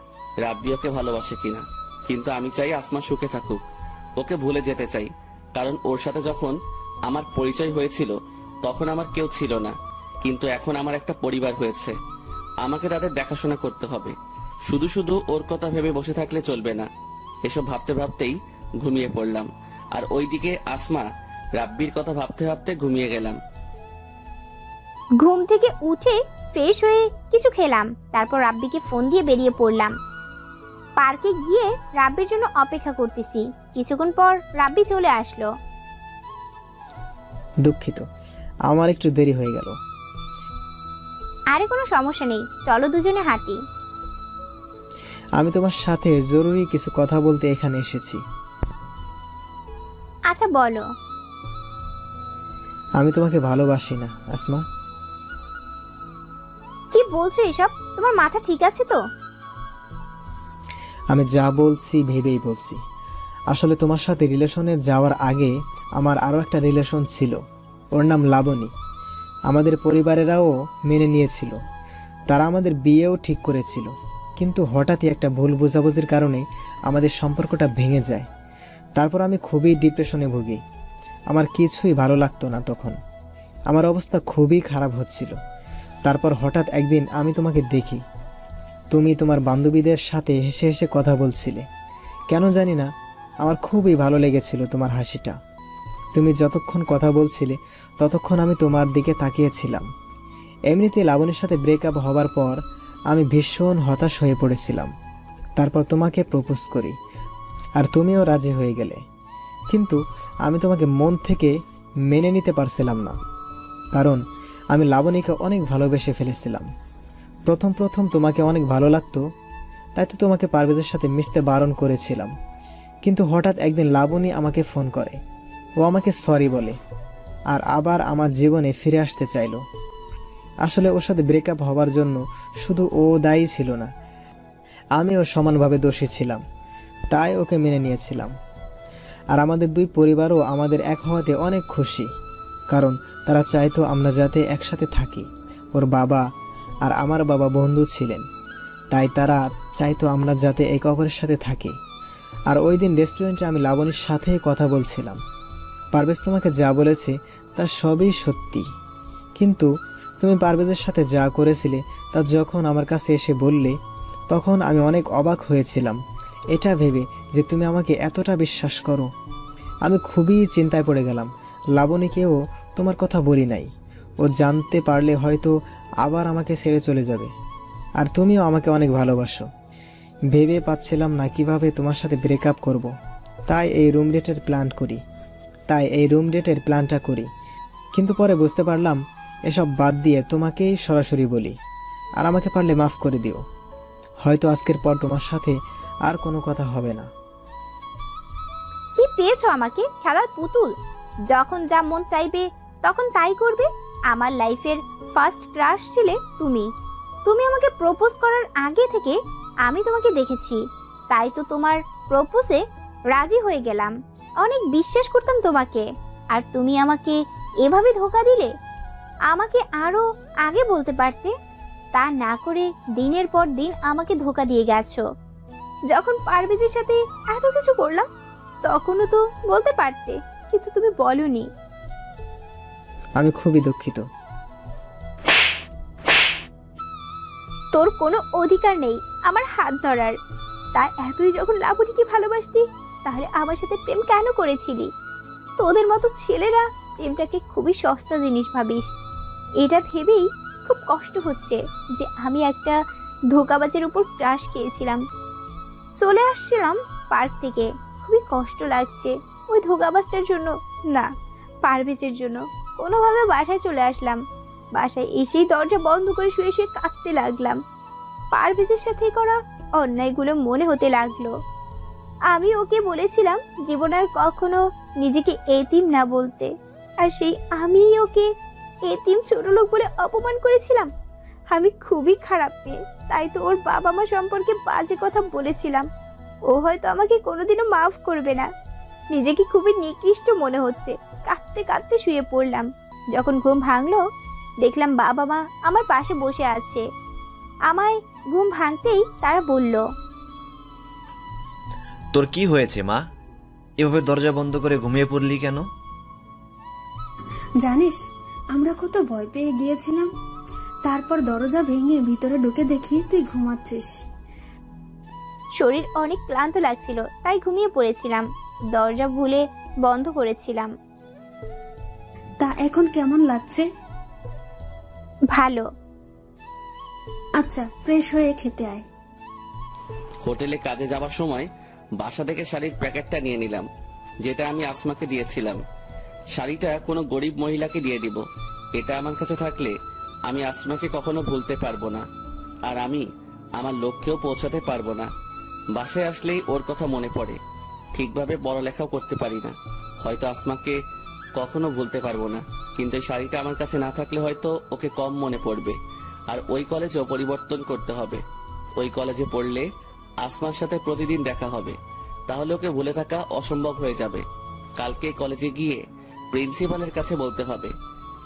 রাব্বি ওকে ভালোবাসে কিনা, কিন্তু আমি চাই আসমা সুখে থাকুক। ওকে ভুলে যেতে চাই, কারণ ওর সাথে যখন আমার পরিচয় হয়েছিল তখন আমার কেউ ছিল না, কিন্তু এখন আমার একটা পরিবার হয়েছে। আমাকে তাদের দেখাশোনা করতে হবে। শুধু শুধু ওর কথা ভেবে বসে থাকলে চলবে না। এসব ভাবতে ভাবতেই ঘুমিয়ে পড়লাম, আর ওইদিকে আসমা রাব্বির কথা ভাবতে ভাবতে ঘুমিয়ে গেলাম। ঘুম থেকে উঠে ফ্রেশ হয়ে কিছু খেলাম, তারপর রাব্বিকে ফোন দিয়ে বেরিয়ে পড়লাম। পার্কে গিয়ে রাব্বির জন্য অপেক্ষা করতেছি। কিছুক্ষণ পর রাব্বি চলে আসলো। দুঃখিত, আমার একটু দেরি হয়ে গেল। আরে কোনো সমস্যা নেই, চলো দুজনে হাঁটি। আমি তোমার সাথে জরুরি কিছু কথা বলতে এখানে এসেছি। আচ্ছা বলো। আমি তোমাকে ভালোবাসি না আসমা। কি বলছো এসব? তোমার মাথা ঠিক আছে তো? আমি যা বলছি ভেবেই বলছি। আসলে তোমার সাথে রিলেশনের যাওয়ার আগে আমার আরও একটা রিলেশন ছিল, ওর নাম লাবণী। আমাদের পরিবারেরাও মেনে নিয়েছিল, তারা আমাদের বিয়েও ঠিক করেছিল। কিন্তু হঠাৎই একটা ভুল বোঝাবুঝির কারণে আমাদের সম্পর্কটা ভেঙে যায়। তারপর আমি খুবই ডিপ্রেশনে ভুগি। আমার কিছুই ভালো লাগতো না তখন, আমার অবস্থা খুবই খারাপ হচ্ছিল। তারপর হঠাৎ একদিন আমি তোমাকে দেখি, তুমি তোমার বান্ধবীদের সাথে হেসে হেসে কথা বলছিলে। কেন জানি না, আমার খুবই ভালো লেগেছিল তোমার হাসিটা। তুমি যতক্ষণ কথা বলছিলে ততক্ষণ আমি তোমার দিকে তাকিয়েছিলাম। এমনিতে লাবণীর সাথে ব্রেকআপ হবার পর আমি ভীষণ হতাশ হয়ে পড়েছিলাম। তারপর তোমাকে প্রপোজ করি, আর তুমিও রাজি হয়ে গেলে। কিন্তু আমি তোমাকে মন থেকে মেনে নিতে পারছিলাম না, কারণ আমি লাবণীকে অনেক ভালোবেসে ফেলেছিলাম। প্রথম তোমাকে অনেক ভালো লাগতো, তাই তো তোমাকে পারভেজের সাথে মিশতে বারণ করেছিলাম। কিন্তু হঠাৎ একদিন লাবণী আমাকে ফোন করে, ও আমাকে সরি বলে। আর আবার আমার জীবনে ফিরে আসতে চাইলো। আসলে ওর সাথে ব্রেকআপ হওয়ার জন্য শুধু ও দায়ী ছিল না, আমিও সমানভাবে দোষী ছিলাম, তাই ওকে মেনে নিয়েছিলাম। আর আমাদের দুই পরিবারও আমাদের এক হওয়াতে অনেক খুশি, কারণ তারা চাইতো আমরা যাতে একসাথে থাকি। ওর বাবা আর আমার বাবা বন্ধু ছিলেন, তাই তারা চাইতো আমরা যাতে একে অপরের সাথে থাকি। আর ওই দিন রেস্টুরেন্টে আমি লাবণীর সাথেই কথা বলছিলাম। পারভেজ তোমাকে যা বলেছে তা সবই সত্যি, কিন্তু তুমি পারভেজের সাথে যা করেছিলে তা যখন আমার কাছে এসে বললে, তখন আমি অনেক অবাক হয়েছিলাম এটা ভেবে যে তুমি আমাকে এতটা বিশ্বাস করো। আমি খুবই চিন্তায় পড়ে গেলাম। লাবণীকেও তোমার কথা বলি নাই, ও জানতে পারলে হয়তো আবার আমাকে ছেড়ে চলে যাবে। আর তুমিও আমাকে অনেক ভালোবাসো। ভেবে পাচ্ছিলাম না কিভাবে তোমার সাথে ব্রেকআপ করব, তাই এই রুম ডেটের প্ল্যানটা করি। কিন্তু পরে বুঝতে পারলাম এসব বাদ দিয়ে তোমাকেই সরাসরি বলি, আর আমাকে পারলে মাফ করে দিও। হয়তো আজকের পর তোমার সাথে আর কোনো কথা হবে না। কি পেয়েছো আমাকে? খেলার পুতুল? যখন যা মন চাইবে তখন তাই করবে। আমার লাইফের ফার্স্ট ক্রাশ ছিলে তুমি। তুমি আমাকে প্রপোজ করার আগে থেকে আমি তোমাকে দেখেছি, তাই তো তোমার প্রপোজে রাজি হয়ে গেলাম। অনেক বিশ্বাস করতাম তোমাকে, আর তুমি আমাকে এভাবে ধোঁকা দিলে। আমাকে আরো আগে বলতে পারতে, তা না করে দিনের পর দিন আমাকে ধোঁকা দিয়ে গেছো। যখন পারভেজের সাথে এত কিছু করলাম তখনও তো বলতে পারতে, কিন্তু তুমি বলনি। আমি খুবই দুঃখিত। তোর কোনো অধিকার নেই আমার হাত ধরার। তা এতই যখন লাবণীকে ভালোবাসতি, তাহলে আমার সাথে প্রেম কেন করেছিলি? তোদের মতো ছেলেরা প্রেমটাকে খুবই সস্তা জিনিস ভাবিস। এটা ভেবেই খুব কষ্ট হচ্ছে যে আমি একটা ধোঁকাবাজের উপর ক্রাশ খেয়েছিলাম। চলে আসছিলাম পার্ক থেকে, খুবই কষ্ট লাগছে ওই ধোঁকাবাজটার জন্য না, পারভেজের জন্য। কোনোভাবে বাসায় চলে আসলাম। বাসায় এসেই দরজা বন্ধ করে শুয়ে শুয়ে কাঁদতে লাগলাম। পারভেজের সাথে করা অন্যায়গুলো মনে হতে লাগলো। আমি ওকে বলেছিলাম জীবন আর কখনো নিজেকে এতিম না বলতে, আর সেই আমি ওকে এতিম ছোট লোক বলে অপমান করেছিলাম। আমি খুবই খারাপ মেয়ে, তাই তো ওর বাবা মা সম্পর্কে বাজে কথা বলেছিলাম। ও হয়তো আমাকে কোনোদিনও মাফ করবে না। নিজেকে খুবই নিকৃষ্ট মনে হচ্ছে। কাঁদতে কাঁদতে শুয়ে পড়লাম। যখন ঘুম ভাঙলো দেখলাম বাবা মা আমার পাশে বসে আছে। আমায় ঘুম ভাঙতেই তারা বলল, তোর কি হয়েছে মা? এভাবে দরজা বন্ধ করে ঘুমিয়ে পড়লি কেন? জানিস, আমরা কত ভয় পেয়ে গিয়েছিলাম। তারপর দরজা ভেঙে ভিতরে ঢুকে দেখি তুই ঘুমাচ্ছিস। শরীর অনেক ক্লান্ত লাগছিল, তাই ঘুমিয়ে পড়েছিলাম। দরজা ভুলে বন্ধ করেছিলাম। তা এখন কেমন লাগছে? ভালো। আচ্ছা, ফ্রেশ হয়ে খেতে আয়। হোটেলে কাজে যাওয়ার সময় বাসা থেকে শাড়ির প্যাকেটটা নিয়ে নিলাম, যেটা আমি আসমাকে দিয়েছিলাম। শাড়িটা কোনো গরিব মহিলাকে দিয়ে দিব। এটা আমার কাছে থাকলে আমি আসমাকে কখনো ভুলতে পারবো না, আর আমি আমার লক্ষ্যেও পৌঁছাতে পারবো না। বাসায় আসলেই ওর কথা মনে পড়ে। ঠিকভাবে পড়ালেখাও করতে পারি না, হয়তো আসমাকে কখনো ভুলতে পারবো না। কিন্তু এই শাড়িটা আমার কাছে না থাকলে হয়তো ওকে কম মনে পড়বে। আর ওই কলেজও পরিবর্তন করতে হবে। ওই কলেজে পড়লে আসমার সাথে প্রতিদিন দেখা হবে, তাহলে ওকে ভুলে থাকা অসম্ভব হয়ে যাবে। কালকে কলেজে গিয়ে প্রিন্সিপালের কাছে বলতে হবে।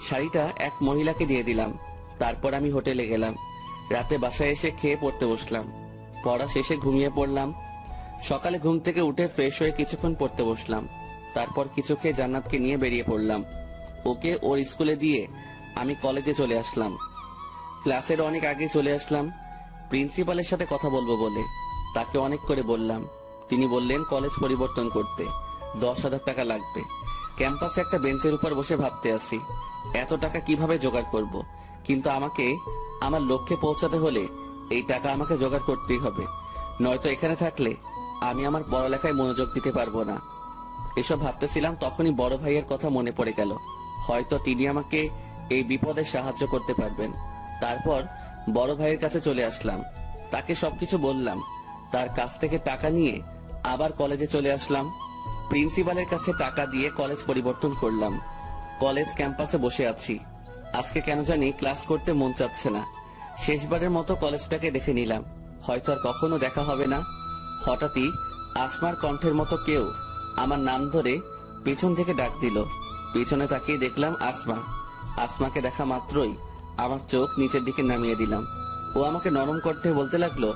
শাড়িটা এক মহিলাকে দিয়ে দিলাম। তারপর আমি হোটেলে গেলাম। রাতে বাসায় এসে খেয়ে পড়তে বসলাম। পড়া শেষে ঘুমিয়ে পড়লাম। সকালে ঘুম থেকে উঠে ফ্রেশ হয়ে কিছুক্ষণ পড়তে বসলাম। তারপর কিছু খেয়ে জান্নাতকে নিয়ে বেরিয়ে পড়লাম। ওকে ওর স্কুলে দিয়ে আমি কলেজে চলে আসলাম। ক্লাসের অনেক আগে চলে আসলাম প্রিন্সিপালের সাথে কথা বলবো বলে। তাকে অনেক করে বললাম। তিনি বললেন কলেজ পরিবর্তন করতে 10,000 টাকা লাগবে। ক্যাম্পাসে একটা বেঞ্চের উপর বসে ভাবতে আসি এত টাকা কিভাবে জোগাড় করব। কিন্তু আমাকে আমার লক্ষ্যে পৌঁছাতে হলে এই টাকা আমাকে জোগাড় করতেই হবে, নয়তো এখানে থাকলে আমি আমার পড়ালেখায় মনোযোগ দিতে পারবো না। এসব ভাবতেছিলাম, তখনই বড় ভাইয়ের কথা মনে পড়ে গেল। হয়তো তিনি আমাকে এই বিপদে সাহায্য করতে পারবেন। তারপর বড় ভাইয়ের কাছে চলে আসলাম। তাকে সবকিছু বললাম। তার কাছ থেকে টাকা নিয়ে আবার কলেজে চলে আসলাম। প্রিন্সিপালের কাছে টাকা দিয়ে কলেজ পরিবর্তন করলাম। কলেজ ক্যাম্পাসে বসে আছি। আজকে কেন জানি ক্লাস করতে মন চাচ্ছে না। শেষবারের মতো কলেজটাকে দেখে নিলাম, হয়তো আর কখনো দেখা হবে না। হঠাৎই আসমার কণ্ঠের মতো কেউ আমার নাম ধরে পেছন থেকে ডাক দিল। পেছনে তাকিয়ে দেখলাম আসমা। আসমাকে দেখা মাত্রই আমার চোখ নিচের দিকে নামিয়ে দিলাম। ও আমাকে নরম করতে বলতে লাগলো,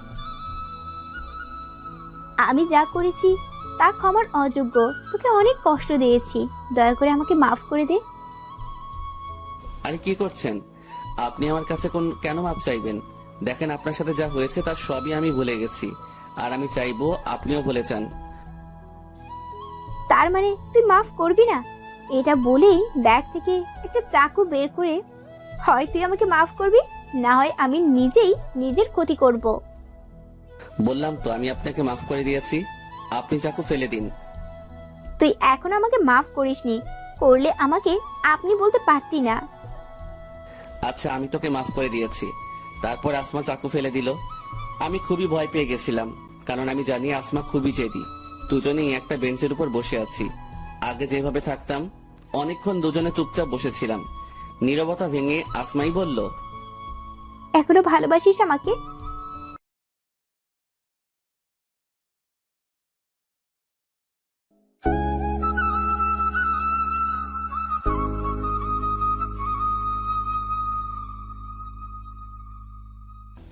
আমি যা করেছি তা ক্ষমার অযোগ্য, তোকে অনেক কষ্ট দিয়েছি, দয়া করে আমাকে মাফ করে দে। আরে কি করছেন আপনি? আমার কাছে কেন মাপ চাইবেন? দেখেন আপনার সাথে যা হয়েছে তার সবই আমি ভুলে গেছি, আর আমি চাইবো আপনিও ভুলে যান। তার মানে তুই মাফ করবি না? এটা বলেই ব্যাগ থেকে একটা চাকু বের করে হয় তুই আমাকে মাফ করবি, না হয় আমি নিজেই নিজের ক্ষতি করব। বললাম তো আমি আপনাকে মাফ করে দিয়েছি, আপনি চাকু ফেলে দিন। তুই এখন আমাকে মাফ করিসনি, করলে আমাকে আপনি বলতে পারতি না। আচ্ছা আমি তোকে মাফ করে দিয়েছি। তারপর আসমা চাকু ফেলে দিল। আমি খুবই ভয় পেয়ে গেছিলাম, কারণ আমি জানি আসমা খুবই জেদি। দুজনেই একটা বেঞ্চের উপর বসে আছি। আগে যেভাবে থাকতাম অনেকক্ষণ দুজনে চুপচাপ বসেছিলাম। নীরবতা ভেঙে আসমাই বলল, এখনো ভালোবাসিস আমাকে?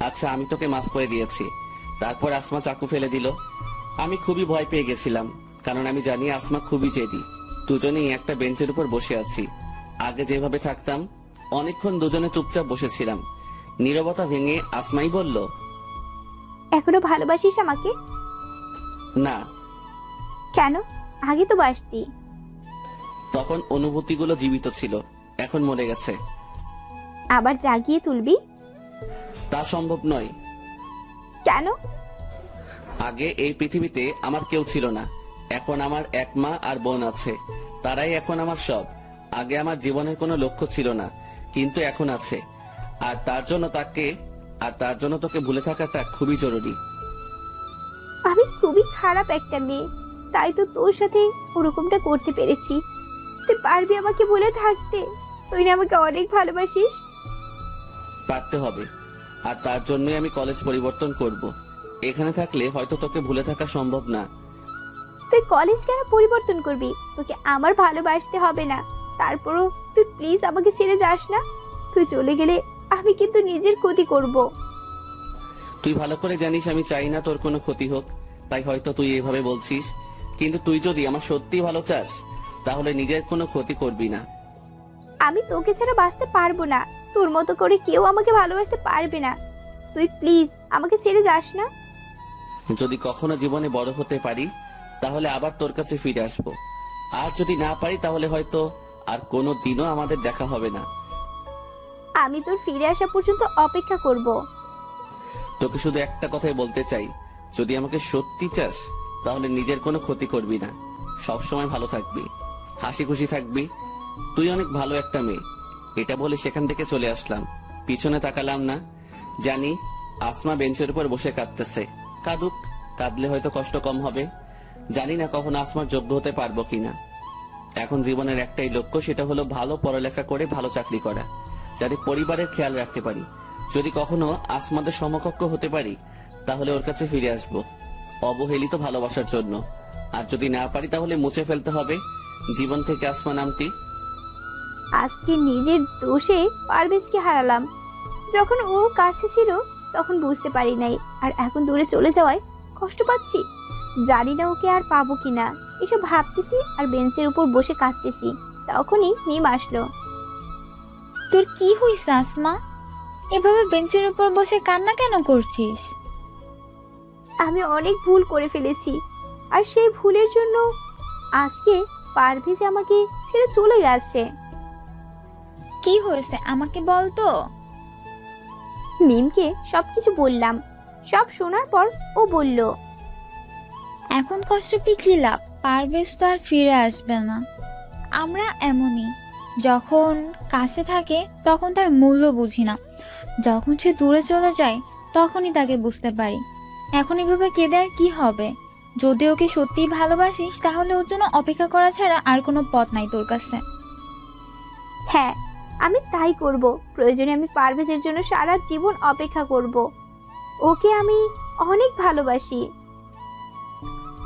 আচ্ছা আমি তোকে মাফ করে দিয়েছি। তারপর আসমা চাকু ফেলে দিল। আমি খুবই ভয় পেয়ে গেছিলাম, কারণ আমি জানি আসমা খুবই জেদি। দুজনেই একটা বেঞ্চের উপর বসে আছি। আগে যেভাবে থাকতাম অনেকক্ষণ দুজনে চুপচাপ বসেছিলাম। নীরবতা ভেঙে আসমাই বলল, এখনো ভালোবাসিস আমাকে? না। কেন? আগে তো বাসতি। তখন অনুভূতিগুলো জীবিত ছিল, এখন মরে গেছে। আবার জাগিয়ে তুলবি? তা সম্ভব নয়। কেন? আগে এই পৃথিবীতে আমার কেউ ছিল না, এখন আমার এক মা আর বোন আছে, তারাই এখন আমার সব। আগে আমার জীবনের কোনো লক্ষ্য ছিল না, কিন্তু এখন আছে। আর তার জন্য তোকে ভুলে থাকাটা খুবই জরুরি। আমি খুবই খারাপ একটা মেয়ে, তাই তো তোর সাথে ওরকমটা করতে পেরেছি। তুই পারবি আমাকে ভুলে থাকতে? তুই না আমাকে অনেক ভালোবাসিস? পারতে হবে, আর তার জন্যই আমি কলেজ পরিবর্তন করব। এখানে থাকলে হয়তো তোকে ভুলে থাকা সম্ভব না। তুই কলেজ কেন পরিবর্তন করবি? তোকে আমার ভালোবাসতে হবে না। তারপরও তুই প্লিজ আমাকে ছেড়ে যাস না। তুই চলে গেলে আমি কিন্তু নিজের ক্ষতি করব। তুই ভালো করে জানিস আমি চাই না তোর কোনো ক্ষতি হোক, তাই হয়তো তুই এভাবে বলছিস। কিন্তু তুই যদি আমার সত্যি ভালো চাস তাহলে নিজের কোনো ক্ষতি করবি না। আমি তোকে ছাড়া বাঁচতে পারবো না। তোর মতো করে কেউ আমাকে ভালোবাসতে পারবে না। তুই প্লিজ আমাকে ছেড়ে যাস না। যদি কখনো জীবনে বড় হতে পারি তাহলে আবার তোর কাছে ফিরে আসবো, আর যদি না পারি তাহলে হয়তো আর কোনো দিনও আমাদের দেখা হবে না। আমি তোর ফিরে আসা পর্যন্ত অপেক্ষা করব। তোকে শুধু একটা কথাই বলতে চাই, যদি আমাকে সত্যি চাস তাহলে নিজের কোনো ক্ষতি করবি না, সব সময় ভালো থাকবি, হাসি খুশি থাকবি। তুই অনেক ভালো একটা মেয়ে। এটা বলে সেখান থেকে চলে আসলাম। পিছনে তাকালাম না। জানি আসমা বেঞ্চের উপর বসে কাঁদতেছে। কাঁদুক, কাঁদলে হয়তো কষ্ট কম হবে। জানি না কখন আসমার যোগ্য হতে পারবো কিনা। এখন জীবনের একটাই লক্ষ্য, সেটা হলো ভালো পড়ালেখা করে ভালো চাকরি করা, যাতে পরিবারের খেয়াল রাখতে পারি। যদি কখনো আসমাদের সমকক্ষ হতে পারি তাহলে ওর কাছে ফিরে আসবো, অবহেলিত ভালোবাসার জন্য। আর যদি না পারি তাহলে মুছে ফেলতে হবে জীবন থেকে আসমা নামটি। আজকে নিজের দোষে পারভেজকে হারালাম। যখন ও কাছে ছিল তখন বুঝতে পারি নাই, আর এখন দূরে চলে যাওয়ায় কষ্ট পাচ্ছি। জানি না ওকে আর পাবো কিনা। এসব ভাবতেছি আর বেঞ্চের উপর বসে কাঁদতেছি। তখনই মিম আসলো। তোর কি হইছে আসমা? এভাবে বেঞ্চের উপর বসে কান্না কেন করছিস? আমি অনেক ভুল করে ফেলেছি, আর সেই ভুলের জন্য আজকে পারভেজ আমাকে ছেড়ে চলে গেছে। কি হয়েছে আমাকে বল তো। মিমকে সবকিছু বললাম। সব শোনার পর ও বলল, এখন কষ্ট পেয়ে কি লাভ? পারভেজ তো আর ফিরে আসবে না। আমরা এমনই, যখন কাছে থাকে তখন তার মূল্য বুঝি না, যখন সে দূরে চলে যায় তখনই তাকে বুঝতে পারি। এখন এভাবে কেঁদে আর কি হবে? যদি ওকে সত্যিই ভালোবাসিস তাহলে ওর জন্য অপেক্ষা করা ছাড়া আর কোনো পথ নাই তোর কাছে। হ্যাঁ, আমি তাই করব। প্রয়োজনে আমি পারভেজের জন্য সারা জীবন অপেক্ষা করব। ওকে আমি অনেক ভালোবাসি।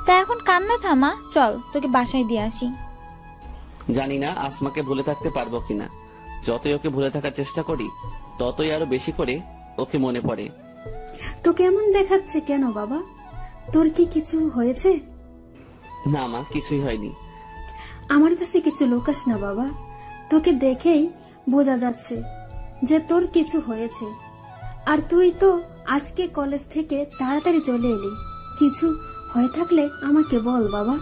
তা এখন কান্না থামা, চল তোকে বাসায় দিয়ে আসি। জানি না আসমাকে ভুলে থাকতে পারবো কিনা। যতই ওকে ভুলে থাকার চেষ্টা করি ততই আরো বেশি করে ওকে মনে পড়ে। তো কেমন দেখাচ্ছে কেন বাবা? তোর কি কিছু হয়েছে? না মা, কিছুই হয়নি। আমার কাছে কিছু লুকাস না বাবা, তোকে দেখেই বোঝা যাচ্ছে যে তোর কিছু হয়েছে। আর তুই তো আজকে কলেজ থেকে তাড়াতাড়ি চলে এলি, কিছু হয়ে থাকলে আমাকে বল বাবা।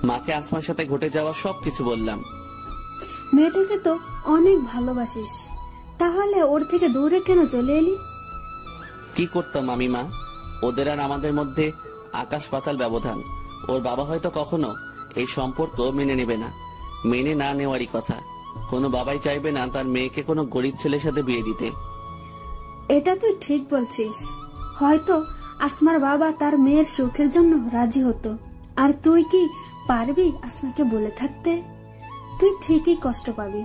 মাকে আসমার সাথে ঘটে যাওয়া সবকিছু বললাম। মেয়েটাকে তো অনেক ভালোবাসিস, তাহলে ওর থেকে দূরে কেন চলে এলি? কি করতাম আমি মা, ওদের আর আমাদের মধ্যে আকাশ পাতাল ব্যবধান। ওর বাবা হয়তো কখনো এই সম্পর্ক মেনে নেবে না, মেনে না নেওয়ারই কথা। কোনো বাবাই চাইবে না তার মেয়েকে কোনো গরিব ছেলের সাথে বিয়ে দিতে। এটা তুই ঠিক বলছিস। হয়তো আসমার বাবা তার মেয়ের সুখের জন্য রাজি হতো, আর তুই কি পারবি আসমাকে বলে থাকতে? তুই ঠিকই কষ্ট পাবি,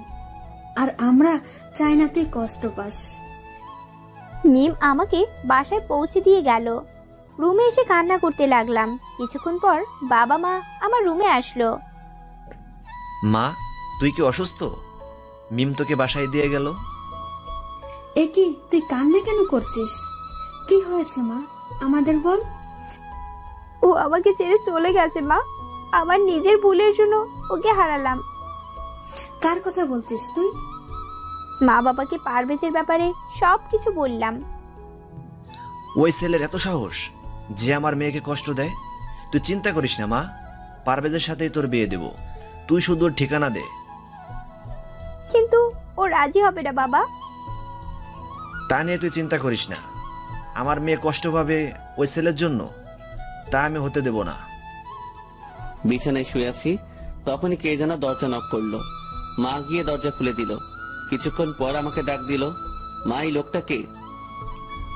আর আমরা চাই না তুই কষ্ট পাস। মিম আমাকে বাসায় পৌঁছে দিয়ে গেল। রুমে এসে কান্না করতে লাগলাম। কিছুক্ষণ পর বাবা মা আমার রুমে আসলো। মা, তুই কি অসুস্থ? মিম তোকে বাসায় দিয়ে গেল। এ কি, তুই কান্না কেন করছিস? কি হয়েছে মা, আমাদের বল। ও আমাকে ছেড়ে চলে গেছে মা। আমার নিজের ভুলের জন্য ওকে হারালাম। কার কথা বলছিস তুই? মা বাবাকে পারভেজের ব্যাপারে সবকিছু বললাম। ওই ছেলের এত সাহস যে আমার মেয়েকে কষ্ট দেয়। তুই চিন্তা করিস না মা, পারভেজের সাথেই তোর বিয়ে দেব। তুই শুধু ওর ঠিকানা দে। কিন্তু ও রাজি হবে না বাবা। তা নিয়ে তুই চিন্তা করিস না। আমার মেয়ে কষ্ট পাবে ওই ছেলের জন্য, তা আমি হতে দেব না। বিছানায় শুয়ে আছি, তখনই কে যেন দরজা নক করলো। মা গিয়ে দরজা খুলে দিল। কিছুক্ষণ পর আমাকে ডাক দিল। মা, এই লোকটা কে?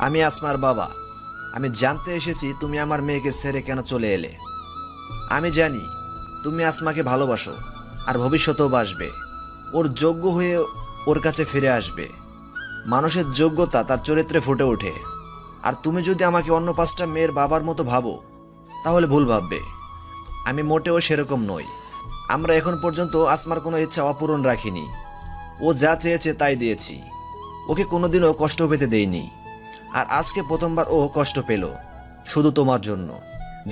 আমি আসমার বাবা। আমি জানতে এসেছি তুমি আমার মেয়েকে ছেড়ে কেন চলে এলে। আমি জানি তুমি আসমাকে ভালোবাসো, আর ভবিষ্যতেও বাসবে। ওর যোগ্য হয়ে ওর কাছে ফিরে আসবে। মানুষের যোগ্যতা তার চরিত্রে ফুটে ওঠে। আর তুমি যদি আমাকে অন্য 5টা মেয়ের বাবার মতো ভাবো তাহলে ভুল ভাববে। আমি মোটেও সেরকম নই। আমরা এখন পর্যন্ত আসমার কোনো ইচ্ছা অপূরণ রাখিনি। ও যা চেয়েছে তাই দিয়েছি। ওকে কোনোদিনও কষ্ট পেতে দেইনি। আর আজকে প্রথমবার ও কষ্ট পেল, শুধু তোমার জন্য।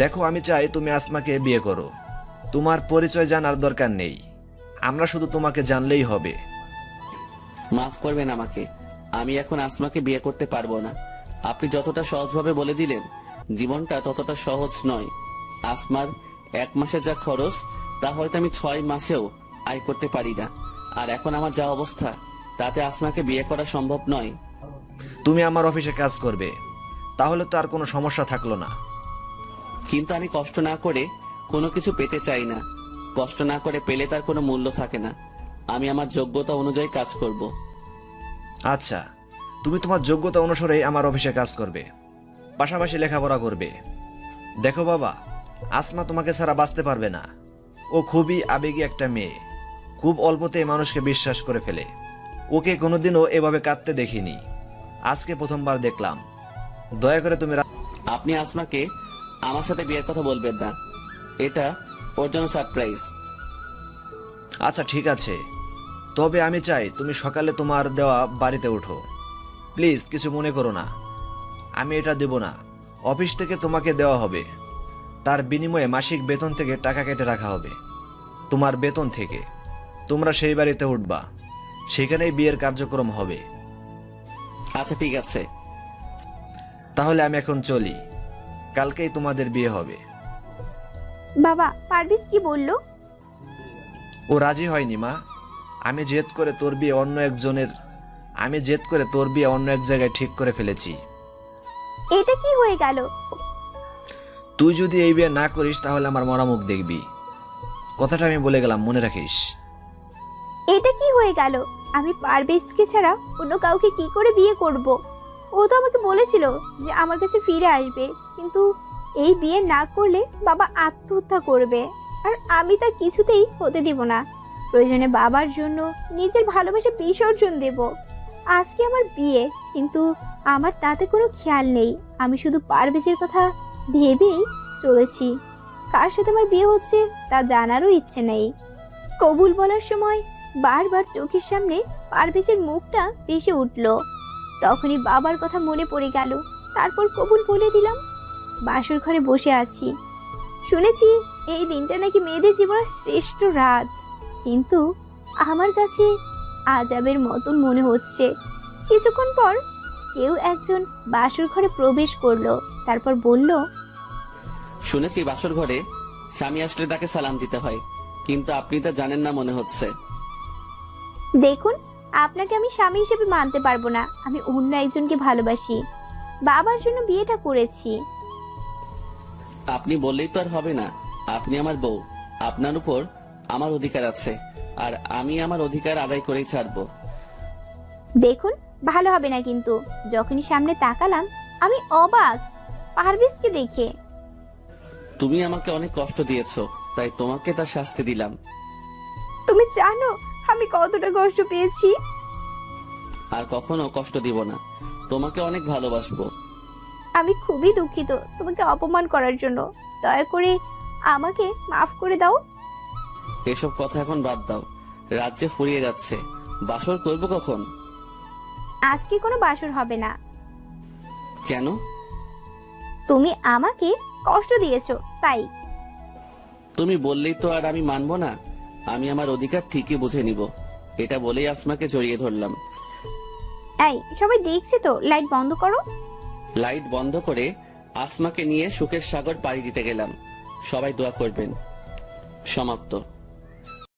দেখো, আমি চাই তুমি আসমাকে বিয়ে করো। তোমার পরিচয় জানার দরকার নেই, আমরা শুধু তোমাকে জানলেই হবে। মাফ করবেন আমাকে, আমি এখন আসমাকে বিয়ে করতে পারবো না। আপনি যতটা সহজভাবে বলে দিলেন, জীবনটা ততটা সহজ নয়। আসমার 1 মাসে যা খরচ, তা হয়তো আমি 6 মাসেও আয় করতে পারি না। আর এখন আমার যা অবস্থা, তাতে আসমাকে বিয়ে করা সম্ভব নয়। তুমি আমার অফিসে কাজ করবে, তাহলে তো আর কোনো সমস্যা থাকলো না। কিন্তু আমি কষ্ট না করে কোনো কিছু পেতে চাই না। কষ্ট না করে পেলে তার কোনো মূল্য থাকে না। আমি আমার যোগ্যতা অনুযায়ী কাজ করব। আচ্ছা, তুমি তোমার যোগ্যতা অনুসারে আমার অফিসে কাজ করবে, পাশাপাশি লেখাপড়া করবে। দেখো বাবা, আসমা তোমাকে ছাড়া বাঁচতে পারবে না। ও খুবই আবেগী একটা মেয়ে, খুব অল্পতেই মানুষকে বিশ্বাস করে ফেলে। ওকে কোনোদিনও এভাবে কাঁদতে দেখিনি, আজকে প্রথমবার দেখলাম। দয়া করে তুমি আপনি আসমাকে আমার সাথে বিয়ের কথা বলবেন না, এটা ওর জন্য সারপ্রাইজ। আচ্ছা ঠিক আছে, তবে আমি চাই তুমি সকালে তোমার দেওয়া বাড়িতে ওঠো। প্লিজ কিছু মনে করো না। আমি এটা দেব না, অফিস থেকে তোমাকে দেওয়া হবে। তার বিনিময়ে মাসিক বেতন থেকে টাকা কেটে রাখা হবে। তোমার বেতন থেকে তোমরা সেই বাড়িতে উঠবা, সেখানেই বিয়ের কার্যক্রম হবে। আচ্ছা ঠিক আছে, তাহলে আমি এখন চলি, কালকেই তোমাদের বিয়ে হবে। বাবা, পারভেজ কি বললো? ও রাজি হয়নি মা। আমি জেদ করে তোর বিয়ে অন্য এক জায়গায় ঠিক করে ফেলেছি। এটা কি হয়ে গেল? তুই যদি এই বিয়ে না করিস তাহলে আমার মরা মুখ দেখবি। কথাটা আমি বলে গেলাম, মনে রাখিস। এটা কি হয়ে গেল? আমি পারভেজকে ছাড়া অন্য কাউকে কি করে বিয়ে করব? ও তো আমাকে বলেছিল যে আমার কাছে ফিরে আসবে, কিন্তু এই বিয়ে না করলে বাবা আত্মহত্যা করবে, আর আমি তা কিছুতেই হতে দিব না। প্রয়োজনে বাবার জন্য নিজের ভালোবাসা বিসর্জন দেব। আজকে আমার বিয়ে, কিন্তু আমার তাতে কোনো খেয়াল নেই। আমি শুধু পারভেজের কথা ভেবেই চলেছি। কার সাথে আমার বিয়ে হচ্ছে তা জানারও ইচ্ছে নেই। কবুল বলার সময় বারবার চোখের সামনে পারভেজের মুখটা ভেসে উঠল। তখনই বাবার কথা মনে পড়ে গেল। তারপর কবুল বলে দিলাম। বাসর ঘরে বসে আছি। শুনেছি এই দিনটা নাকি মেয়েদের জীবনের শ্রেষ্ঠ রাত, কিন্তু আমার কাছে আজাবের মতন মনে হচ্ছে। কিছুক্ষণ পর কেউ একজন বাসর ঘরে প্রবেশ করলো, তারপর বলল, শুনেছি বাসর ঘরে স্বামী আসলে তাকে সালাম দিতে হয়, কিন্তু আপনি তা জানেন না মনে হচ্ছে। দেখুন, আপনাকে আমি স্বামী হিসেবে মানতে পারবো না। আমি অন্য একজনকে ভালোবাসি, বাবার জন্য বিয়েটা করেছি। আপনি বললেই তো আর হবে না। আপনি আমার বউ, আপনার উপর আমার অধিকার আছে, আর আমি আমার অধিকার আদায় করেই ছাড়বো। দেখুন, ভালো হবে না কিন্তু। যখনই সামনে তাকালাম আমি অবাক পারভেজকে দেখে। তুমি আমাকে অনেক কষ্ট দিয়েছো, তাই তোমাকে তার শাস্তি দিলাম। তুমি জানো আমি কতটা কষ্ট পেয়েছি? আর কখনো কষ্ট দিব না। তোমাকে অনেক ভালোবাসবো। আমি খুবই দুঃখিত তোমাকে অপমান করার জন্য। দয়া করে আমাকে মাফ করে দাও। এসব কথা এখন বাদ দাও। রাজ্যে ফুরিয়ে যাচ্ছে, বাসর করবো কখন? আজকে কোনো বাসর হবে না। কেন? তুমি আমাকে কষ্ট দিয়েছো তাই। তুমি বললেই তো আর আমি মানবো না। আমি আমার অধিকার ঠিকই বুঝে নিব। এটা বলেই আসমাকে জড়িয়ে ধরলাম। এই সবাই দেখছে তো, লাইট বন্ধ করো। লাইট বন্ধ করে আসমাকে নিয়ে সুখের সাগর পাড়ি দিতে গেলাম। সবাই দোয়া করবেন। সমাপ্ত।